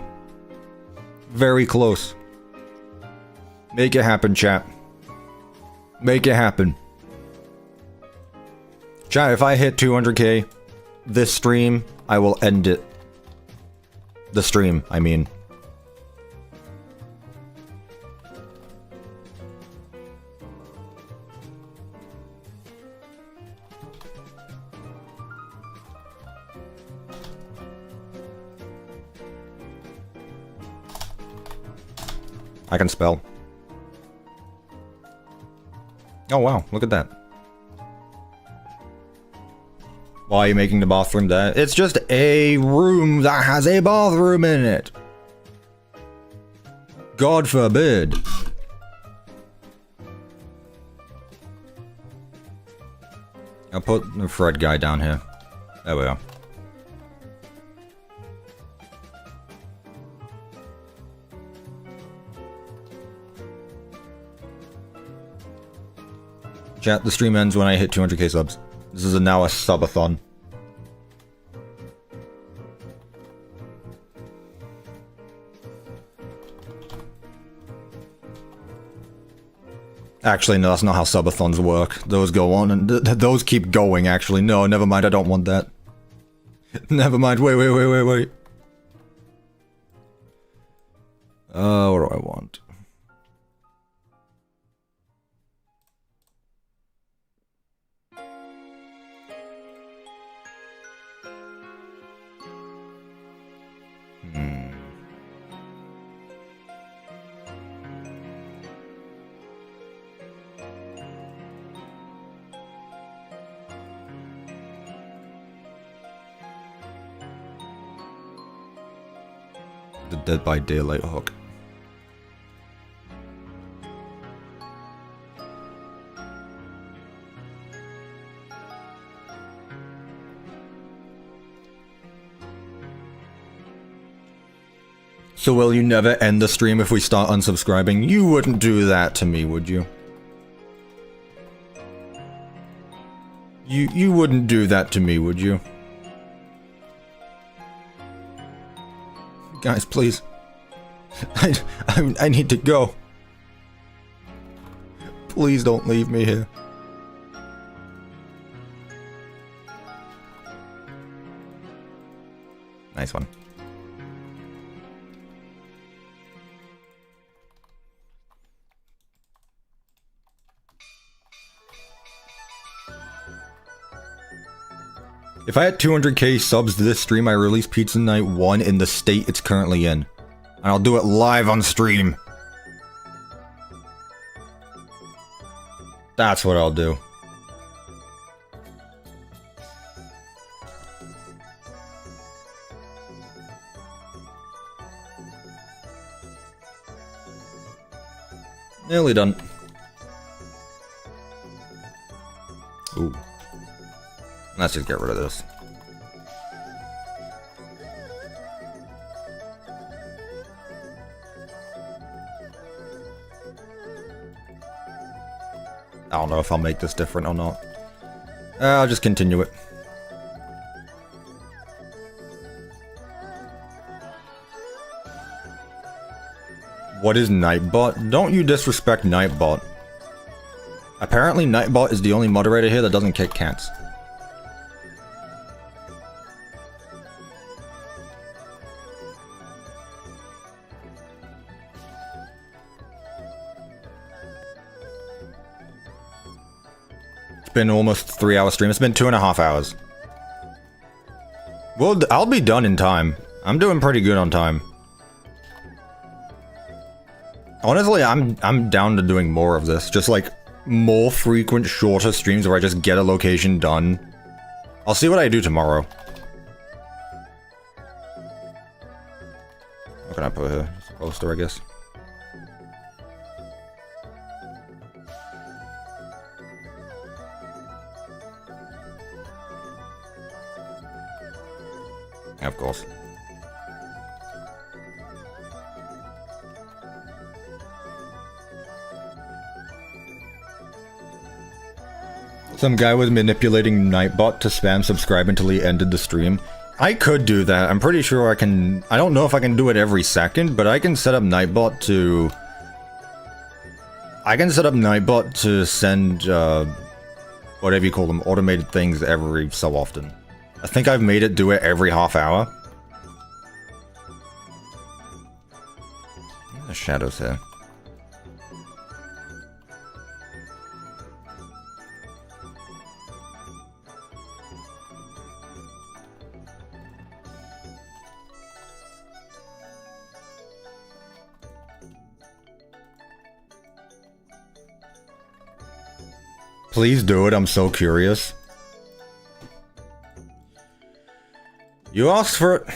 Very close. Make it happen, chat. Make it happen. Chat, if I hit 200k this stream, I will end it. The stream, I mean. I can spell. Oh wow, look at that. Why are you making the bathroom there? It's just a room that has a bathroom in it. God forbid. I'll put the Fred guy down here. There we are. Chat, the stream ends when I hit 200k subs. This is now a subathon. Actually, no, that's not how subathons work. Those go on and those keep going, actually. No, never mind, I don't want that. Never mind, wait. What do I want? The Dead by Daylight hook. So will you never end the stream if we start unsubscribing? You wouldn't do that to me, would you? You wouldn't do that to me, would you? Guys, please. I need to go. Please don't leave me here. Nice one. If I had 200k subs to this stream, I release Pizza Night 1 in the state it's currently in. And I'll do it live on stream. That's what I'll do. Nearly done. Ooh. Let's just get rid of this. I don't know if I'll make this different or not. I'll just continue it. What is Nightbot? Don't you disrespect Nightbot. Apparently Nightbot is the only moderator here that doesn't kick cats. It's been almost 3 hour stream. It's been 2.5 hours. Well, I'll be done in time. I'm doing pretty good on time. Honestly, I'm down to doing more of this. Just like more frequent, shorter streams where I just get a location done. I'll see what I do tomorrow. What can I put here? Just a poster, I guess. Yeah, of course. Some guy was manipulating Nightbot to spam subscribe until he ended the stream. I could do that. I'm pretty sure I can. I don't know if I can do it every second, but I can set up Nightbot to... I can set up Nightbot to send, whatever you call them, automated things every so often. I think I've made it do it every half hour. The shadows here. Please do it, I'm so curious. You asked for it.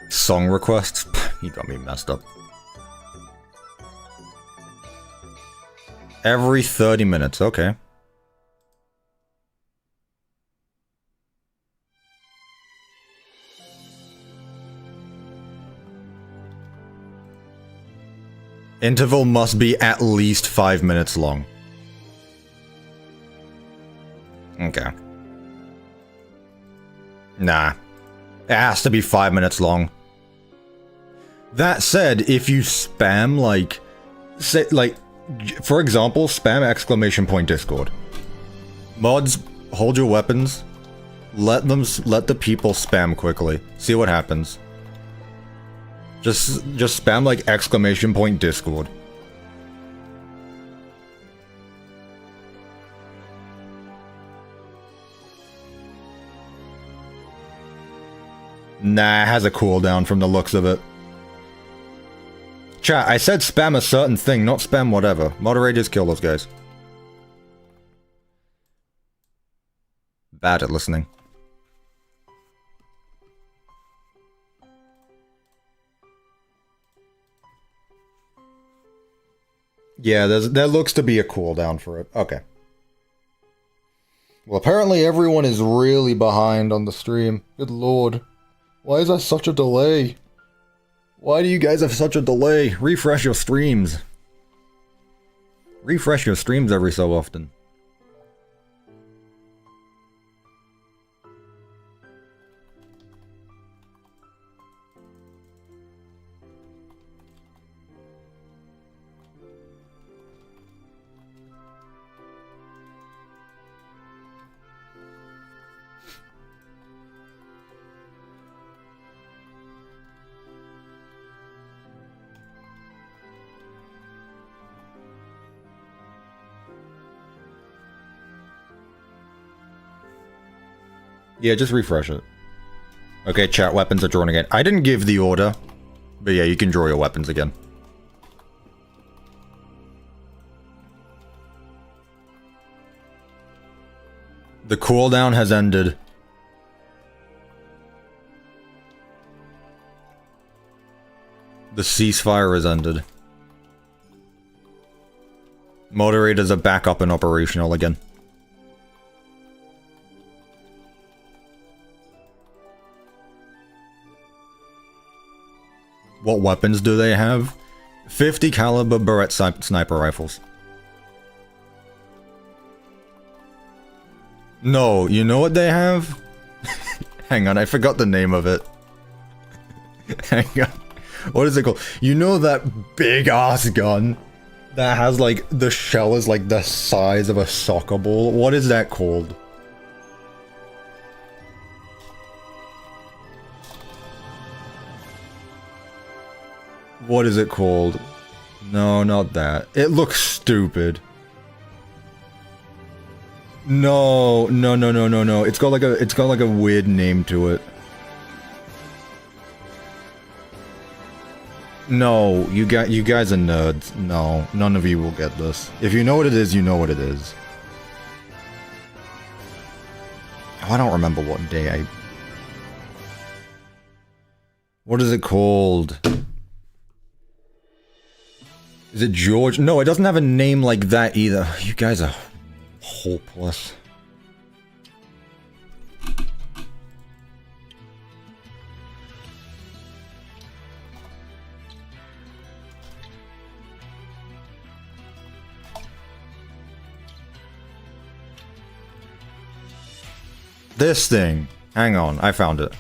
Song requests? You got me messed up. Every 30 minutes, okay. Interval must be at least 5 minutes long. Okay. Nah. It has to be 5 minutes long. That said, if you spam, like... Say, like, for example, spam exclamation point Discord. Mods, hold your weapons. Let the people spam quickly. See what happens. Just spam like exclamation point Discord. Nah, it has a cooldown from the looks of it. Chat, I said spam a certain thing, not spam whatever. Moderators kill those guys. Bad at listening. Yeah, there looks to be a cooldown for it. Okay. Well, apparently everyone is really behind on the stream. Good lord. Why is there such a delay? Why do you guys have such a delay? Refresh your streams. Refresh your streams every so often. Yeah, just refresh it. Okay, chat, weapons are drawn again. I didn't give the order. But yeah, you can draw your weapons again. The cooldown has ended. The ceasefire has ended. Moderators are back up and operational again. What weapons do they have? 50 caliber Barrett sniper rifles. No, you know what they have? Hang on, I forgot the name of it. Hang on. What is it called? You know that big ass gun that has like the shell is like the size of a soccer ball? What is that called? What is it called? No, not that. It looks stupid. No. It's got like a weird name to it. No, you guys are nerds. No, none of you will get this. If you know what it is, you know what it is. Oh, I don't remember what day I... What is it called? Is it George? No, it doesn't have a name like that either. You guys are hopeless. This thing. Hang on, I found it.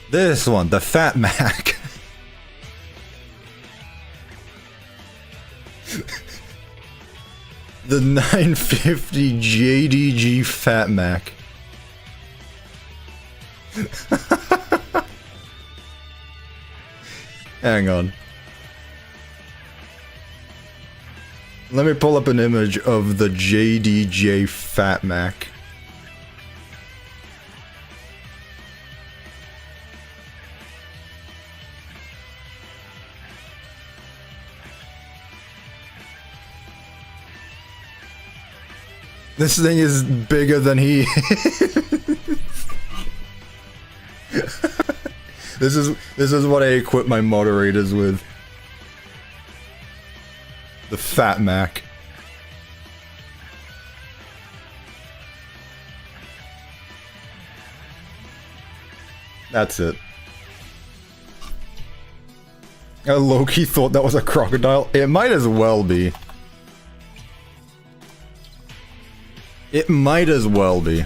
This one, the Fat Mac. The 950 JDG Fat Mac. Hang on. Let me pull up an image of the JDJ Fat Mac. This thing is bigger than he is. This is what I equip my moderators with. The Fat Mac. That's it. Loki thought that was a crocodile. It might as well be. It might as well be.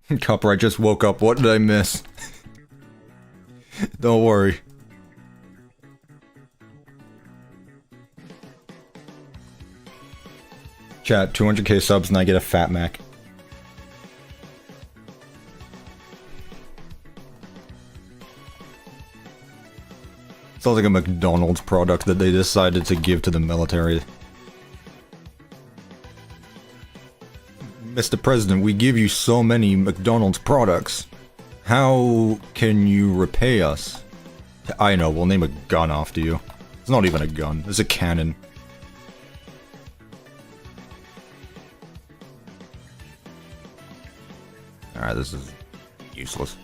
Cupper, I just woke up. What did I miss? Don't worry. Chat, 200k subs and I get a Fat Mac. Sounds like a McDonald's product that they decided to give to the military. Mr. President, we give you so many McDonald's products. How can you repay us? I know, we'll name a gun after you. It's not even a gun, it's a cannon. Alright, this is useless.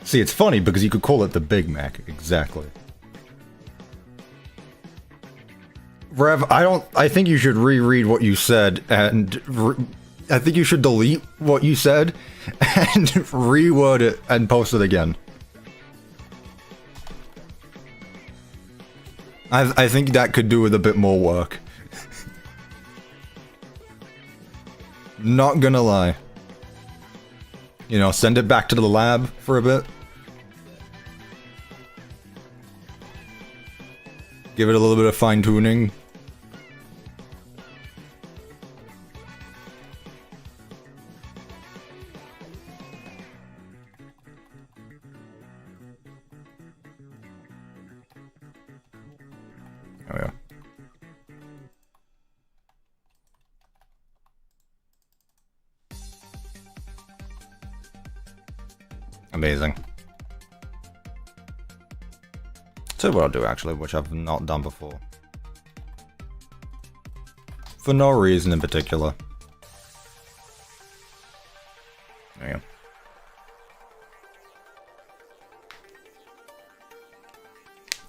See, it's funny because you could call it the Big Mac. Exactly. Rev, I think you should reread what you said, and I think you should delete what you said, and reword it, and post it again. I think that could do with a bit more work. Not gonna lie. You know, send it back to the lab for a bit. Give it a little bit of fine tuning. Oh yeah. Amazing. So what I'll do actually, which I've not done before. For no reason in particular. There you go.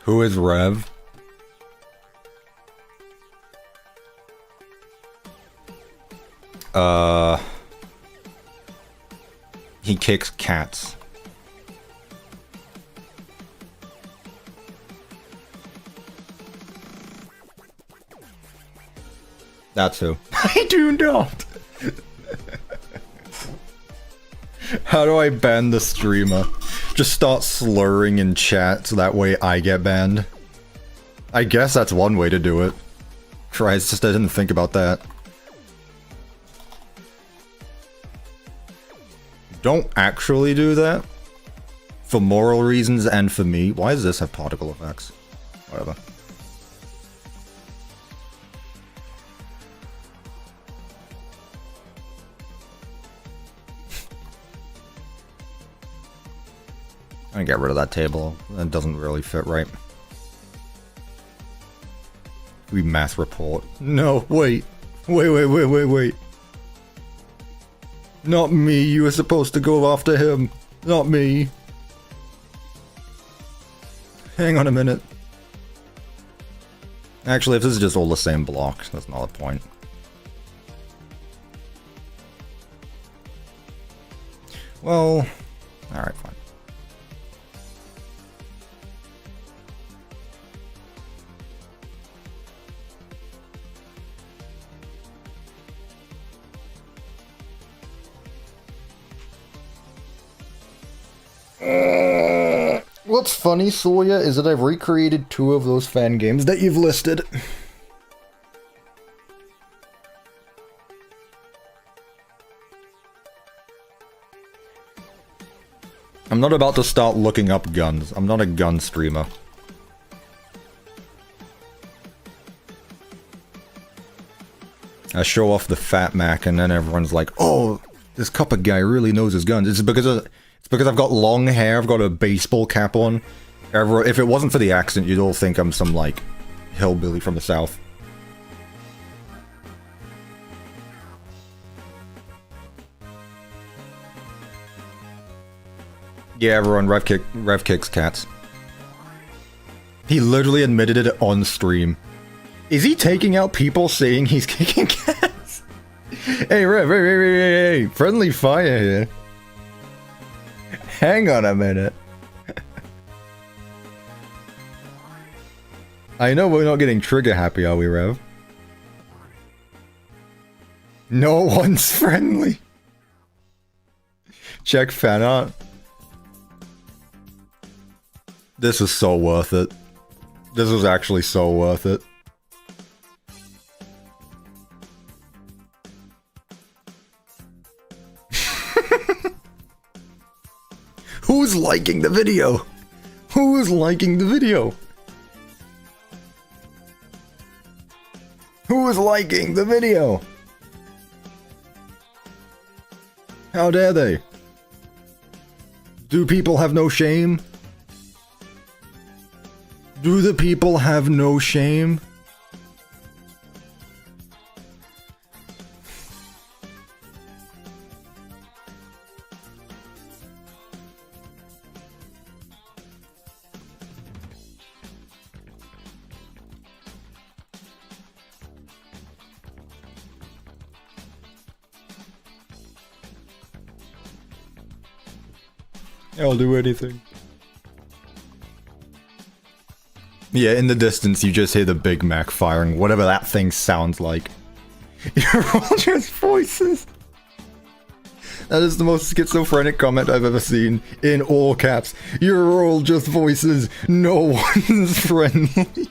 Who is Rev? He kicks cats. That's who. I do not! How do I ban the streamer? Just start slurring in chat so that way I get banned. I guess that's one way to do it. Christ, just I didn't think about that. Don't actually do that. For moral reasons and for me. Why does this have particle effects? Whatever. I'm gonna get rid of that table. That doesn't really fit right. We mass report. No, wait. Wait. Not me, you were supposed to go after him. Not me. Hang on a minute. Actually, if this is just all the same block, that's not the point. Well, alright, fine. What's funny, Sawyer, is that I've recreated 2 of those fan games that you've listed. I'm not about to start looking up guns. I'm not a gun streamer. I show off the Fat Mac and then everyone's like, oh, this Cuppa guy really knows his guns. It's because I've got long hair, I've got a baseball cap on. If it wasn't for the accent, you'd all think I'm some, like, hillbilly from the south. Yeah, everyone, Rev kicks cats. He literally admitted it on stream. Is he taking out people saying he's kicking cats? Hey, Rev, hey, friendly fire here. Hang on a minute. I know we're not getting trigger happy, are we, Rev? No one's friendly. Check fan art. This is so worth it. This was actually so worth it. Who's liking the video? Who's liking the video? Who is liking the video? How dare they? Do people have no shame? Do the people have no shame? I'll do anything. Yeah, in the distance you just hear the Big Mac firing, whatever that thing sounds like. You're all just voices! That is the most schizophrenic comment I've ever seen, in all caps. You're all just voices, no one's friendly.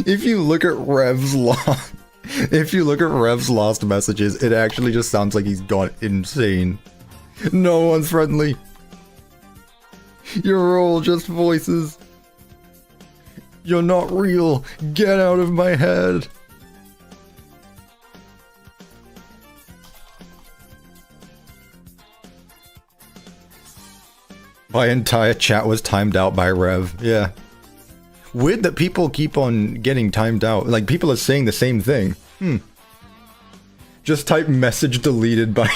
If you look at Rev's last, if you look at Rev's last messages, it actually just sounds like he's gone insane. No one's friendly. You're all just voices. You're not real. Get out of my head. My entire chat was timed out by Rev. Yeah. Weird that people keep on getting timed out. Like, people are saying the same thing. Just type message deleted by...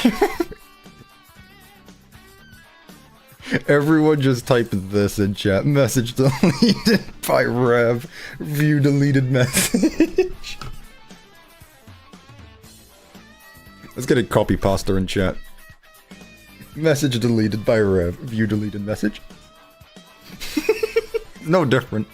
Everyone just type this in chat. Message deleted by Rev. View deleted message. Let's get a copy pasta in chat. Message deleted by Rev. View deleted message. No different.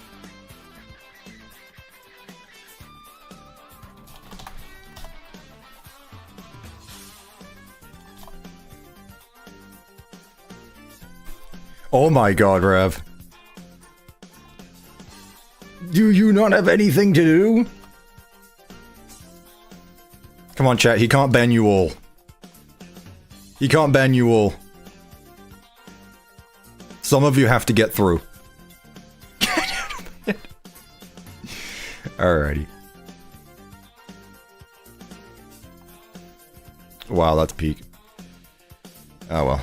Oh my god, Rev. Do you not have anything to do? Come on, chat. He can't ban you all. He can't ban you all. Some of you have to get through. Alrighty. Wow, that's peak. Oh well.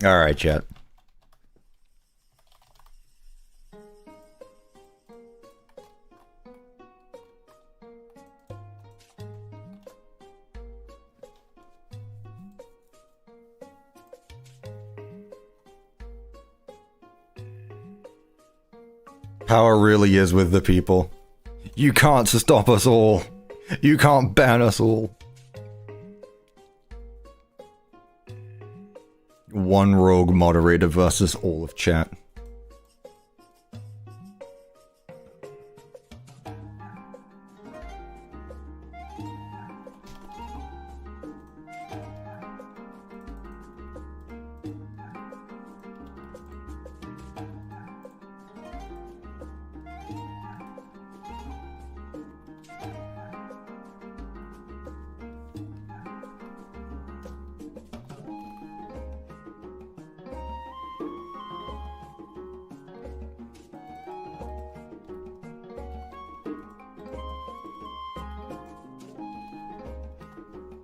Alright, chat. Power really is with the people. You can't stop us all. You can't ban us all. One rogue moderator versus all of chat.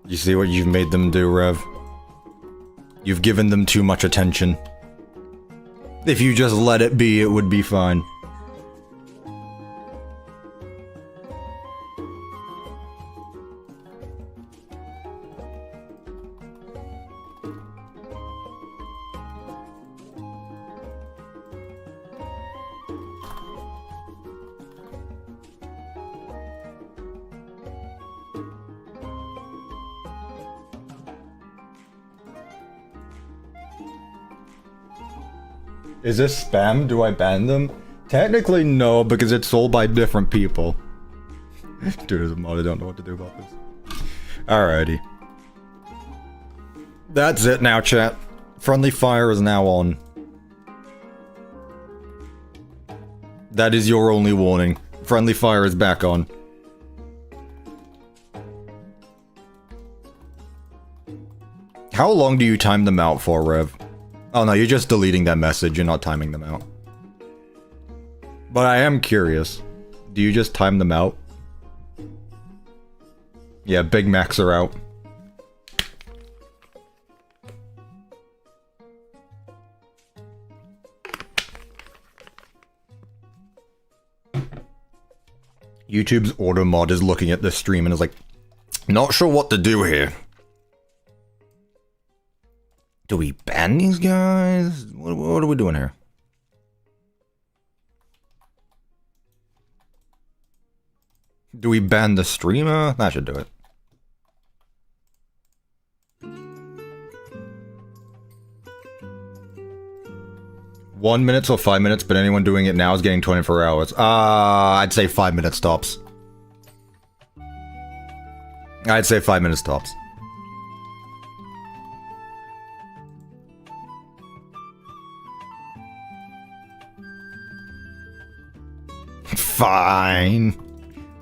You see what you've made them do, Rev? You've given them too much attention. If you just let it be, it would be fine. Is this spam? Do I ban them? Technically no, because it's sold by different people. Dude, as a mod, I don't know what to do about this. Alrighty. That's it now, chat. Friendly fire is now on. That is your only warning. Friendly fire is back on. How long do you time them out for, Rev? Oh no, you're just deleting that message, you're not timing them out. But I am curious. Do you just time them out? Yeah, Big Macs are out. YouTube's auto mod is looking at this stream and is like, not sure what to do here. Do we ban these guys? What are we doing here? Do we ban the streamer? That should do it. One minute or 5 minutes, but anyone doing it now is getting 24 hours. I'd say 5 minutes tops. I'd say 5 minutes tops. fine.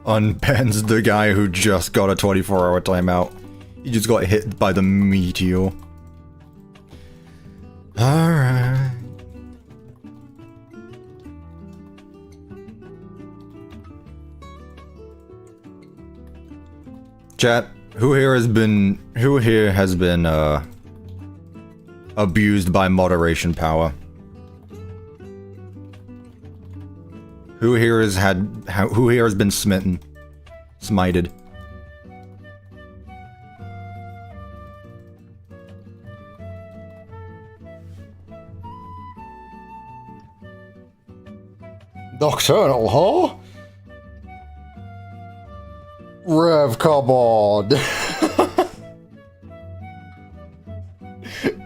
Unpens the guy who just got a 24-hour timeout. He just got hit by the meteor. Alright. Chat, who here has been abused by moderation power? Who here has been smitten? Smited? Nocturnal, huh? Rev, come on.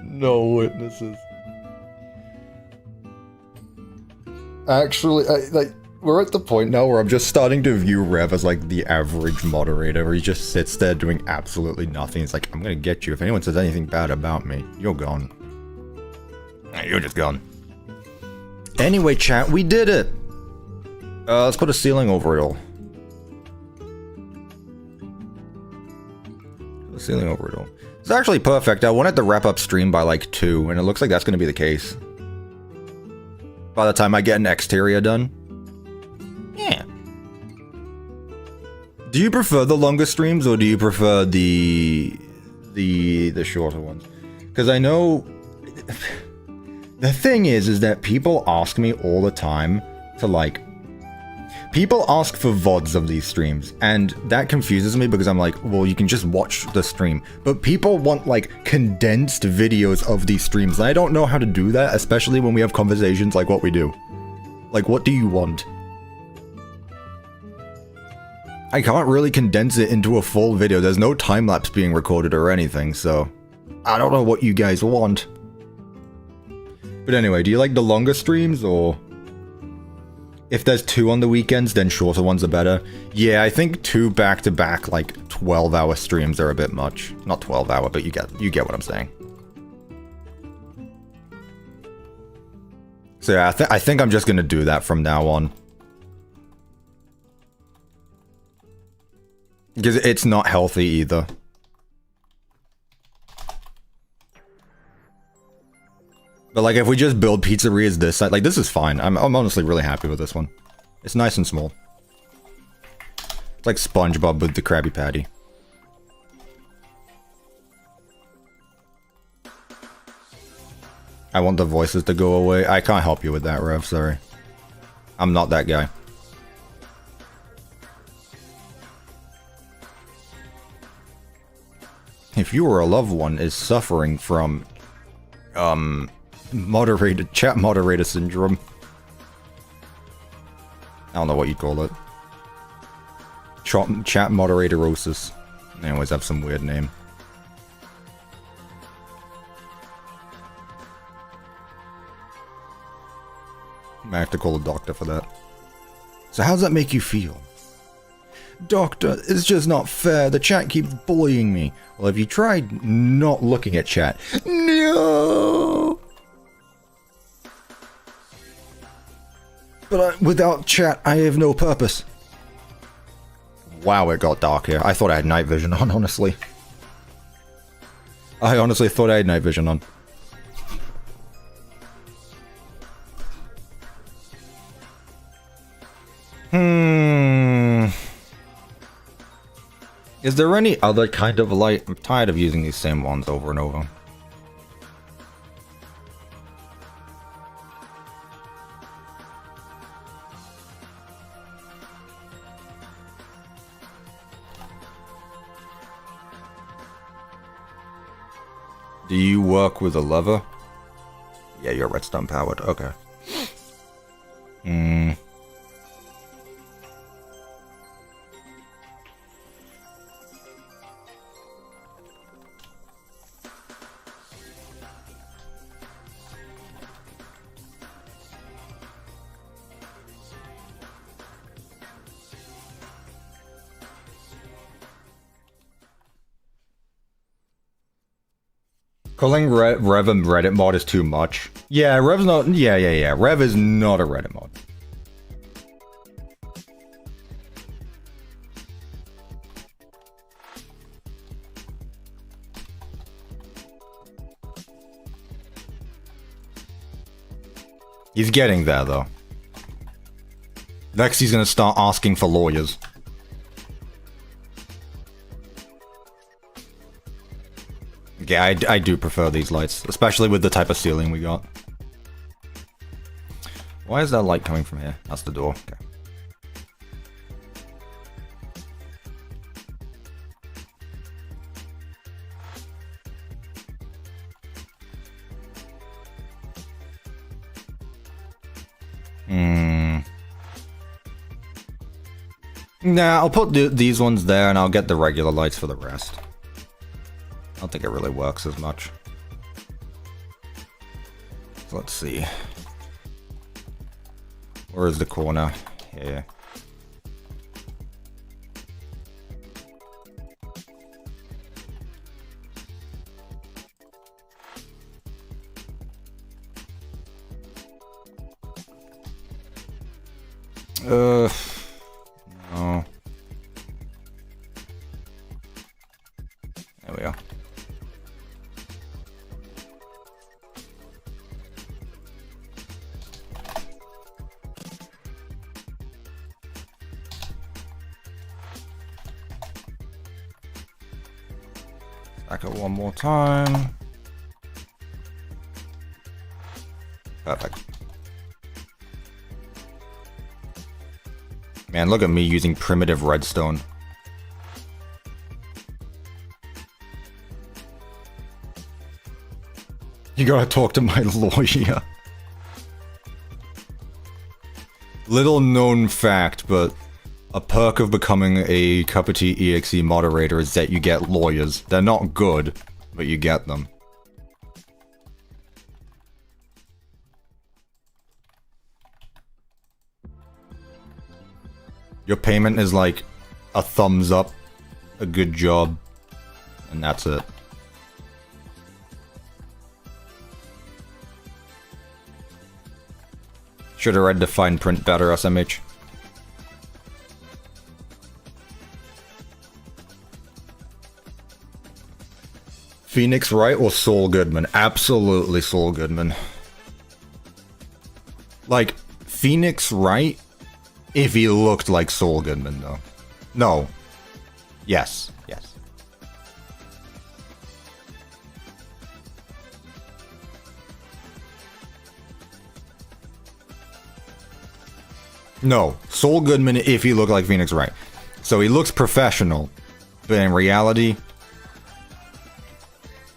No witnesses. Actually, we're at the point now where I'm just starting to view Rev as like the average moderator, where he just sits there doing absolutely nothing. It's like, I'm gonna get you. If anyone says anything bad about me, you're gone. You're just gone. Anyway, chat, we did it. Let's put a ceiling over it all. The ceiling over it all. It's actually perfect. I wanted to wrap up stream by like 2, and it looks like that's gonna be the case. By the time I get an exterior done. Yeah. Do you prefer the longer streams, or do you prefer the shorter ones? Because I know the thing is that people ask me all the time to like. People ask for VODs of these streams, and that confuses me because I'm like, well, you can just watch the stream. But people want, like, condensed videos of these streams, and I don't know how to do that, especially when we have conversations like what we do. Like, what do you want? I can't really condense it into a full video. There's no time-lapse being recorded or anything, so I don't know what you guys want. But anyway, do you like the longer streams, or... If there's 2 on the weekends, then shorter ones are better. Yeah, I think 2 back-to-back, like, 12-hour streams are a bit much. Not 12-hour, but you get what I'm saying. So yeah, I think I'm just gonna do that from now on. Because it's not healthy either. But like, if we just build pizzerias this side, like, this is fine. I'm honestly really happy with this one. It's nice and small. It's like SpongeBob with the Krabby Patty. I want the voices to go away. I can't help you with that, Rev, sorry. I'm not that guy. If you or a loved one is suffering from, chat moderator syndrome. I don't know what you'd call it. Chat moderatorosis. They always have some weird name. I might have to call a doctor for that. So how does that make you feel? Doctor, it's just not fair. The chat keeps bullying me. Well, have you tried not looking at chat? No! But without chat, I have no purpose. Wow, it got dark here. I thought I had night vision on, honestly. I honestly thought I had night vision on. Is there any other kind of light? I'm tired of using these same ones over and over. Do you work with a lever? Yeah, you're redstone powered. Okay. Calling Rev a Reddit mod is too much. Yeah, Rev's not. Yeah. Rev is not a Reddit mod. He's getting there, though. Next, he's gonna start asking for lawyers. Okay, I do prefer these lights, especially with the type of ceiling we got. Why is that light coming from here? That's the door. Okay. Nah, I'll put these ones there and I'll get the regular lights for the rest. I don't think it really works as much. So let's see. Where is the corner? Here. No. There we go. Back up one more time. Perfect. Man, look at me using primitive redstone. You gotta talk to my lawyer. Little known fact, but a perk of becoming a CuppaTeaExe moderator is that you get lawyers. They're not good, but you get them. Your payment is like a thumbs up, a good job, and that's it. Should have read the fine print better, SMH. Phoenix Wright or Saul Goodman? Absolutely Saul Goodman. Like, Phoenix Wright, if he looked like Saul Goodman, though. No. Yes. Yes. No. Saul Goodman if he looked like Phoenix Wright. So he looks professional, but in reality,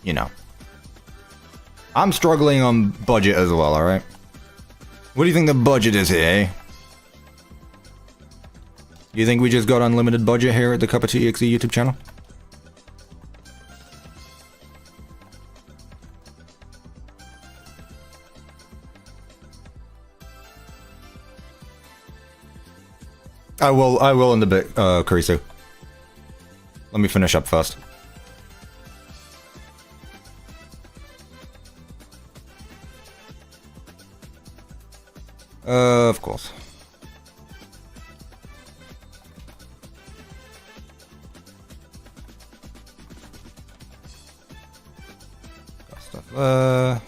you know. I'm struggling on budget as well, alright? What do you think the budget is here, eh? You think we just got unlimited budget here at the CuppaTeaExe YouTube channel? I will in a bit, Kurisu. Let me finish up first. Of course. Got stuff there.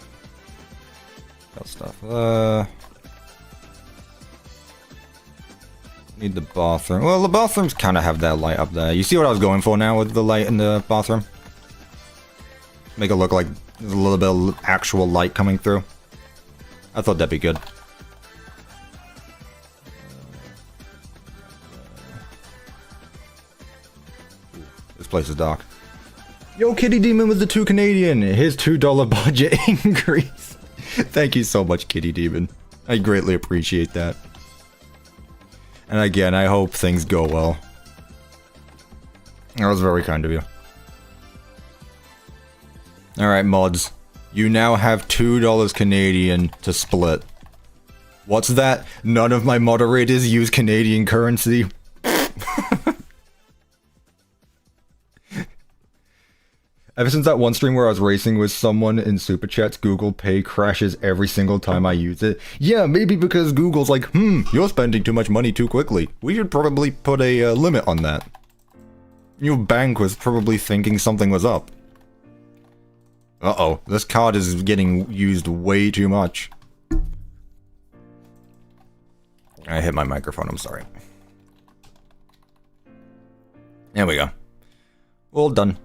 Got stuff there. Need the bathroom. Well, the bathrooms kind of have that light up there. You see what I was going for now with the light in the bathroom? Make it look like there's a little bit of actual light coming through. I thought that'd be good. This place is dark. Yo, Kitty Demon with the 2 Canadian. His $2 budget increase. Thank you so much, Kitty Demon. I greatly appreciate that. And again, I hope things go well. That was very kind of you. Alright, mods. You now have $2 Canadian to split. What's that? None of my moderators use Canadian currency. Ever since that one stream where I was racing with someone in Super Chats, Google Pay crashes every single time I use it. Yeah, maybe because Google's like, you're spending too much money too quickly. We should probably put a limit on that. Your bank was probably thinking something was up. Uh-oh, this card is getting used way too much. I hit my microphone, I'm sorry. There we go. All done.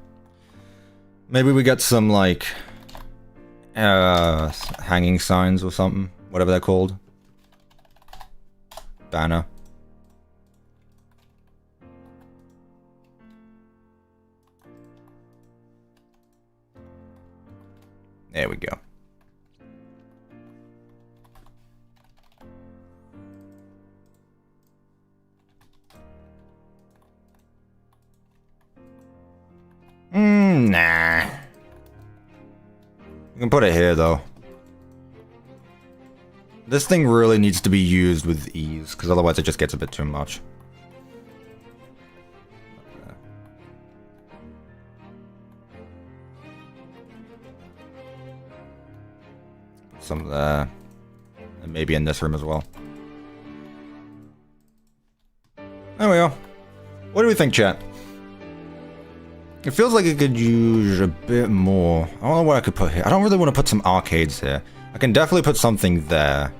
Maybe we get some, like, hanging signs or something. Whatever they're called. Banner. There we go. Nah. You can put it here, though. This thing really needs to be used with ease, because otherwise it just gets a bit too much. Some there. And maybe in this room as well. There we go. What do we think, chat? It feels like it could use a bit more. I don't know what I could put here. I don't really want to put some arcades here. I can definitely put something there.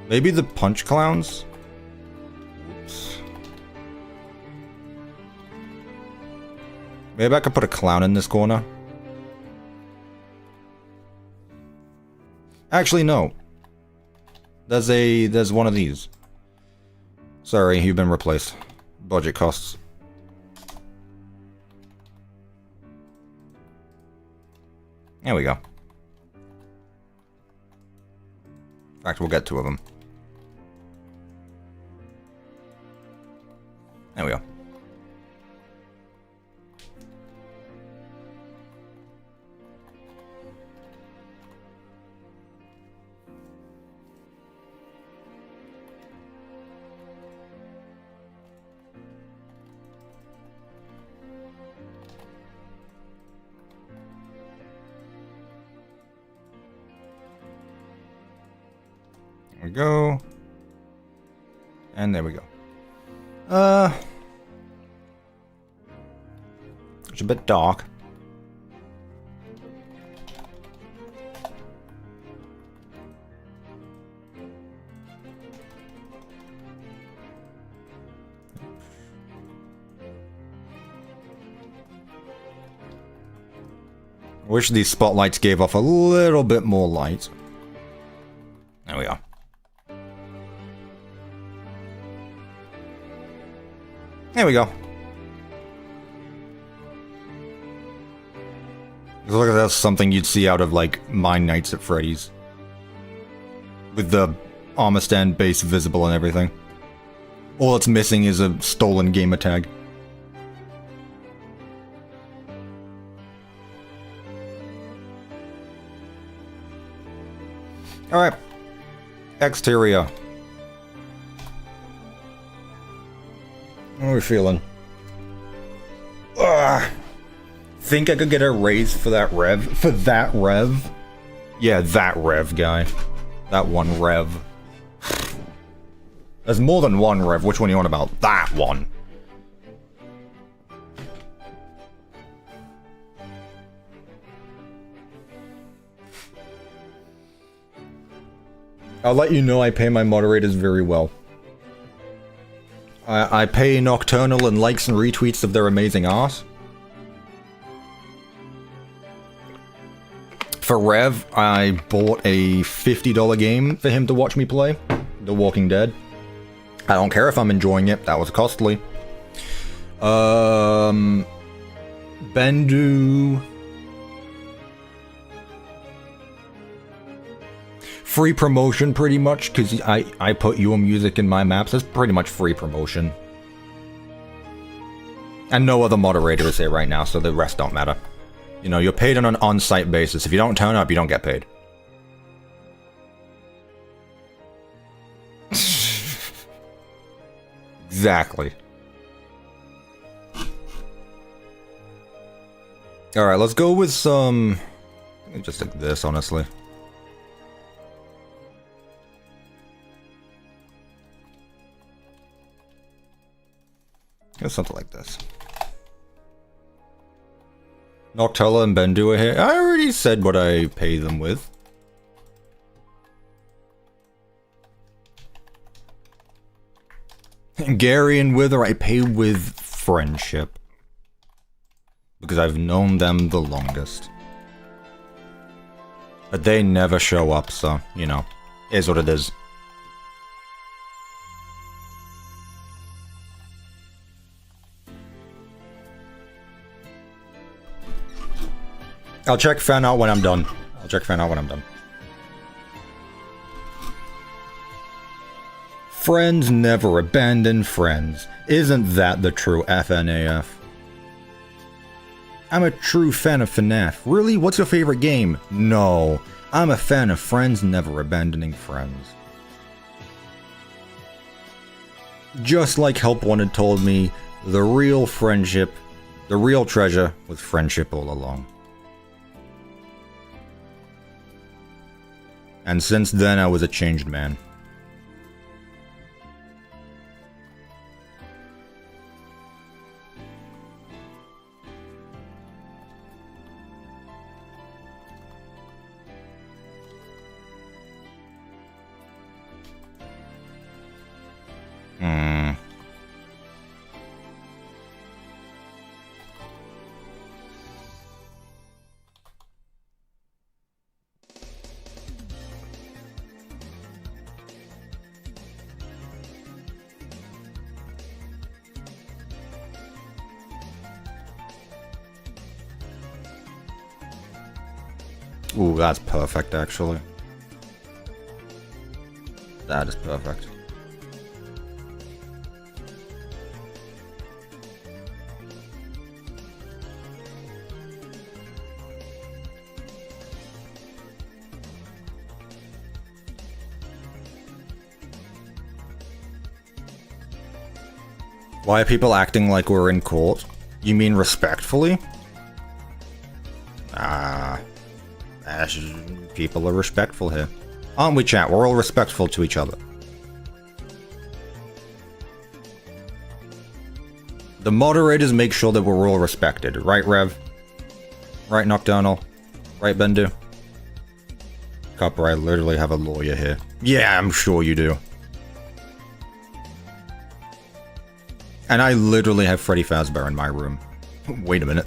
Maybe the punch clowns? Oops. Maybe I could put a clown in this corner. Actually, no. There's one of these. Sorry, you've been replaced. Budget costs. There we go. In fact, we'll get two of them. There we go. There we go. And there we go. It's a bit dark. I wish these spotlights gave off a little bit more light. There we go. There we go. Look like that's something you'd see out of, like, Mine Nights at Freddy's. With the armor stand base visible and everything. All it's missing is a stolen gamer tag. Alright. Exterior. How are we feeling? Ugh. Think I could get a raise for that rev? For that rev? Yeah, that rev guy. That one rev. There's more than one rev. Which one are you on about? That one. I'll let you know I pay my moderators very well. I pay Nocturnal and likes and retweets of their amazing art. For Rev, I bought a $50 game for him to watch me play. The Walking Dead. I don't care if I'm enjoying it. That was costly. Bendu. Free promotion, pretty much, because I put your music in my maps. That's pretty much free promotion. And no other moderator is here right now, so the rest don't matter. You know, you're paid on an on-site basis. If you don't turn up, you don't get paid. Exactly. Alright, let's go with some... just like this, honestly. Go something like this. Noctella and Bendu are here. I already said what I pay them with. Gary and Wither I pay with friendship. Because I've known them the longest. But they never show up, so, you know, is what it is. I'll check fan out when I'm done. Friends never abandon friends. Isn't that the true FNAF? I'm a true fan of FNAF. Really? What's your favorite game? No. I'm a fan of friends never abandoning friends. Just like Help Wanted told me, the real friendship, the real treasure was friendship all along. And since then I was a changed man. Ooh, that's perfect, actually. That is perfect. Why are people acting like we're in court? You mean respectfully? People are respectful here. Aren't we, chat? We're all respectful to each other. The moderators make sure that we're all respected. Right, Rev? Right, Nocturnal? Right, Bendu? Cuppa, I literally have a lawyer here. Yeah, I'm sure you do. And I literally have Freddy Fazbear in my room. Wait a minute.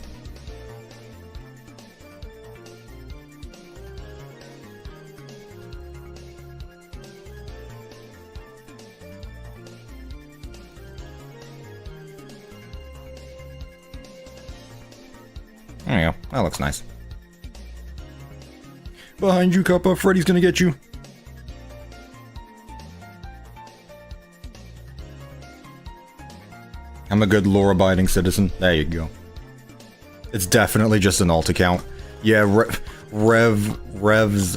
There you go. That looks nice. Behind you, Cuppa. Freddy's gonna get you. I'm a good law-abiding citizen. There you go. It's definitely just an alt account. Yeah, Rev's,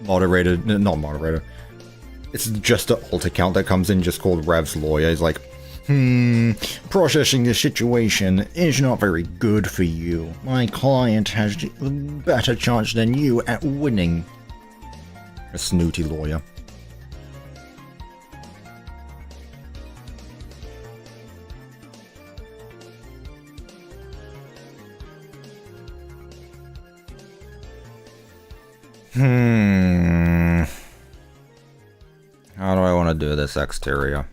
moderated, not moderator. It's just an alt account that comes in just called Rev's Lawyer. He's like, processing this situation is not very good for you. My client has a better chance than you at winning. A snooty lawyer. How do I want to do this exterior?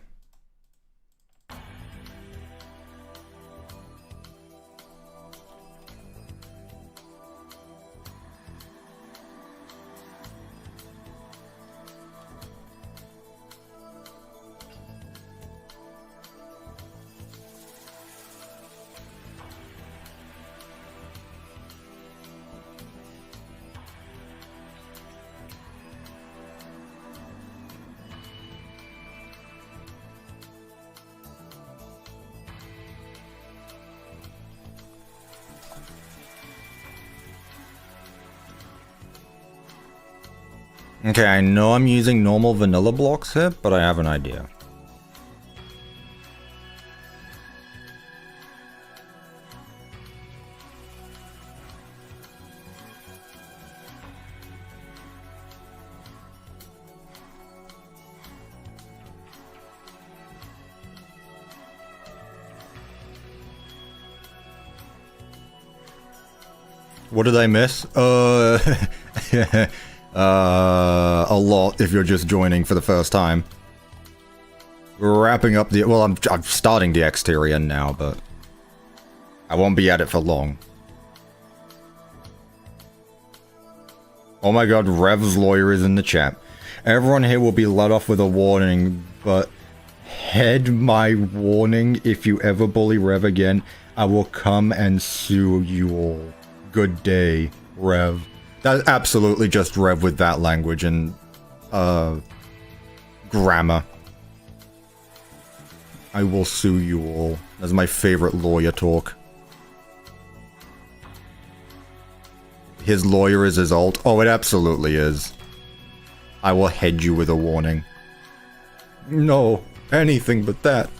Okay, I know I'm using normal vanilla blocks here, but I have an idea. What did I miss? A lot if you're just joining for the first time. We're wrapping up the... Well, I'm starting the exterior now, but... I won't be at it for long. Oh my god, Rev's lawyer is in the chat. Everyone here will be let off with a warning, but... Head my warning, if you ever bully Rev again, I will come and sue you all. Good day, Rev. That's absolutely just Rev with that language and, grammar. I will sue you all. That's my favorite lawyer talk. His lawyer is his alt. Oh, it absolutely is. I will head you with a warning. No, anything but that.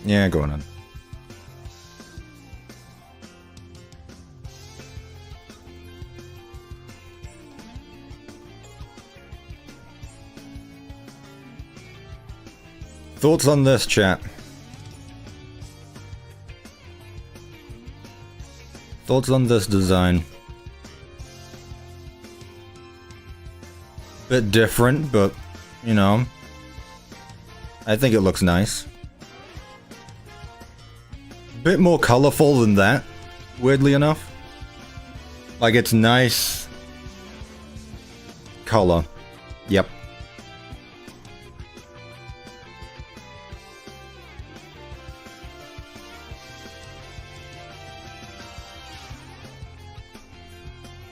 Yeah, go on. Thoughts on this, chat? Thoughts on this design? Bit different, but, you know, I think it looks nice. Bit more colorful than that, weirdly enough. Like, it's nice color. Yep.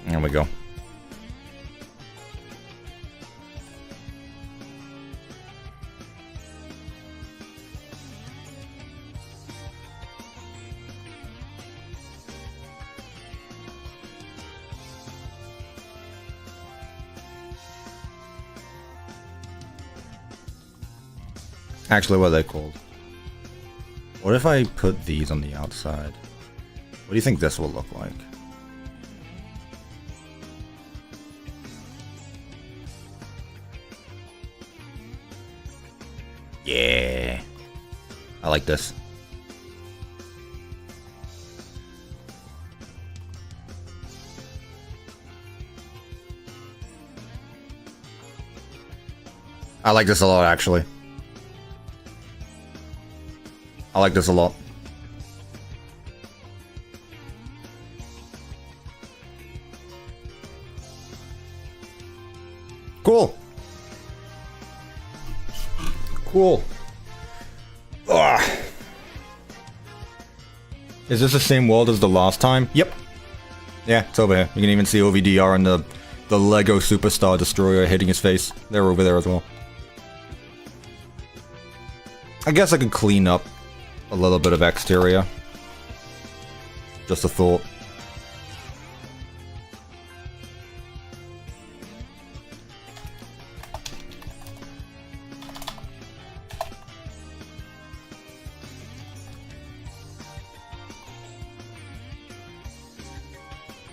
There we go. Actually, what are they called? What if I put these on the outside? What do you think this will look like? Yeah. I like this. I like this a lot, actually. I like this a lot. Cool. Cool. Ugh. Is this the same world as the last time? Yep. Yeah, it's over here. You can even see OVDR and the Lego Superstar Destroyer hitting his face. They're over there as well. I guess I could clean up a little bit of exterior. Just a thought.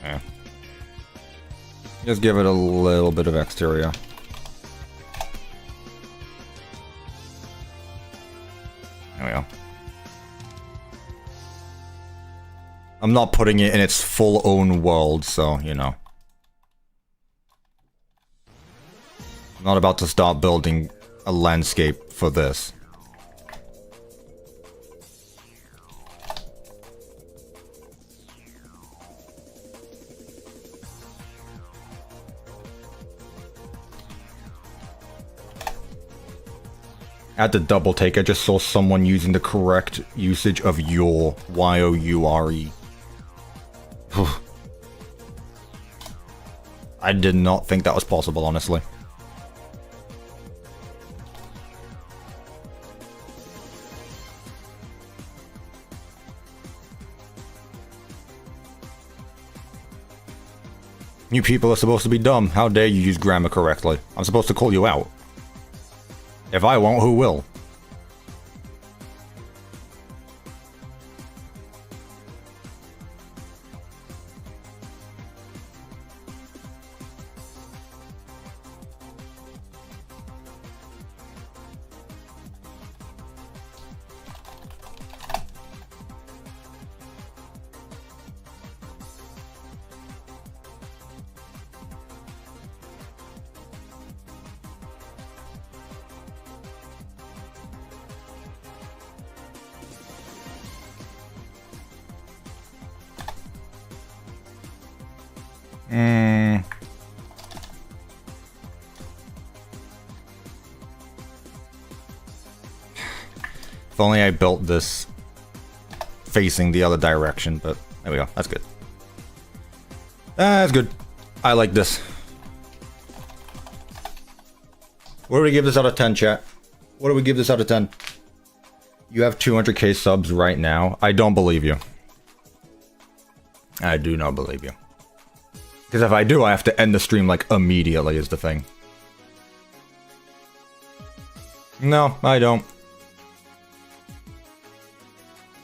Yeah. Just give it a little bit of exterior. There we go. I'm not putting it in its full own world, so, you know. I'm not about to start building a landscape for this. At the double take, I just saw someone using the correct usage of your, Y-O-U-R-E. I did not think that was possible, honestly. You people are supposed to be dumb. How dare you use grammar correctly? I'm supposed to call you out. If I won't, who will? If only I built this facing the other direction, but there we go. That's good. That's good. I like this. What do we give this out of 10, chat? What do we give this out of 10? You have 200k subs right now. I don't believe you. I do not believe you. Because if I do, I have to end the stream, like, immediately is the thing. No, I don't.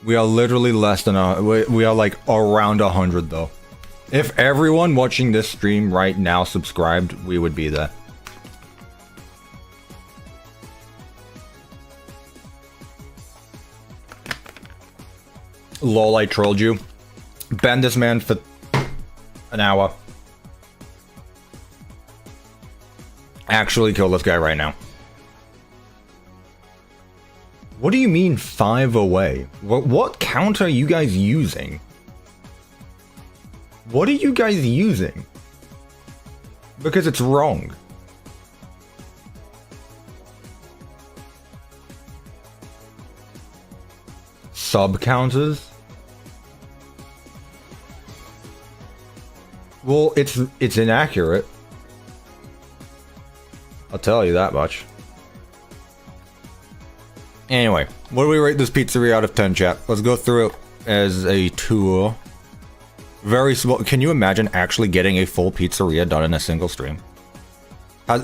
We are literally less than we are like around 100 though. If everyone watching this stream right now subscribed, we would be there. Lol, I trolled you. Ban this man for an hour. Actually kill this guy right now. What do you mean 5 away? What count are you guys using? What are you guys using? Because it's wrong. Sub counters? Well, it's inaccurate. I'll tell you that much. Anyway, what do we rate this pizzeria out of 10, chat? Let's go through it as a tour. Very small. Can you imagine actually getting a full pizzeria done in a single stream?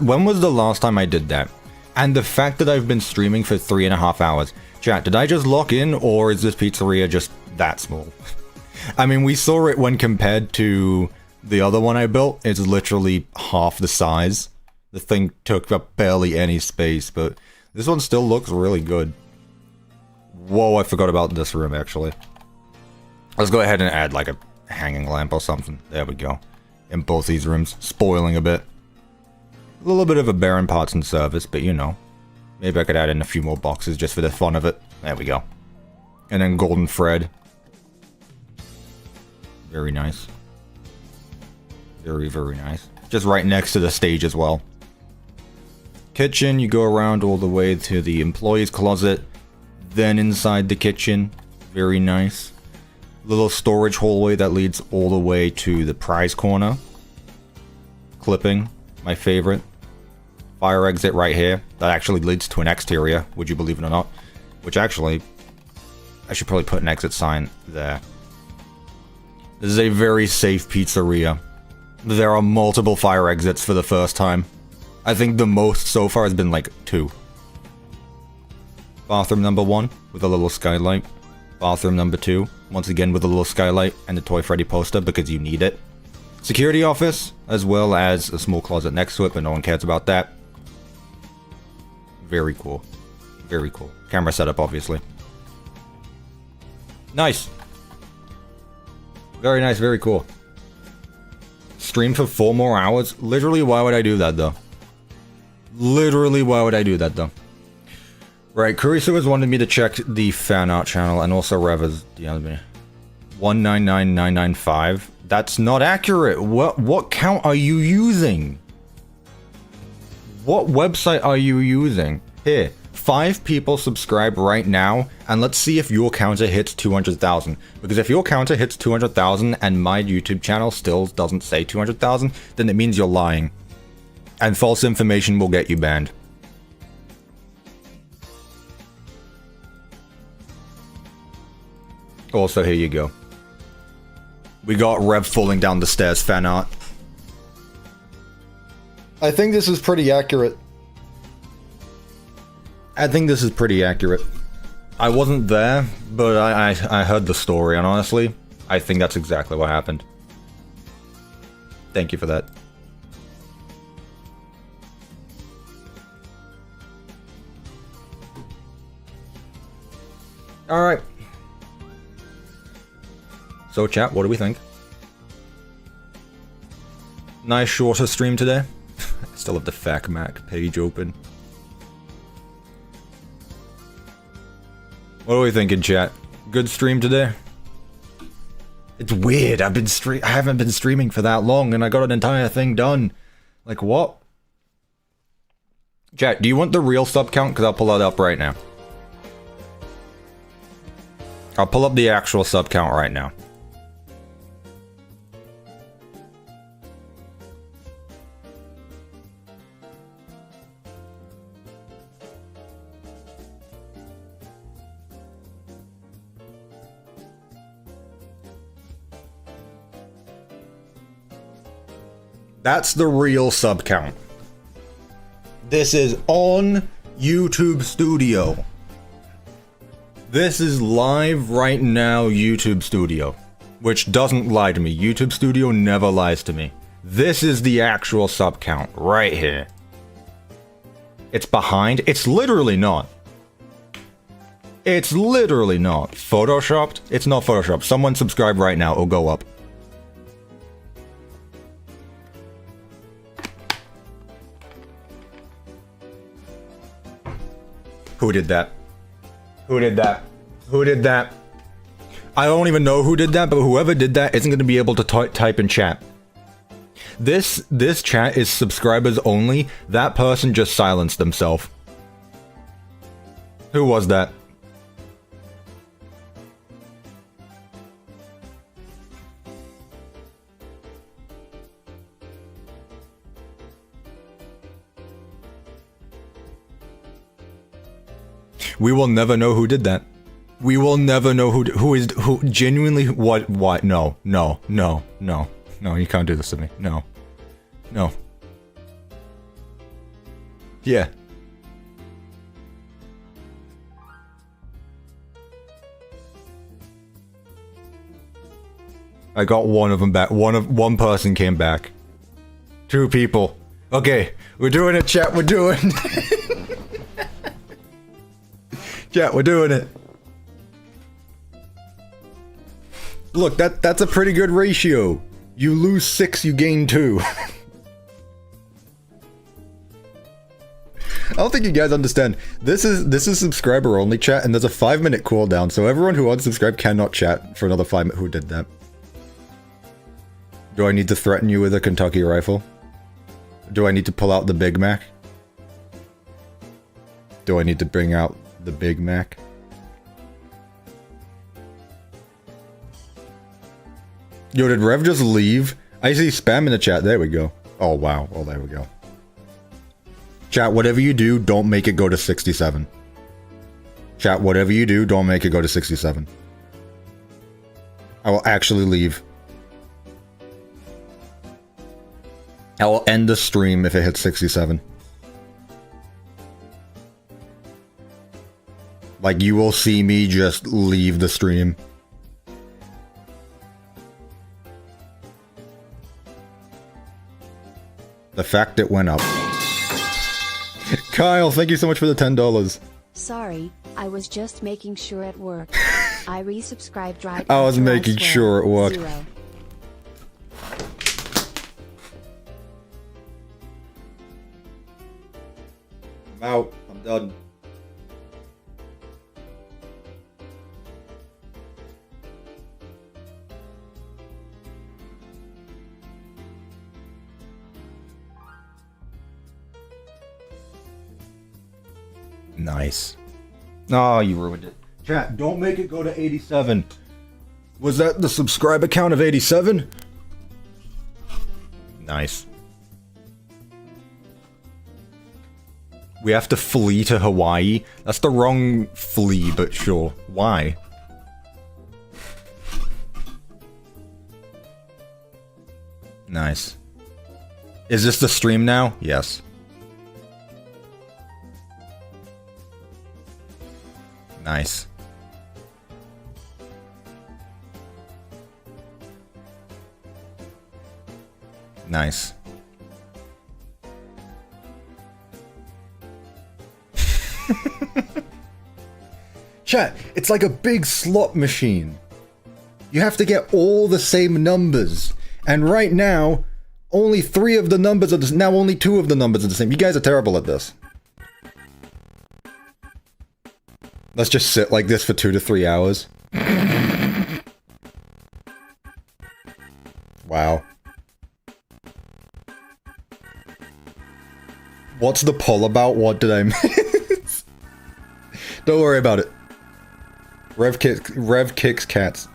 When was the last time I did that? And the fact that I've been streaming for 3.5 hours. Chat, did I just lock in, or is this pizzeria just that small? I mean, we saw it when compared to the other one I built. It's literally half the size. The thing took up barely any space, but this one still looks really good. Whoa, I forgot about this room, actually. Let's go ahead and add, like, a hanging lamp or something. There we go. In both these rooms. Spoiling a bit. A little bit of a barren parts and service, but you know. Maybe I could add in a few more boxes just for the fun of it. There we go. And then Golden Fred. Very nice. Very, very nice. Just right next to the stage as well. Kitchen, you go around all the way to the employee's closet, then inside the kitchen. Very nice. Little storage hallway that leads all the way to the prize corner. Clipping, my favorite. Fire exit right here. That actually leads to an exterior, would you believe it or not? Which actually, I should probably put an exit sign there. This is a very safe pizzeria. There are multiple fire exits for the first time. I think the most so far has been like 2. Bathroom number 1 with a little skylight. Bathroom number 2, once again with a little skylight and a Toy Freddy poster because you need it. Security office, as well as a small closet next to it, but no one cares about that. Very cool. Very cool. Camera setup, obviously. Nice. Very nice, very cool. Stream for 4 more hours? Literally, why would I do that, though? Literally, why would I do that, though? Right, Carissa has wanted me to check the fan art channel, and also Rev has DM'd me. 199995. That's not accurate. What count are you using? What website are you using? Here, 5 people subscribe right now, and let's see if your counter hits 200,000. Because if your counter hits 200,000 and my YouTube channel still doesn't say 200,000, then it means you're lying. And false information will get you banned. Also, here you go. We got Rev falling down the stairs fan art. I think this is pretty accurate. I think this is pretty accurate. I wasn't there, but I heard the story, and honestly, I think that's exactly what happened. Thank you for that. Alright. So chat, what do we think? Nice shorter stream today. I still have the FAQMAC page open. What are we thinking, chat? Good stream today? It's weird. I haven't been streaming for that long, and I got an entire thing done. Like, what? Chat, do you want the real sub count? Because I'll pull that up right now. I'll pull up the actual sub count right now. That's the real sub count. This is on YouTube Studio. This is live right now, YouTube Studio. Which doesn't lie to me. YouTube Studio never lies to me. This is the actual sub count right here. It's behind. It's literally not. It's literally not. Photoshopped? It's not Photoshopped. Someone subscribe right now. It'll go up. Who did that? Who did that? Who did that? I don't even know who did that, but whoever did that isn't going to be able to type in chat. This chat is subscribers only. That person just silenced themselves. Who was that? We will never know who did that. We will never know who genuinely what no, you can't do this to me. No. Yeah. I got one of them back. One person came back. 2 people. Okay, we're doing it, chat. We're doing chat, we're doing it. Look, that's a pretty good ratio. You lose 6, you gain 2. I don't think you guys understand. This is subscriber only chat, and there's a 5-minute cooldown, so everyone who unsubscribed cannot chat for another 5 minutes. Who did that? Do I need to threaten you with a Kentucky rifle? Do I need to pull out the Big Mac? Do I need to bring out the Big Mac? Yo, did Rev just leave? I see spam in the chat. There we go. Oh, wow. Oh, there we go. Chat, whatever you do, don't make it go to 67. Chat, whatever you do, don't make it go to 67. I will actually leave. I will end the stream if it hits 67. Like, you will see me just leave the stream. The fact it went up. Kyle, thank you so much for the $10.
Sorry, I was just making sure it worked. I resubscribed right
I was
after
making
swear.
sure it worked.
0.
I'm out. I'm done. Nice. Oh, you ruined it. Chat, don't make it go to 87. Was that the subscriber count of 87? Nice. We have to flee to Hawaii? That's the wrong flee, but sure. Why? Nice. Is this the stream now? Yes. Nice. Nice. Chat, it's like a big slot machine. You have to get all the same numbers. And right now, only 3 of the numbers are the same. Now only 2 of the numbers are the same. You guys are terrible at this. Let's just sit like this for 2 to 3 hours. Wow. What's the poll about? What did I miss? Don't worry about it. Rev kicks cats.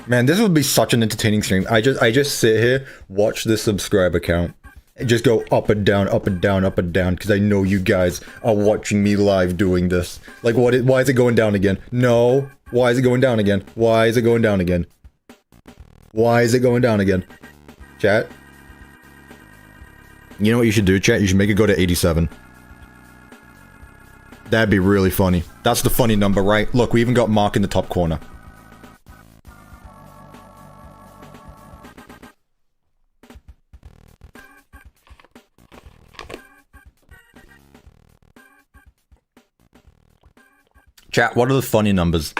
Man, this would be such an entertaining stream. I just sit here, watch the subscriber count, and just go up and down, up and down, up and down, because I know you guys are watching me live doing this. Like, why is it going down again? No. Why is it going down again? Why is it going down again? Why is it going down again? Chat? You know what you should do, chat? You should make it go to 87. That'd be really funny. That's the funny number, right? Look, we even got Mark in the top corner. Chat, what are the funny numbers?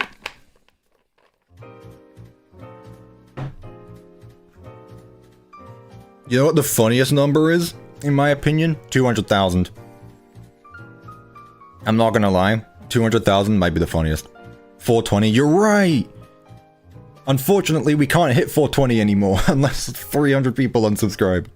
You know what the funniest number is, in my opinion? 200,000. I'm not gonna lie, 200,000 might be the funniest. 420, you're right! Unfortunately, we can't hit 420 anymore, unless 300 people unsubscribe.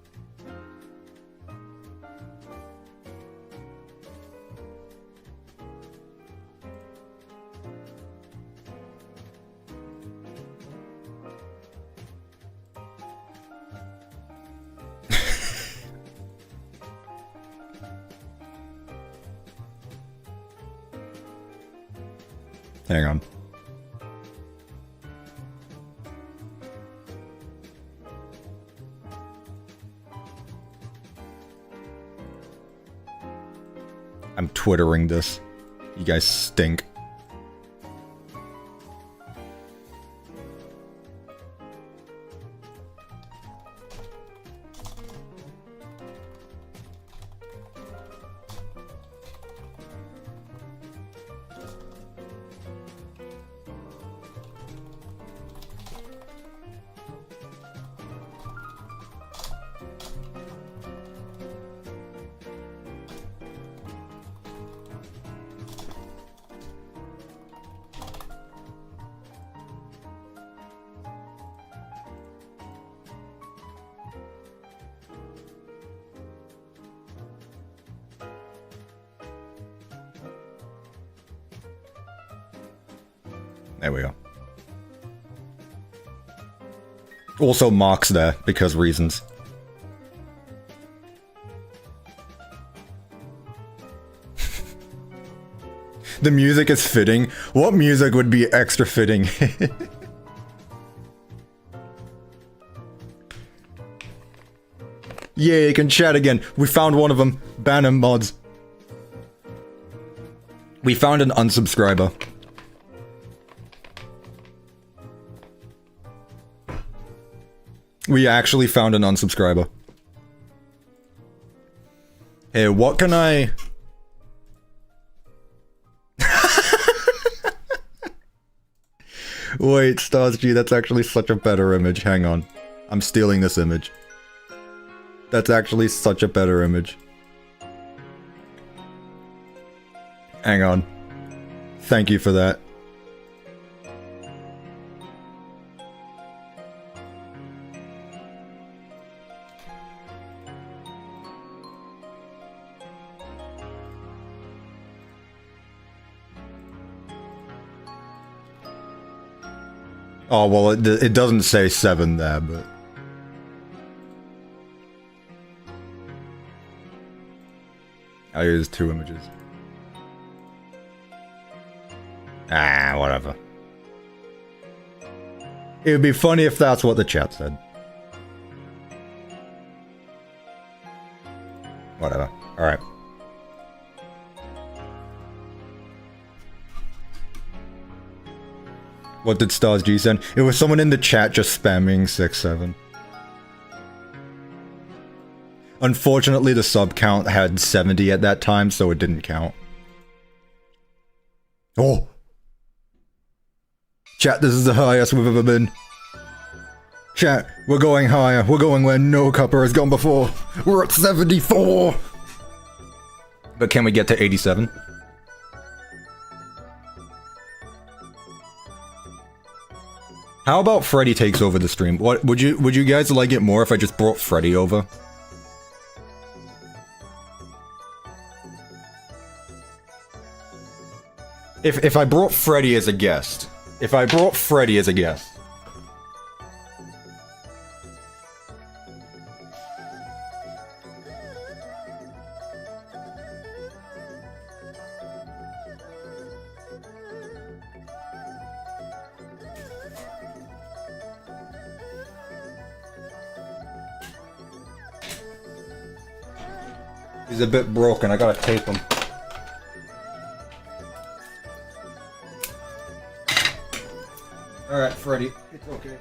Hang on. I'm twittering this. You guys stink. There we go. Also, Mark's there, because reasons. The music is fitting. What music would be extra fitting? Yeah, you can chat again. We found one of them. Ban him, mods. We found an unsubscriber. We actually found an unsubscriber. Hey, what can I... Wait, Stars G, that's actually such a better image. Hang on. I'm stealing this image. That's actually such a better image. Hang on. Thank you for that. Oh, well, it doesn't say 7 there, but... I use 2 images. Ah, whatever. It would be funny if that's what the chat said. Whatever. Alright. What did Stars G send? It was someone in the chat just spamming 6-7. Unfortunately, the sub count had 70 at that time, so it didn't count. Oh! Chat, this is the highest we've ever been. Chat, we're going higher. We're going where no cuppa has gone before. We're at 74! But can we get to 87? How about Freddy takes over the stream? What would you guys like it more if I just brought Freddy over? If I brought Freddy as a guest. If I brought Freddy as a guest. He's a bit broken, I gotta tape him. Alright, Freddy, it's okay.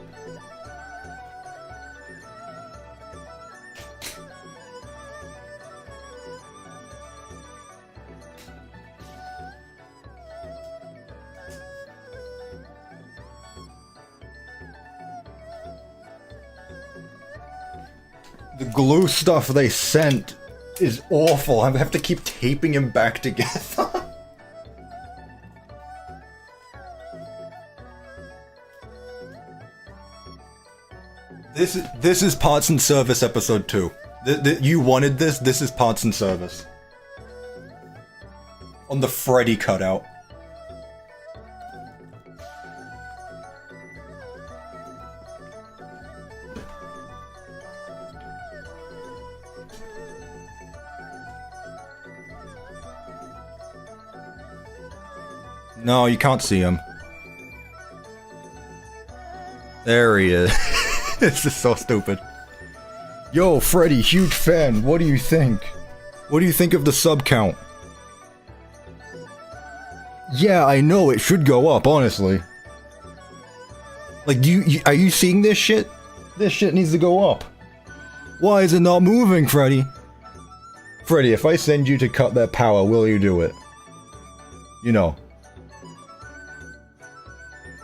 The glue stuff they sent is awful. I have to keep taping him back together. This is Parts and Service episode 2. You wanted this? This is Parts and Service. On the Freddy cutout. No, you can't see him. There he is. This is so stupid. Yo, Freddy, huge fan. What do you think? What do you think of the sub count? Yeah, I know, it should go up, honestly. Like, are you seeing this shit? This shit needs to go up. Why is it not moving, Freddy? Freddy, if I send you to cut that power, will you do it? You know.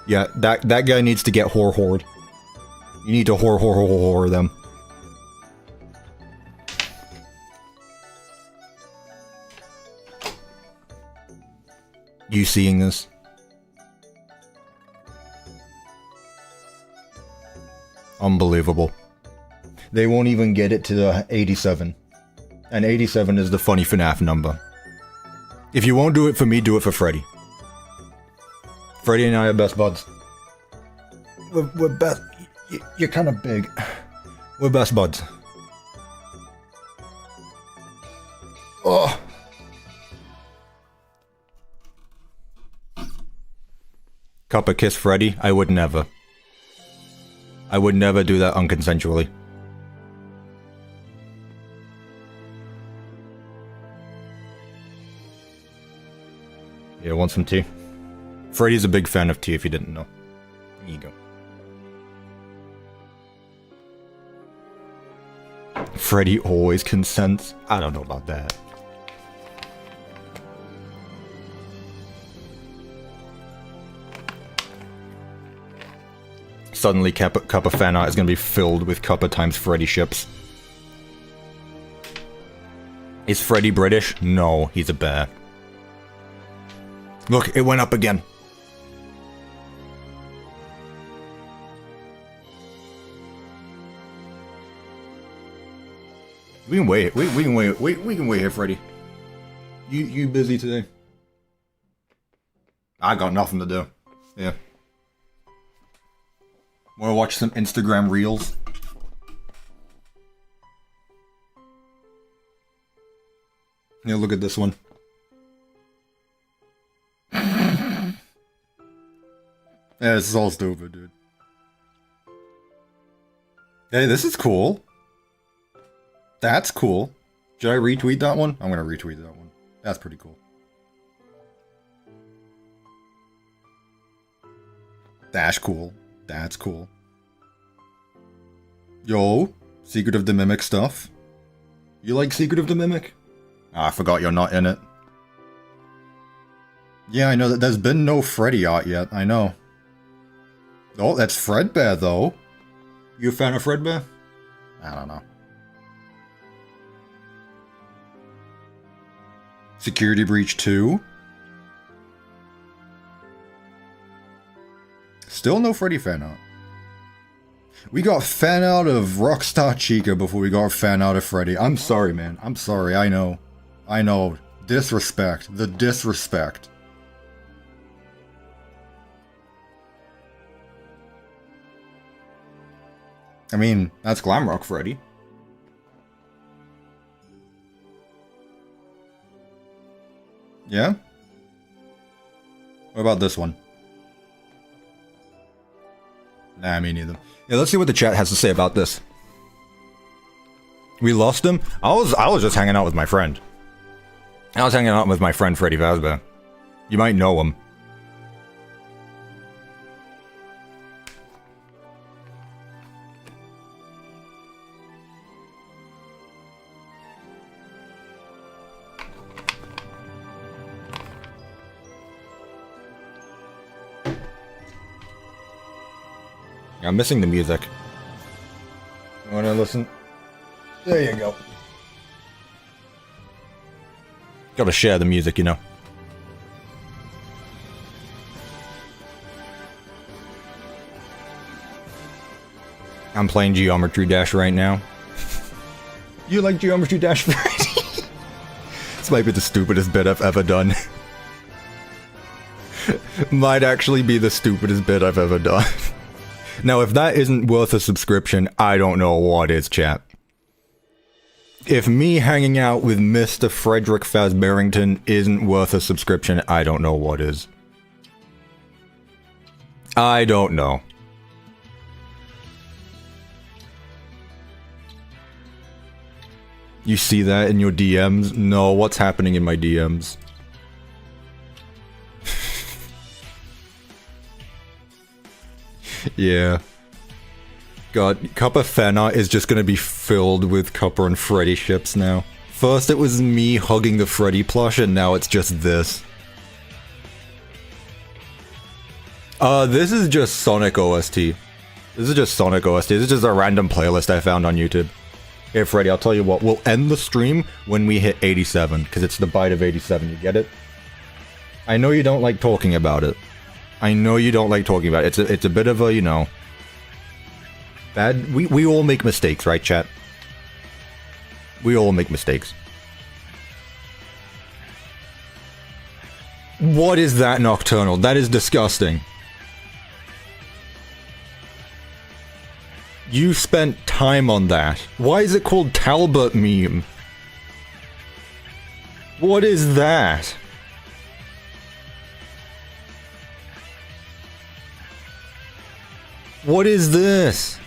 Yeah, that guy needs to get whore-whored. You need to whore them. You seeing this? Unbelievable. They won't even get it to the 87. And 87 is the funny FNAF number. If you won't do it for me, do it for Freddy. Freddy and I are best buds. We're best... You're kind of big. We're best buds. Oh! Cuppa kiss Freddy? I would never. I would never do that unconsensually. Yeah, want some tea? Freddy's a big fan of tea if you didn't know. Here you go. Freddy always consents? I don't know about that. Suddenly Cuppa fan art is going to be filled with Cuppa times Freddy ships. Is Freddy British? No, he's a bear. Look, it went up again. We can wait. We can wait. We can wait here, Freddy. You busy today? I got nothing to do. Yeah. Wanna watch some Instagram reels? Yeah, look at this one. Yeah, this is all stupid, dude. Hey, this is cool. That's cool. Should I retweet that one? I'm gonna retweet that one. That's pretty cool. That's cool. That's cool. Yo, Secret of the Mimic stuff. You like Secret of the Mimic? Ah, I forgot you're not in it. Yeah, I know that there's been no Freddy art yet, I know. Oh, that's Fredbear, though. You a fan of Fredbear? I don't know. Security Breach 2? Still no Freddy fan art. We got fan out of Rockstar Chica before we got fan out of Freddy. I'm sorry, man. I'm sorry, I know. I know. Disrespect. The disrespect. I mean, that's Glamrock Freddy. Yeah? What about this one? Nah, me neither. Yeah, let's see what the chat has to say about this. We lost him? I was just hanging out with my friend. I was hanging out with my friend Freddy Fazbear. You might know him. I'm missing the music. You wanna listen? There you go. Gotta share the music, you know. I'm playing Geometry Dash right now. You like Geometry Dash, Freddy? This might be the stupidest bit I've ever done. Might actually be the stupidest bit I've ever done. Now, if that isn't worth a subscription, I don't know what is, chat. If me hanging out with Mr. Frederick Fazbearington isn't worth a subscription, I don't know what is. I don't know. You see that in your DMs? No, what's happening in my DMs? Yeah. God, Cuppa fanart is just gonna be filled with Cuppa and Freddy ships now. First it was me hugging the Freddy plush, and now it's just this. This is just Sonic OST. This is just Sonic OST. This is just a random playlist I found on YouTube. Hey Freddy, I'll tell you what, we'll end the stream when we hit 87, because it's the bite of 87, you get it? I know you don't like talking about it. I know you don't like talking about it. It's a bit of a, you know... Bad... We all make mistakes, right, chat? We all make mistakes. What is that, Nocturnal? That is disgusting. You spent time on that. Why is it called Talbot meme? What is that? What is this?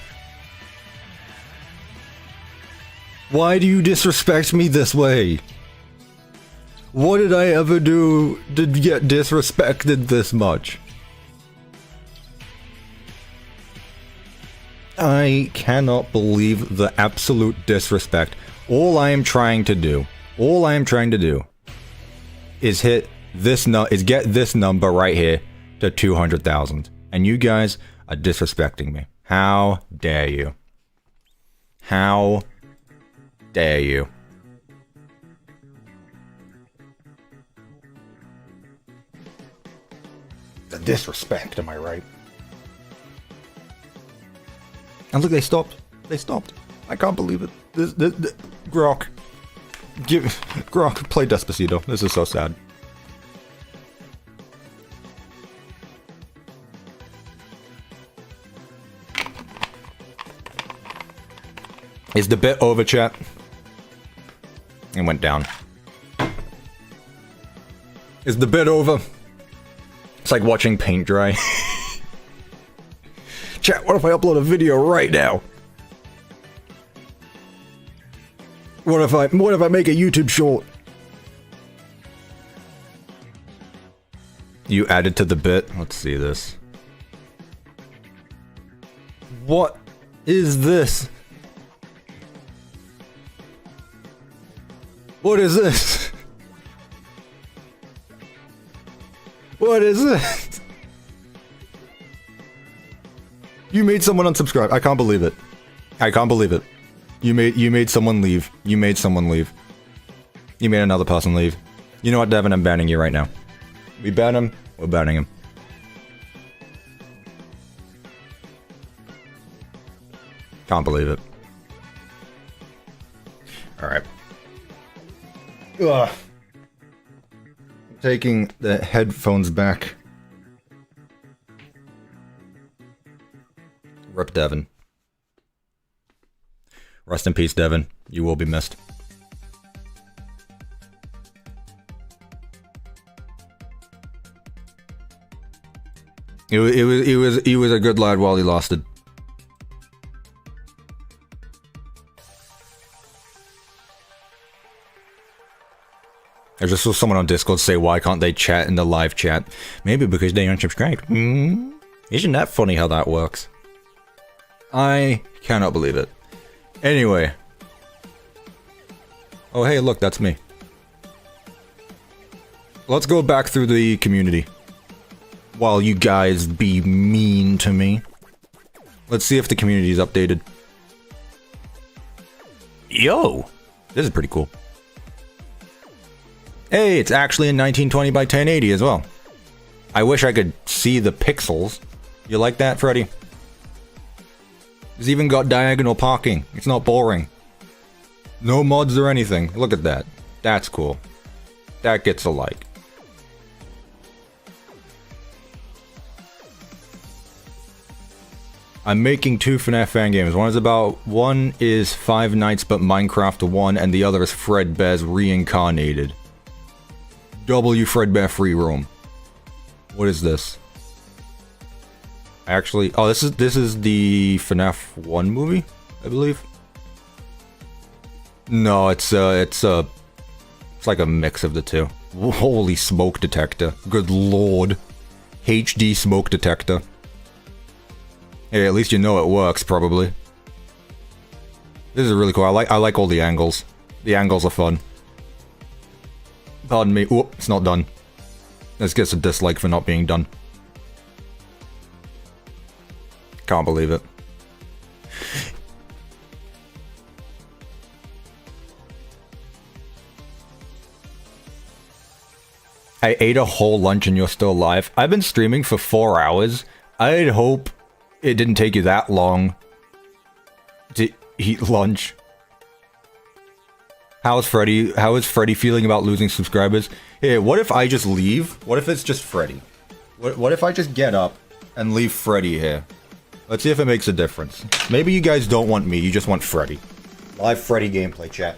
Why do you disrespect me this way? What did I ever do to get disrespected this much? I cannot believe the absolute disrespect. All I am trying to do is hit this get this number right here to 200,000. And you guys are disrespecting me. How dare you? How dare you? The disrespect, am I right? And look, they stopped. They stopped. I can't believe it. This Grok. Grok, play Despacito. This is so sad. Is the bit over, chat? It went down. Is the bit over? It's like watching paint dry. Chat, what if I upload a video right now? What if I make a YouTube short? You added to the bit? Let's see this. What is this? What is this? What is this? You made someone unsubscribe. I can't believe it. I can't believe it. You made someone leave. You made someone leave. You made another person leave. You know what, Devin? I'm banning you right now. We ban him. We're banning him. Can't believe it. Alright. Ugh. Taking the headphones back. Rip Devin. Rest in peace, Devin. You will be missed. He was a good lad while he lasted. I just saw someone on Discord say, why can't they chat in the live chat? Maybe because they unsubscribed. Isn't that funny how that works? I cannot believe it. Anyway. Oh, hey, look, that's me. Let's go back through the community. While you guys be mean to me. Let's see if the community is updated. Yo! This is pretty cool. Hey, it's actually in 1920 by 1080 as well. I wish I could see the pixels. You like that, Freddy? It's even got diagonal parking. It's not boring. No mods or anything. Look at that. That's cool. That gets a like. I'm making 2 FNAF fan games. One is Five Nights but Minecraft 1, and the other is Fredbear's Reincarnated. W Fredbear Free Roam. What is this? Actually, oh, this is the FNAF 1 movie, I believe. No, it's like a mix of the two. Holy smoke detector. Good lord. HD smoke detector. Hey, at least you know it works, probably. This is really cool. I like all the angles. The angles are fun. Pardon me. Oh, it's not done. This gets a dislike for not being done. Can't believe it. I ate a whole lunch and you're still alive. I've been streaming for 4 hours. I'd hope it didn't take you that long to eat lunch. How is Freddy feeling about losing subscribers? Hey, what if I just leave? What if it's just Freddy? What if I just get up and leave Freddy here? Let's see if it makes a difference. Maybe you guys don't want me, you just want Freddy. Live Freddy gameplay, chat.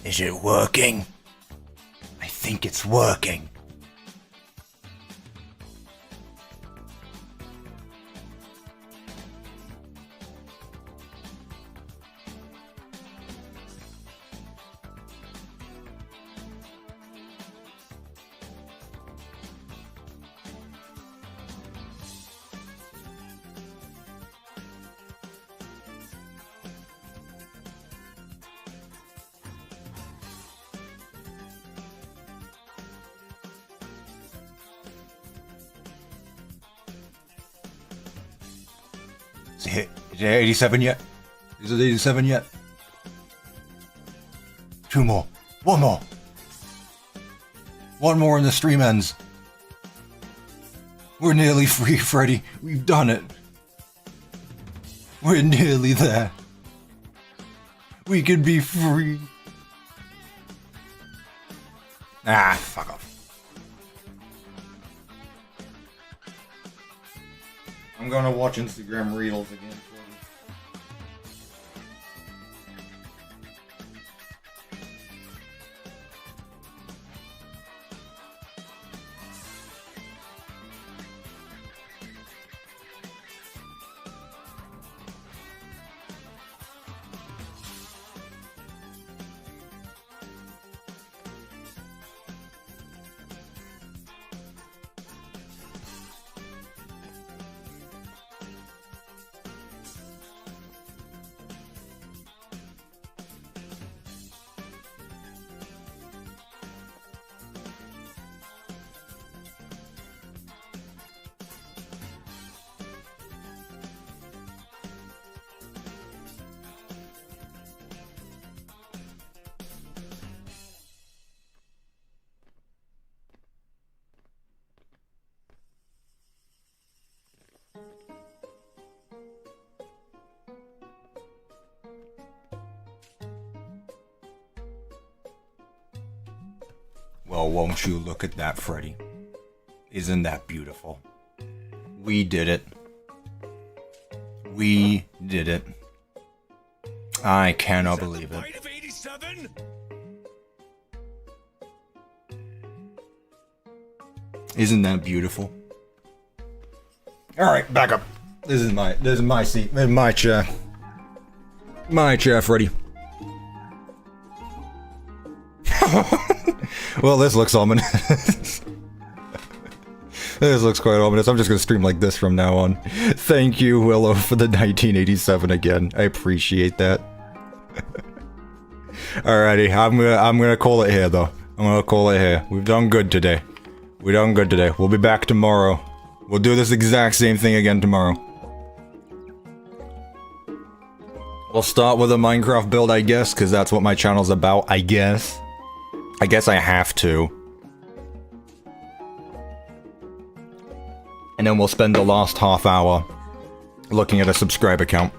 Is it working? I think it's working. Is it 87 yet? Is it 87 yet? 2 more. 1 more. 1 more and the stream ends. We're nearly free, Freddy. We've done it. We're nearly there. We could be free. Ah, fuck off. I'm gonna watch Instagram Reels again. Well, won't you look at that, Freddy? Isn't that beautiful? We did it. We did it. I cannot believe it.
Bite of 87?
Isn't that beautiful? All right, back up. This is my seat. This is my chair. My chair, Freddy. Well, this looks ominous. This looks quite ominous. I'm just gonna stream like this from now on. Thank you, Willow, for the 1987 again. I appreciate that. Alrighty, I'm gonna call it here though. I'm gonna call it here. We've done good today. We've done good today. We'll be back tomorrow. We'll do this exact same thing again tomorrow. We'll start with a Minecraft build, I guess, because that's what my channel's about, I guess. I guess I have to. And then we'll spend the last half hour looking at a subscriber count.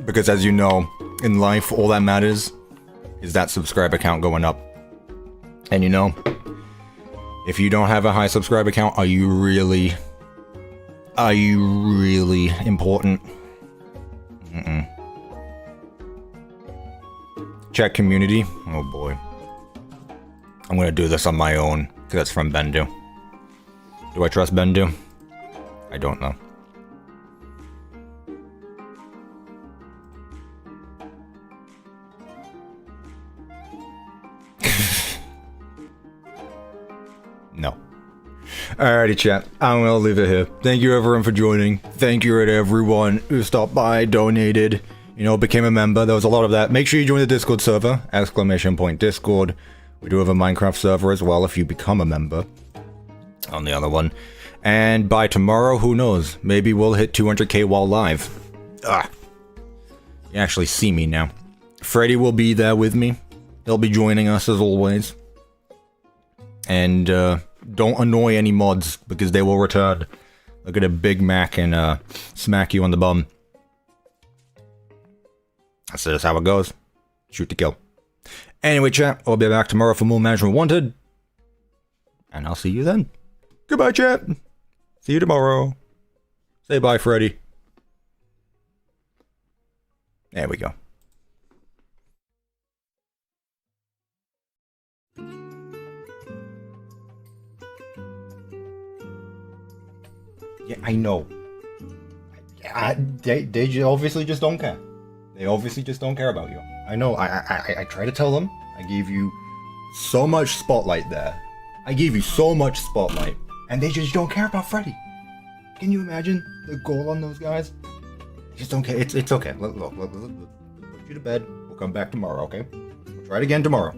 Because as you know, in life, all that matters is that subscriber count going up. And you know, if you don't have a high subscriber count, are you really important? Mm-mm. Check community. Oh boy. I'm gonna do this on my own, because that's from Bendu. Do I trust Bendu? I don't know. No. Alrighty, chat. I'm gonna leave it here. Thank you everyone for joining. Thank you to everyone who stopped by, donated, you know, became a member. There was a lot of that. Make sure you join the Discord server. !Discord. We do have a Minecraft server as well if you become a member on the other one. And by tomorrow, who knows? Maybe we'll hit 200k while live. Ah. You actually see me now. Freddy will be there with me. He'll be joining us as always. And don't annoy any mods because they will return. Look at a Big Mac and smack you on the bum. That's just how it goes. Shoot to kill. Anyway, chat, I'll be back tomorrow for more Management Wanted. And I'll see you then. Goodbye, chat. See you tomorrow. Say bye, Freddy. There we go. Yeah, I know. They obviously just don't care. They obviously just don't care about you. I know. I try to tell them. I gave you so much spotlight there. I gave you so much spotlight, and they just don't care about Freddy. Can you imagine the goal on those guys? They just don't care. It's okay. Look, put you to bed. We'll come back tomorrow, okay? We'll try it again tomorrow.